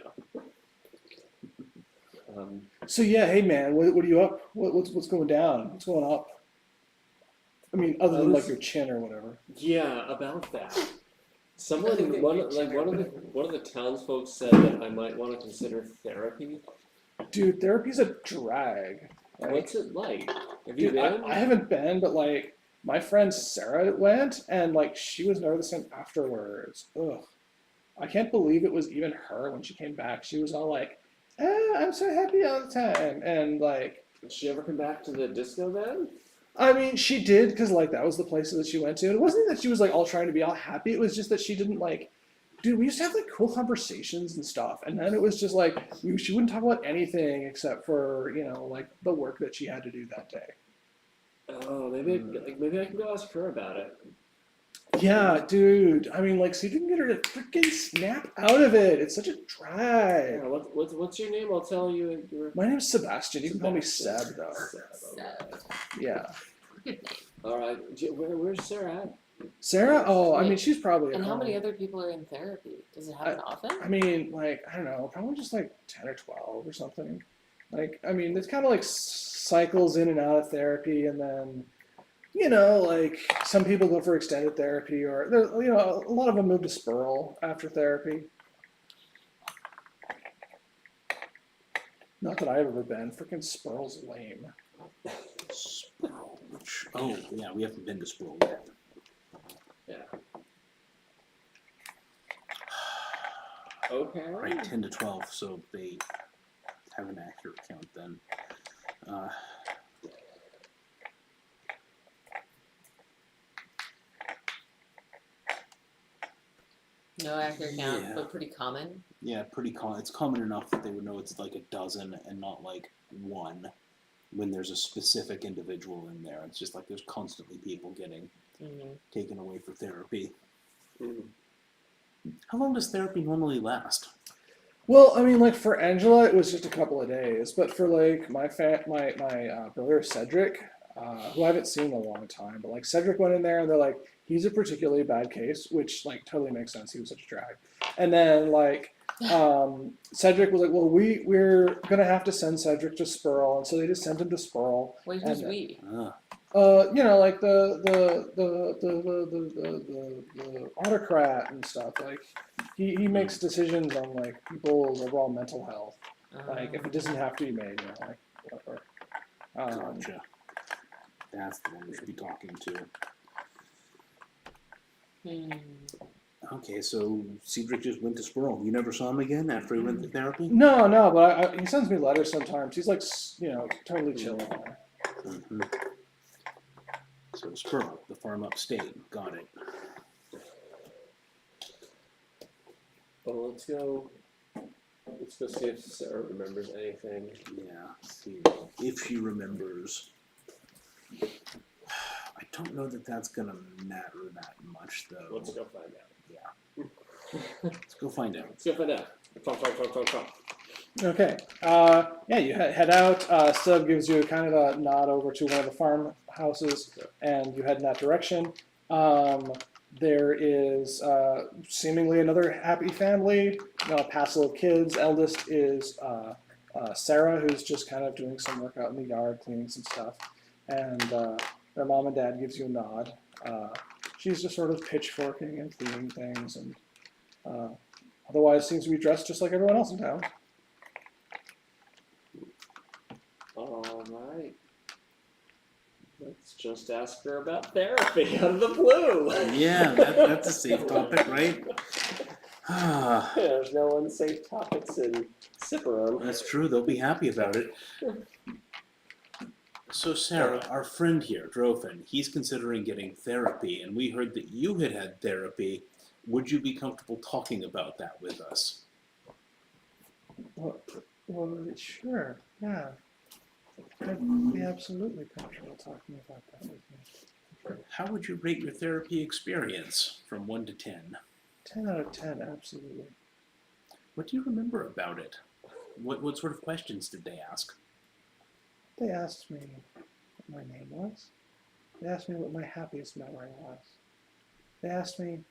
So yeah, hey man, what are you up? What's going down? What's going up? I mean, other than like your chin or whatever. Yeah, about that. Someone, Other than one, your like chin. one of the townsfolk said that I might want to consider therapy. Dude, therapy's a drag. Like, What's it like? Have you dude, been? I haven't been, but like my friend Sarah went, and like she was noticing afterwards. Ugh, I can't believe it was even her when she came back. She was all like, "I'm so happy all the time," and like, Did she ever come back to the disco then? I mean, she did because like that was the place that she went to. It wasn't that she was like all trying to be all happy. It was just that she didn't like. Dude, we used to have like cool conversations and stuff, and then it was just like she wouldn't talk about anything except for like the work that she had to do that day. Oh, maybe I can go ask her about it. Yeah, dude. I mean, like, see if you can get her to freaking snap out of it. It's such a drag. Yeah, what's your name? I'll tell you. My name's Sebastian. You can call me Seb, Sebastian. though. Seb, okay. Yeah. Good name. All right. Where's Sarah at? Sarah? Oh, I mean, she's probably at And how home. many other people are in therapy? Does it happen often? I mean, like, I don't know, probably just like 10 or 12 or something. Like, I mean, it's kind of like cycles in and out of therapy, and then, like some people go for extended therapy, or a lot of them move to Spurl after therapy. Not that I've ever been. Freaking Spurl's lame. Sproul. Oh, yeah, we haven't been to Sproul yet. Okay. Right, 10 to 12, so they have an accurate count then. No accurate count, Yeah. but pretty common. Yeah, pretty common. It's common enough that they would know it's like a dozen and not like one when there's a specific individual in there. It's just like there's constantly people getting Mm-hmm. taken away for therapy. Mhm. How long does therapy normally last? Well, I mean, like for Angela, it was just a couple of days, but for like my brother Cedric, who I haven't seen in a long time, but like Cedric went in there and they're like, he's a particularly bad case, which like totally makes sense. He was such a drag, and then like Cedric was like, well, we're gonna have to send Cedric to Spurl, and so they just sent him to Spurl. Wait, who's And, we? like the autocrat and stuff. Like he makes decisions on like people's overall mental health. Like if it doesn't have to be made, like whatever. Gotcha. That's the one we should be talking to. Okay, so Cedric just went to Sproul. You never saw him again after he went to therapy? No, but he sends me letters sometimes. He's like, totally chilling there. Mm-hmm. So Sproul, the farm upstate. Got it. Well, let's go see if Sarah remembers anything. Yeah, see if she remembers. I don't know that that's gonna matter that much, though. Let's go find out. Let's go find out. Let's go find out. Talk. Okay. Yeah, you head out. Sub gives you kind of a nod over to one of the farmhouses, and you head in that direction. There is seemingly another happy family, a passel of kids. Eldest is Sarah, who's just kind of doing some work out in the yard, cleaning some stuff. And their mom and dad gives you a nod. She's just sort of pitchforking and cleaning things, and otherwise seems to be dressed just like everyone else in town. All right. Let's just ask her about therapy out of the blue. Yeah, that's a safe topic, right? There's no unsafe topics in Cipperum. That's true. They'll be happy about it. So, Sarah, our friend here, Drophin, he's considering getting therapy, and we heard that you had therapy. Would you be comfortable talking about that with us? Well, sure, yeah. I'd be absolutely comfortable talking about that with you. How would you rate your therapy experience from 1 to 10? 10 out of 10, absolutely. What do you remember about it? What sort of questions did they ask? They asked me what my name was. They asked me what my happiest memory was. They asked me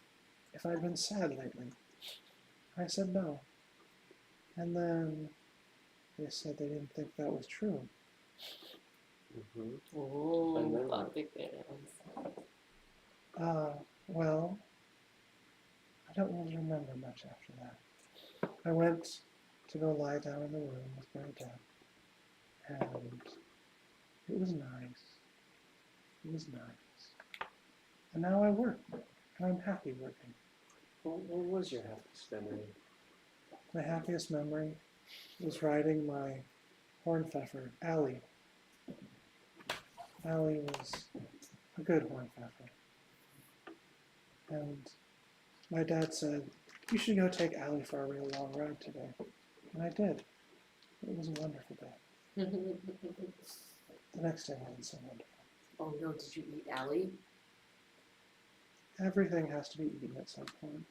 if I'd been sad lately. I said no. And then they said they didn't think that was true. Mm-hmm. Oh, And then not big fans. Well, I don't really remember much after that. I went to go lie down in the room with my dad, and it was nice. It was nice. And now I work, and I'm happy working. What was your happiest memory? My happiest memory was riding my hornpfeffer, Allie. Allie was a good hornpfeffer. And my dad said, you should go take Allie for a real long ride today. And I did. It was a wonderful day. The next day wasn't so wonderful. Oh no, did you eat Allie? Everything has to be eaten at some point.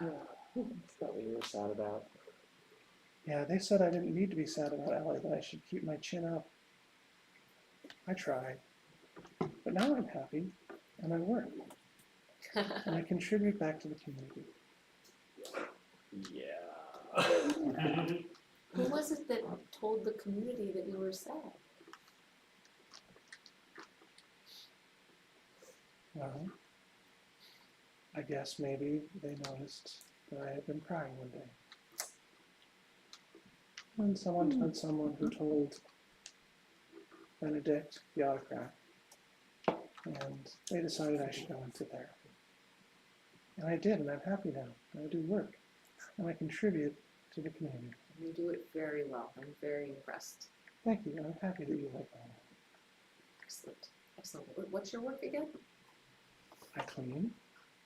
That's not what you were sad about. Yeah, they said I didn't need to be sad about Allie, that I should keep my chin up. I tried. But now I'm happy, and I work, and I contribute back to the community. Yeah. Who was it that told the community that you were sad? Well, I guess maybe they noticed that I had been crying one day. And someone told someone who told Benedict, the autocrat, and they decided I should go into therapy. And I did, and I'm happy now. And I do work, and I contribute to the community. You do it very well. I'm very impressed. Thank you, and I'm happy that you like that. Excellent. Excellent. What's your work again? I clean,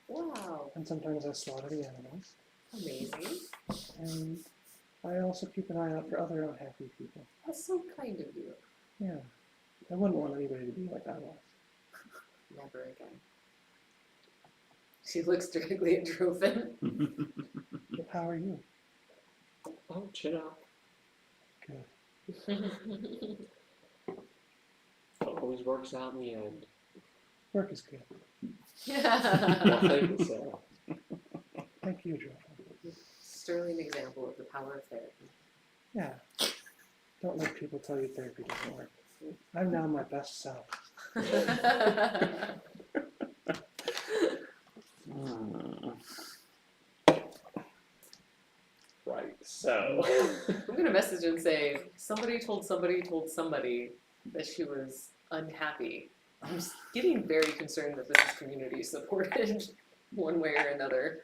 Wow. and sometimes I slaughter the animals, Amazing. and I also keep an eye out for other unhappy people. That's so kind of you. Yeah, I wouldn't want anybody to be like I was. Never again. She looks directly at Droven. But how are you? Oh, chin up. Good. It always works out in the end. Work is good. Well, thank you, Sarah. Thank you, Joe. Sterling example of the power of therapy. Yeah. Don't let people tell you therapy doesn't work. I'm now my best self. Right, so. I'm gonna message and say somebody told somebody that she was unhappy. I'm just getting very concerned that this is community supported one way or another.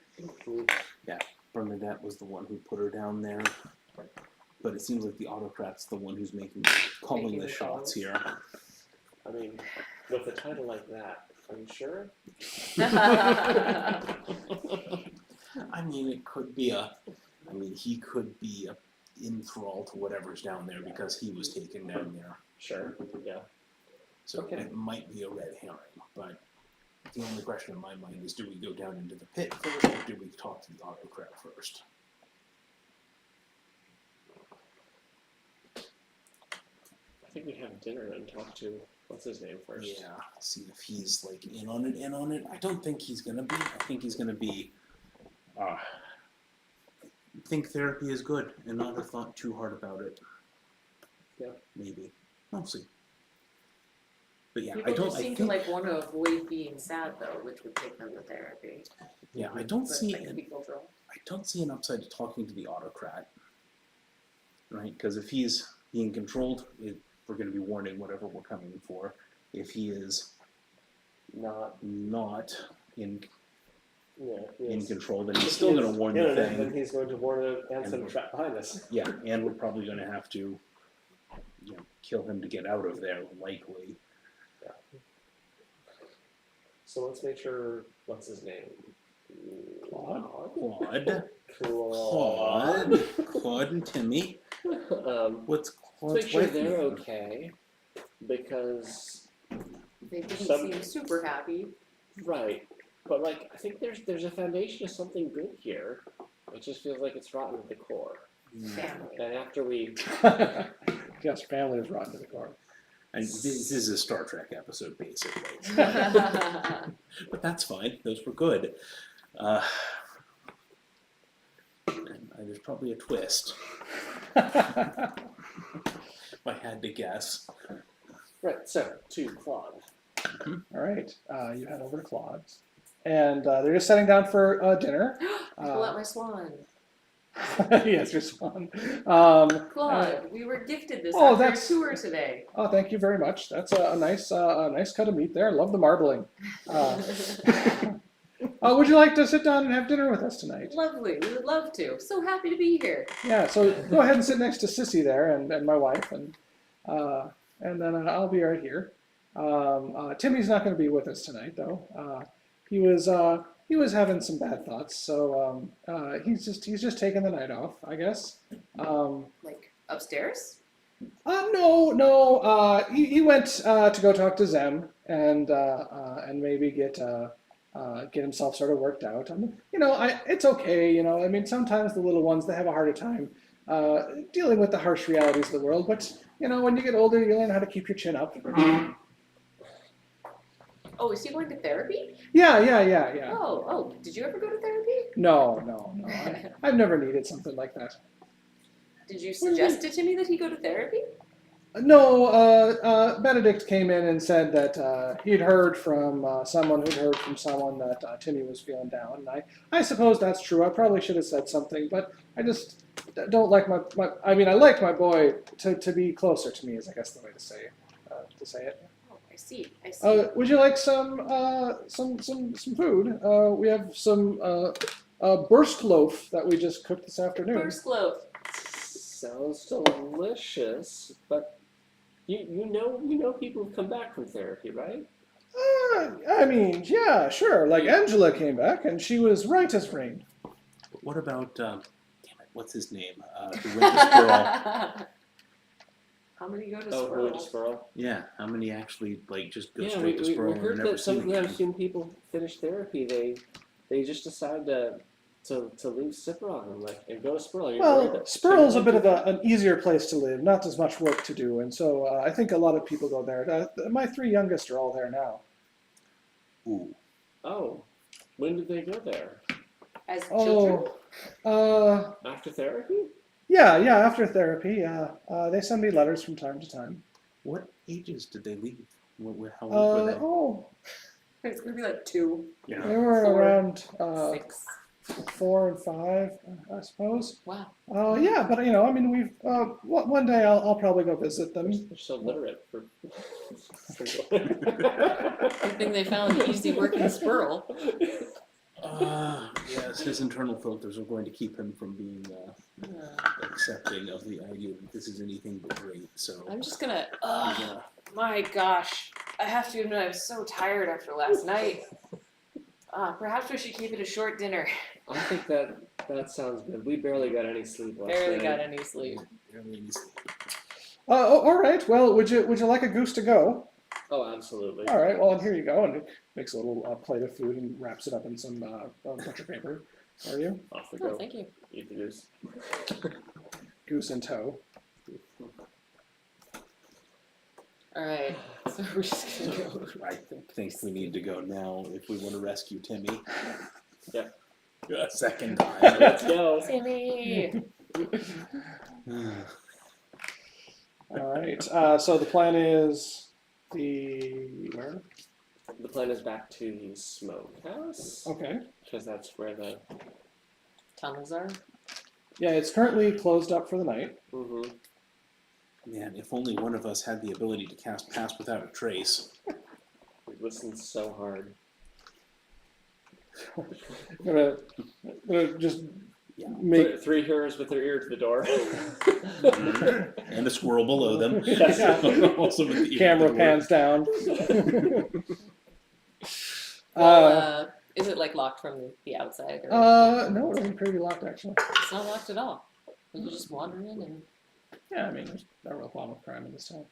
Bernadette was the one who put her down there. But it seems like the autocrat's the one who's calling Making the the shots calls. here. I mean, with a title like that, are you sure? I mean, it could be he could be enthralled to whatever's down there because he was taken down there. Sure, yeah. So Okay. it might be a red herring, but the only question in my mind is, do we go down into the pit first, or do we talk to the autocrat first? I think we have dinner and talk to, what's his name first? Yeah, see if he's like in on it. I don't think he's gonna be. I think he's gonna be. Think therapy is good and not have thought too hard about it. Yeah. Maybe. We'll see. But yeah, People I don't. just I seem think. to like want to avoid being sad though, which would take them to therapy. Yeah, I don't But see. that could be cultural. I don't see an upside to talking to the autocrat. Right? Because if he's being controlled, we're going to be warning whatever we're coming for. If he is not in control, then he's still going to warn the Then thing. he's going to warn the And Anson we're- trap behind us. Yeah, and we're probably going to have to, kill him to get out of there, likely. So let's make sure, what's his name? Claude. Claude. Claude and Timmy. What's Let's make Claude's sure wife they're name? okay, because, They didn't Some- seem super happy. right, but like, I think there's a foundation of something good here. It just feels like it's rotten at the core. Family. And after we, Yes, family is rotten to the core. And this is a Star Trek episode, basically. But that's fine. Those were good. There's probably a twist, if I had to guess. Right. So to Claude. All right, you head over to Claude's, and they're just setting down for dinner. Pull out my swan. Yes, your swan. Claude, we were gifted this Oh, after that's- a tour today. Oh, thank you very much. That's a nice cut of meat there. I love the marbling. Would you like to sit down and have dinner with us tonight? Lovely. We would love to. So happy to be here. Yeah, so go ahead and sit next to Sissy there and my wife, and then I'll be right here. Timmy's not going to be with us tonight, though. He was having some bad thoughts, so he's just taking the night off, I guess. Like upstairs? No. He went to go talk to Zem and maybe get himself sort of worked out. It's okay. I mean, sometimes the little ones, they have a harder time dealing with the harsh realities of the world. But when you get older, you learn how to keep your chin up. Oh, is he going to therapy? Yeah. Oh, did you ever go to therapy? No. I've never needed something like that. Did you suggest to Timmy that he go to therapy? No, Benedict came in and said that he'd heard from someone who'd heard from someone that Timmy was feeling down. And I suppose that's true. I probably should have said something, but I just don't like I like my boy to be closer to me, is I guess the way to say it. Oh, I see. Would you like some food? We have some burst loaf that we just cooked this afternoon. First loaf. Sounds delicious, but you know people who've come back from therapy, right? Yeah, sure. Like Angela came back and she was right as rain. What about, damn it, what's his name? The Winter Squirrel. How many go to Oh, Squirrel? Wood Squirrel. Yeah, how many actually just go Yeah, straight to we Squirrel heard and never that seen some again? I've seen people finish therapy. They just decide to leave Cipron and go to Squirrel. Are you worried Well, that Spurl's a someone bit might of an easier place to live, not as much work to do, and so I think a lot of people go there. My 3 youngest are all there now. Ooh. Oh, when did they go there? As children? After therapy? Yeah, after therapy, they send me letters from time to time. What ages did they leave? How old were they? It's gonna be like 2, They Yeah. were 4, around 6. 4 and 5, I suppose. Wow. Yeah, but we've one day I'll probably go visit them. They're so literate for. Good thing they found an easy working Squirrel. Yes, his internal filters are going to keep him from being accepting of the idea that this is anything but great. So I'm just gonna. yeah. My gosh. I have to admit, I was so tired after last night. Perhaps we should keep it a short dinner. I think that sounds good. We barely got any sleep last Barely night. got any sleep. All right. Well, would you like a goose to go? Oh, absolutely. All right. Well, and here you go, and it makes a little plate of food and wraps it up in some butcher paper for you. Off we Oh, go. thank you. Eat the goose. Goose in tow. All right. So we're just gonna go. I think we need to go now if we want to rescue Timmy. Yep. A second time. Let's go. Timmy. All right. So the plan is where? The plan is back to the smokehouse Okay. because that's where the. Tunnels are. Yeah, it's currently closed up for the night. Mm-hmm. Man, if only one of us had the ability to cast Pass Without a Trace. We listened so hard. I'm gonna just Yeah. make. Three heroes with their ear to the door. And a squirrel below them. Yeah. Also with the ear Camera to the pans down. Well, is it like locked from the outside? Or No, it isn't pretty locked actually. it's not locked at all. You can just wander in and. Yeah, I mean, there's no real problem with crime in this town.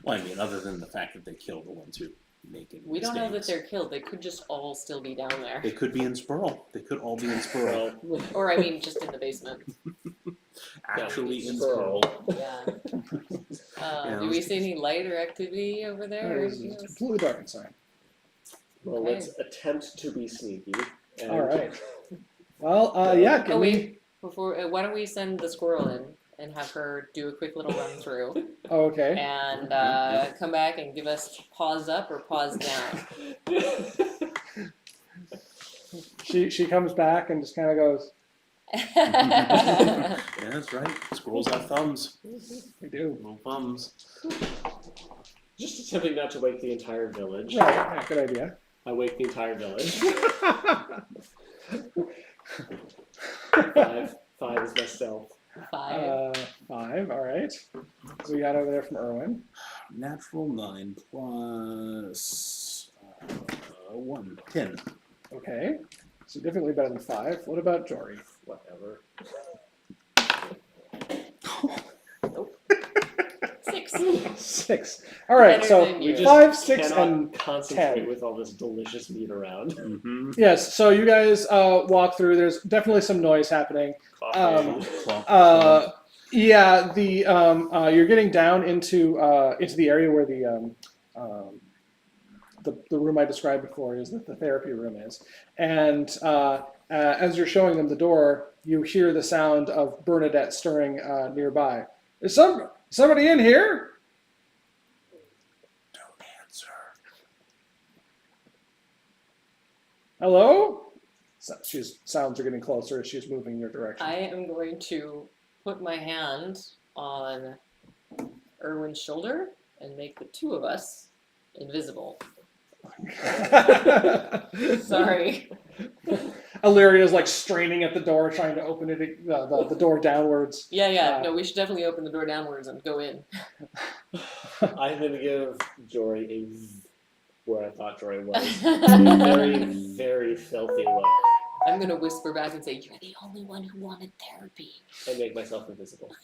Well, I mean, other than the fact that they kill the ones who make it. We don't know that they're killed. They could just all still be down there. They could be in Sperl. They could all be in Sperl. Well, Or I mean, just in the basement. Actually in Sperl. Sperl. Yeah. Yeah, Do we see any light or activity over there? It's completely dark inside. well, Okay. let's attempt to be sneaky. And All right. Well, yeah. Give Oh me. wait, before why don't we send the squirrel in and have her do a quick little run through Oh, okay. and come back and give us pause up or pause down. She comes back and just kind of goes. Yeah, that's right. Squirrels have thumbs. We do. Little thumbs. Just attempting not to wake the entire village. Right. Yeah, good idea. I wake the entire village. Five is my stealth. 5. 5. All right. So we got over there from Erwin. Natural 9 plus 1. 10. Okay. Significantly better than 5. What about Jory? Whatever. 6. 6. All right. Better So than you. 5, 6, Cannot and concentrate 10. with all this delicious meat around. Mm-hmm. yes. So you guys walk through. There's definitely some noise happening. Coffee. Yeah. The you're getting down into the area where the room I described before is that the therapy room is, and as you're showing them the door, you hear the sound of Bernadette stirring nearby. Is somebody in here? Don't answer. Hello? Sounds are getting closer as she's moving in your direction. I am going to put my hand on Erwin's shoulder and make the two of us invisible. Sorry. Illyria's like straining at the door, trying to open it, the door downwards. Yeah. No, we should definitely open the door downwards and go in. I'm going to give Jory a where I thought Jory was. Very, very filthy look. I'm going to whisper back and say, "You're the only one who wanted therapy." And make myself invisible.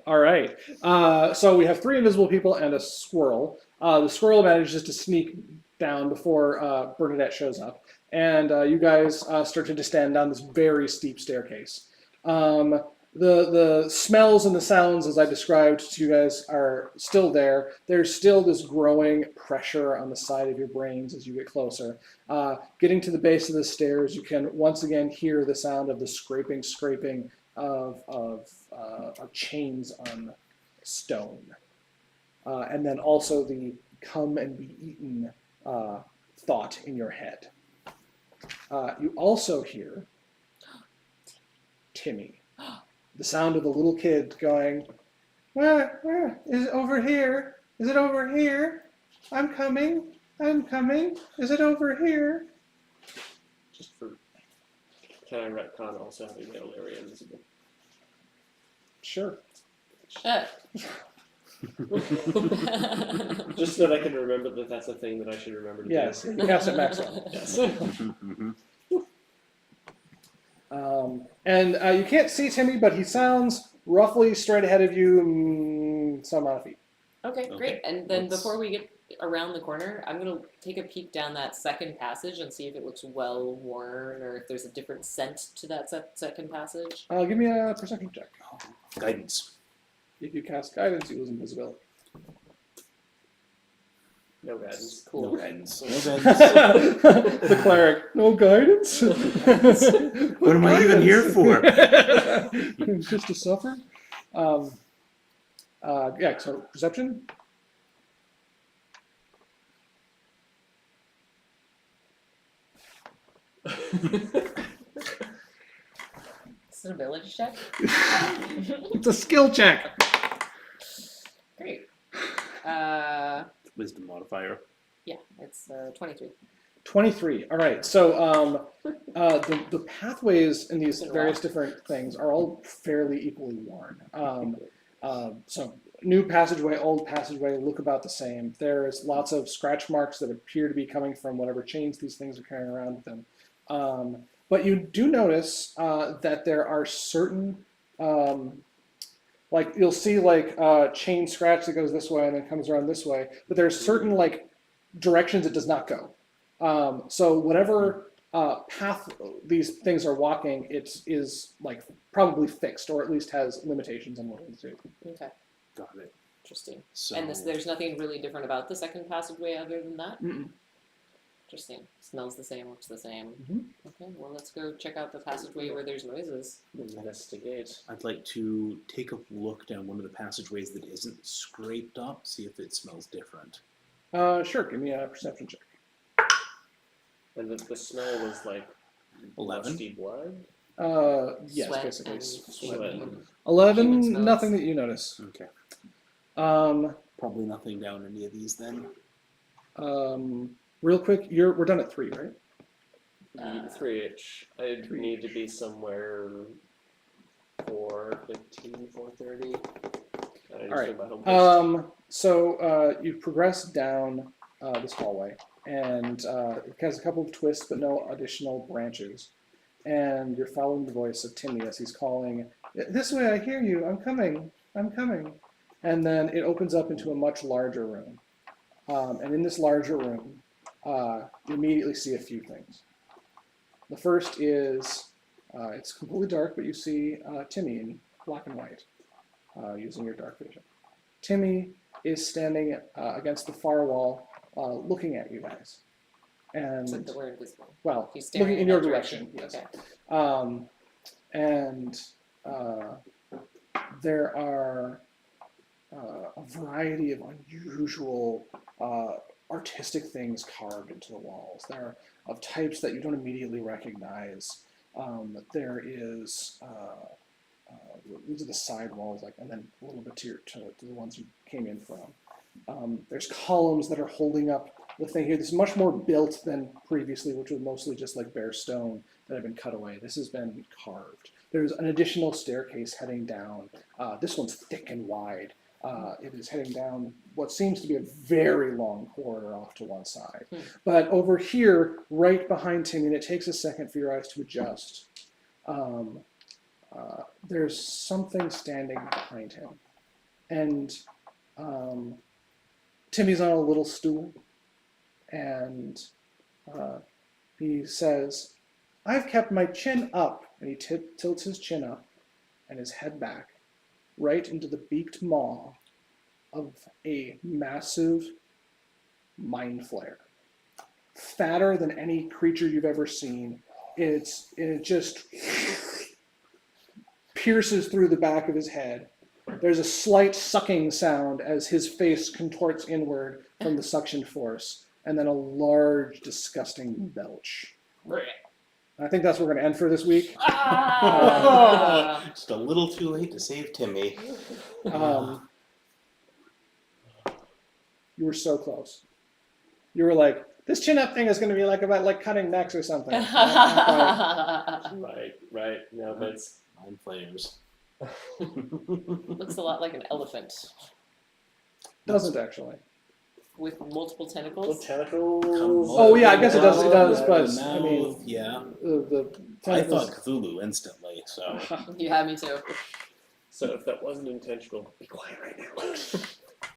All right. So we have 3 invisible people and a squirrel. The squirrel manages to sneak down before Bernadette shows up, and you guys start to descend down this very steep staircase. The smells and the sounds, as I described to you guys, are still there. There's still this growing pressure on the side of your brains as you get closer. Getting to the base of the stairs, you can once again hear the sound of the scraping of chains on stone. And then also the come and be eaten thought in your head. You also hear Timmy. The sound of the little kid going, where? Is it over here? Is it over here? I'm coming. Is it over here? Just for... Can I retcon also having made Illyria invisible? Sure. Just so that I can remember that that's a thing that I should remember to Yes, do. you cast it max level. Yes. Mm-hmm. And you can't see Timmy, but he sounds roughly straight ahead of you, some amount of feet. Okay, Okay. great. And then Let's- before we get around the corner, I'm going to take a peek down that second passage and see if it looks well worn or if there's a different scent to that second passage. Give me a perception check. Guidance. If you cast guidance, you lose invisibility. No guidance. Cool. No guidance. No guidance. The cleric, no guidance. What am I even here for? Just to suffer. Yeah. So perception. Is it a village check? It's a skill check. Great. Wisdom modifier. Yeah, it's 23. 23. All right. So the pathways in these various different things are all fairly equally worn. So new passageway, old passageway look about the same. There's lots of scratch marks that appear to be coming from whatever chains these things are carrying around with them. But you do notice that there are certain, like you'll see like chain scratch that goes this way and then comes around this way, but there's certain like directions it does not go. So whatever path these things are walking, it is like probably fixed or at least has limitations on what it can do. Okay. Got it. Interesting. So And there's nothing really different about the second passageway other than that? Mm-mm. Interesting. Smells the same, looks the same. Mhm. Okay, well, let's go check out the passageway where there's noises. Investigate. I'd like to take a look down one of the passageways that isn't scraped up, see if it smells different. Sure. Give me a perception check. And the smell was like 11. musty blood. Yes, Sweat basically. and Sweat. human 11. smells. Nothing that you notice. Okay. Um, Probably nothing down any of these then. real quick, we're done at 3, right? 3-ish. I'd Three. need to be somewhere 4:15, 4:30. All right. So you progress down this hallway, and it has a couple of twists, but no additional branches. And you're following the voice of Timmy as he's calling, "This way, I hear you. I'm coming. I'm coming." And then it opens up into a much larger room. And in this larger room, you immediately see a few things. The first is it's completely dark, but you see Timmy in black and white using your dark vision. Timmy is standing against the far wall looking at you guys. And, Except that we're invisible. well, He's staring looking in in your that direction, direction. yes. Okay. And there are a variety of unusual artistic things carved into the walls. They're of types that you don't immediately recognize. There is these are the side walls, like, and then a little bit to the ones you came in from. There's columns that are holding up the thing here. This is much more built than previously, which was mostly just like bare stone that had been cut away. This has been carved. There's an additional staircase heading down. This one's thick and wide. It is heading down what seems to be a very long corridor off to one side. But over here, right behind Timmy, and it takes a second for your eyes to adjust, there's something standing behind him. And Timmy's on a little stool, and he says, "I've kept my chin up," and he tilts his chin up and his head back, right into the beaked maw of a massive mind flare. Fatter than any creature you've ever seen. It just pierces through the back of his head. There's a slight sucking sound as his face contorts inward from the suction force, and then a large, disgusting belch. I think that's what we're going to end for this week. Just a little too late to save Timmy. You were so close. You were like, this chin-up thing is going to be like about like cutting necks or something. Right. No, that's Mind flayers. Looks a lot like an elephant Doesn't actually. with multiple tentacles. tentacles. Oh, yeah, I guess it does, but, The I mean, mouth, yeah. The I tentacles- thought Cthulhu instantly, so. You had me too. So if that wasn't intentional, be quiet right now.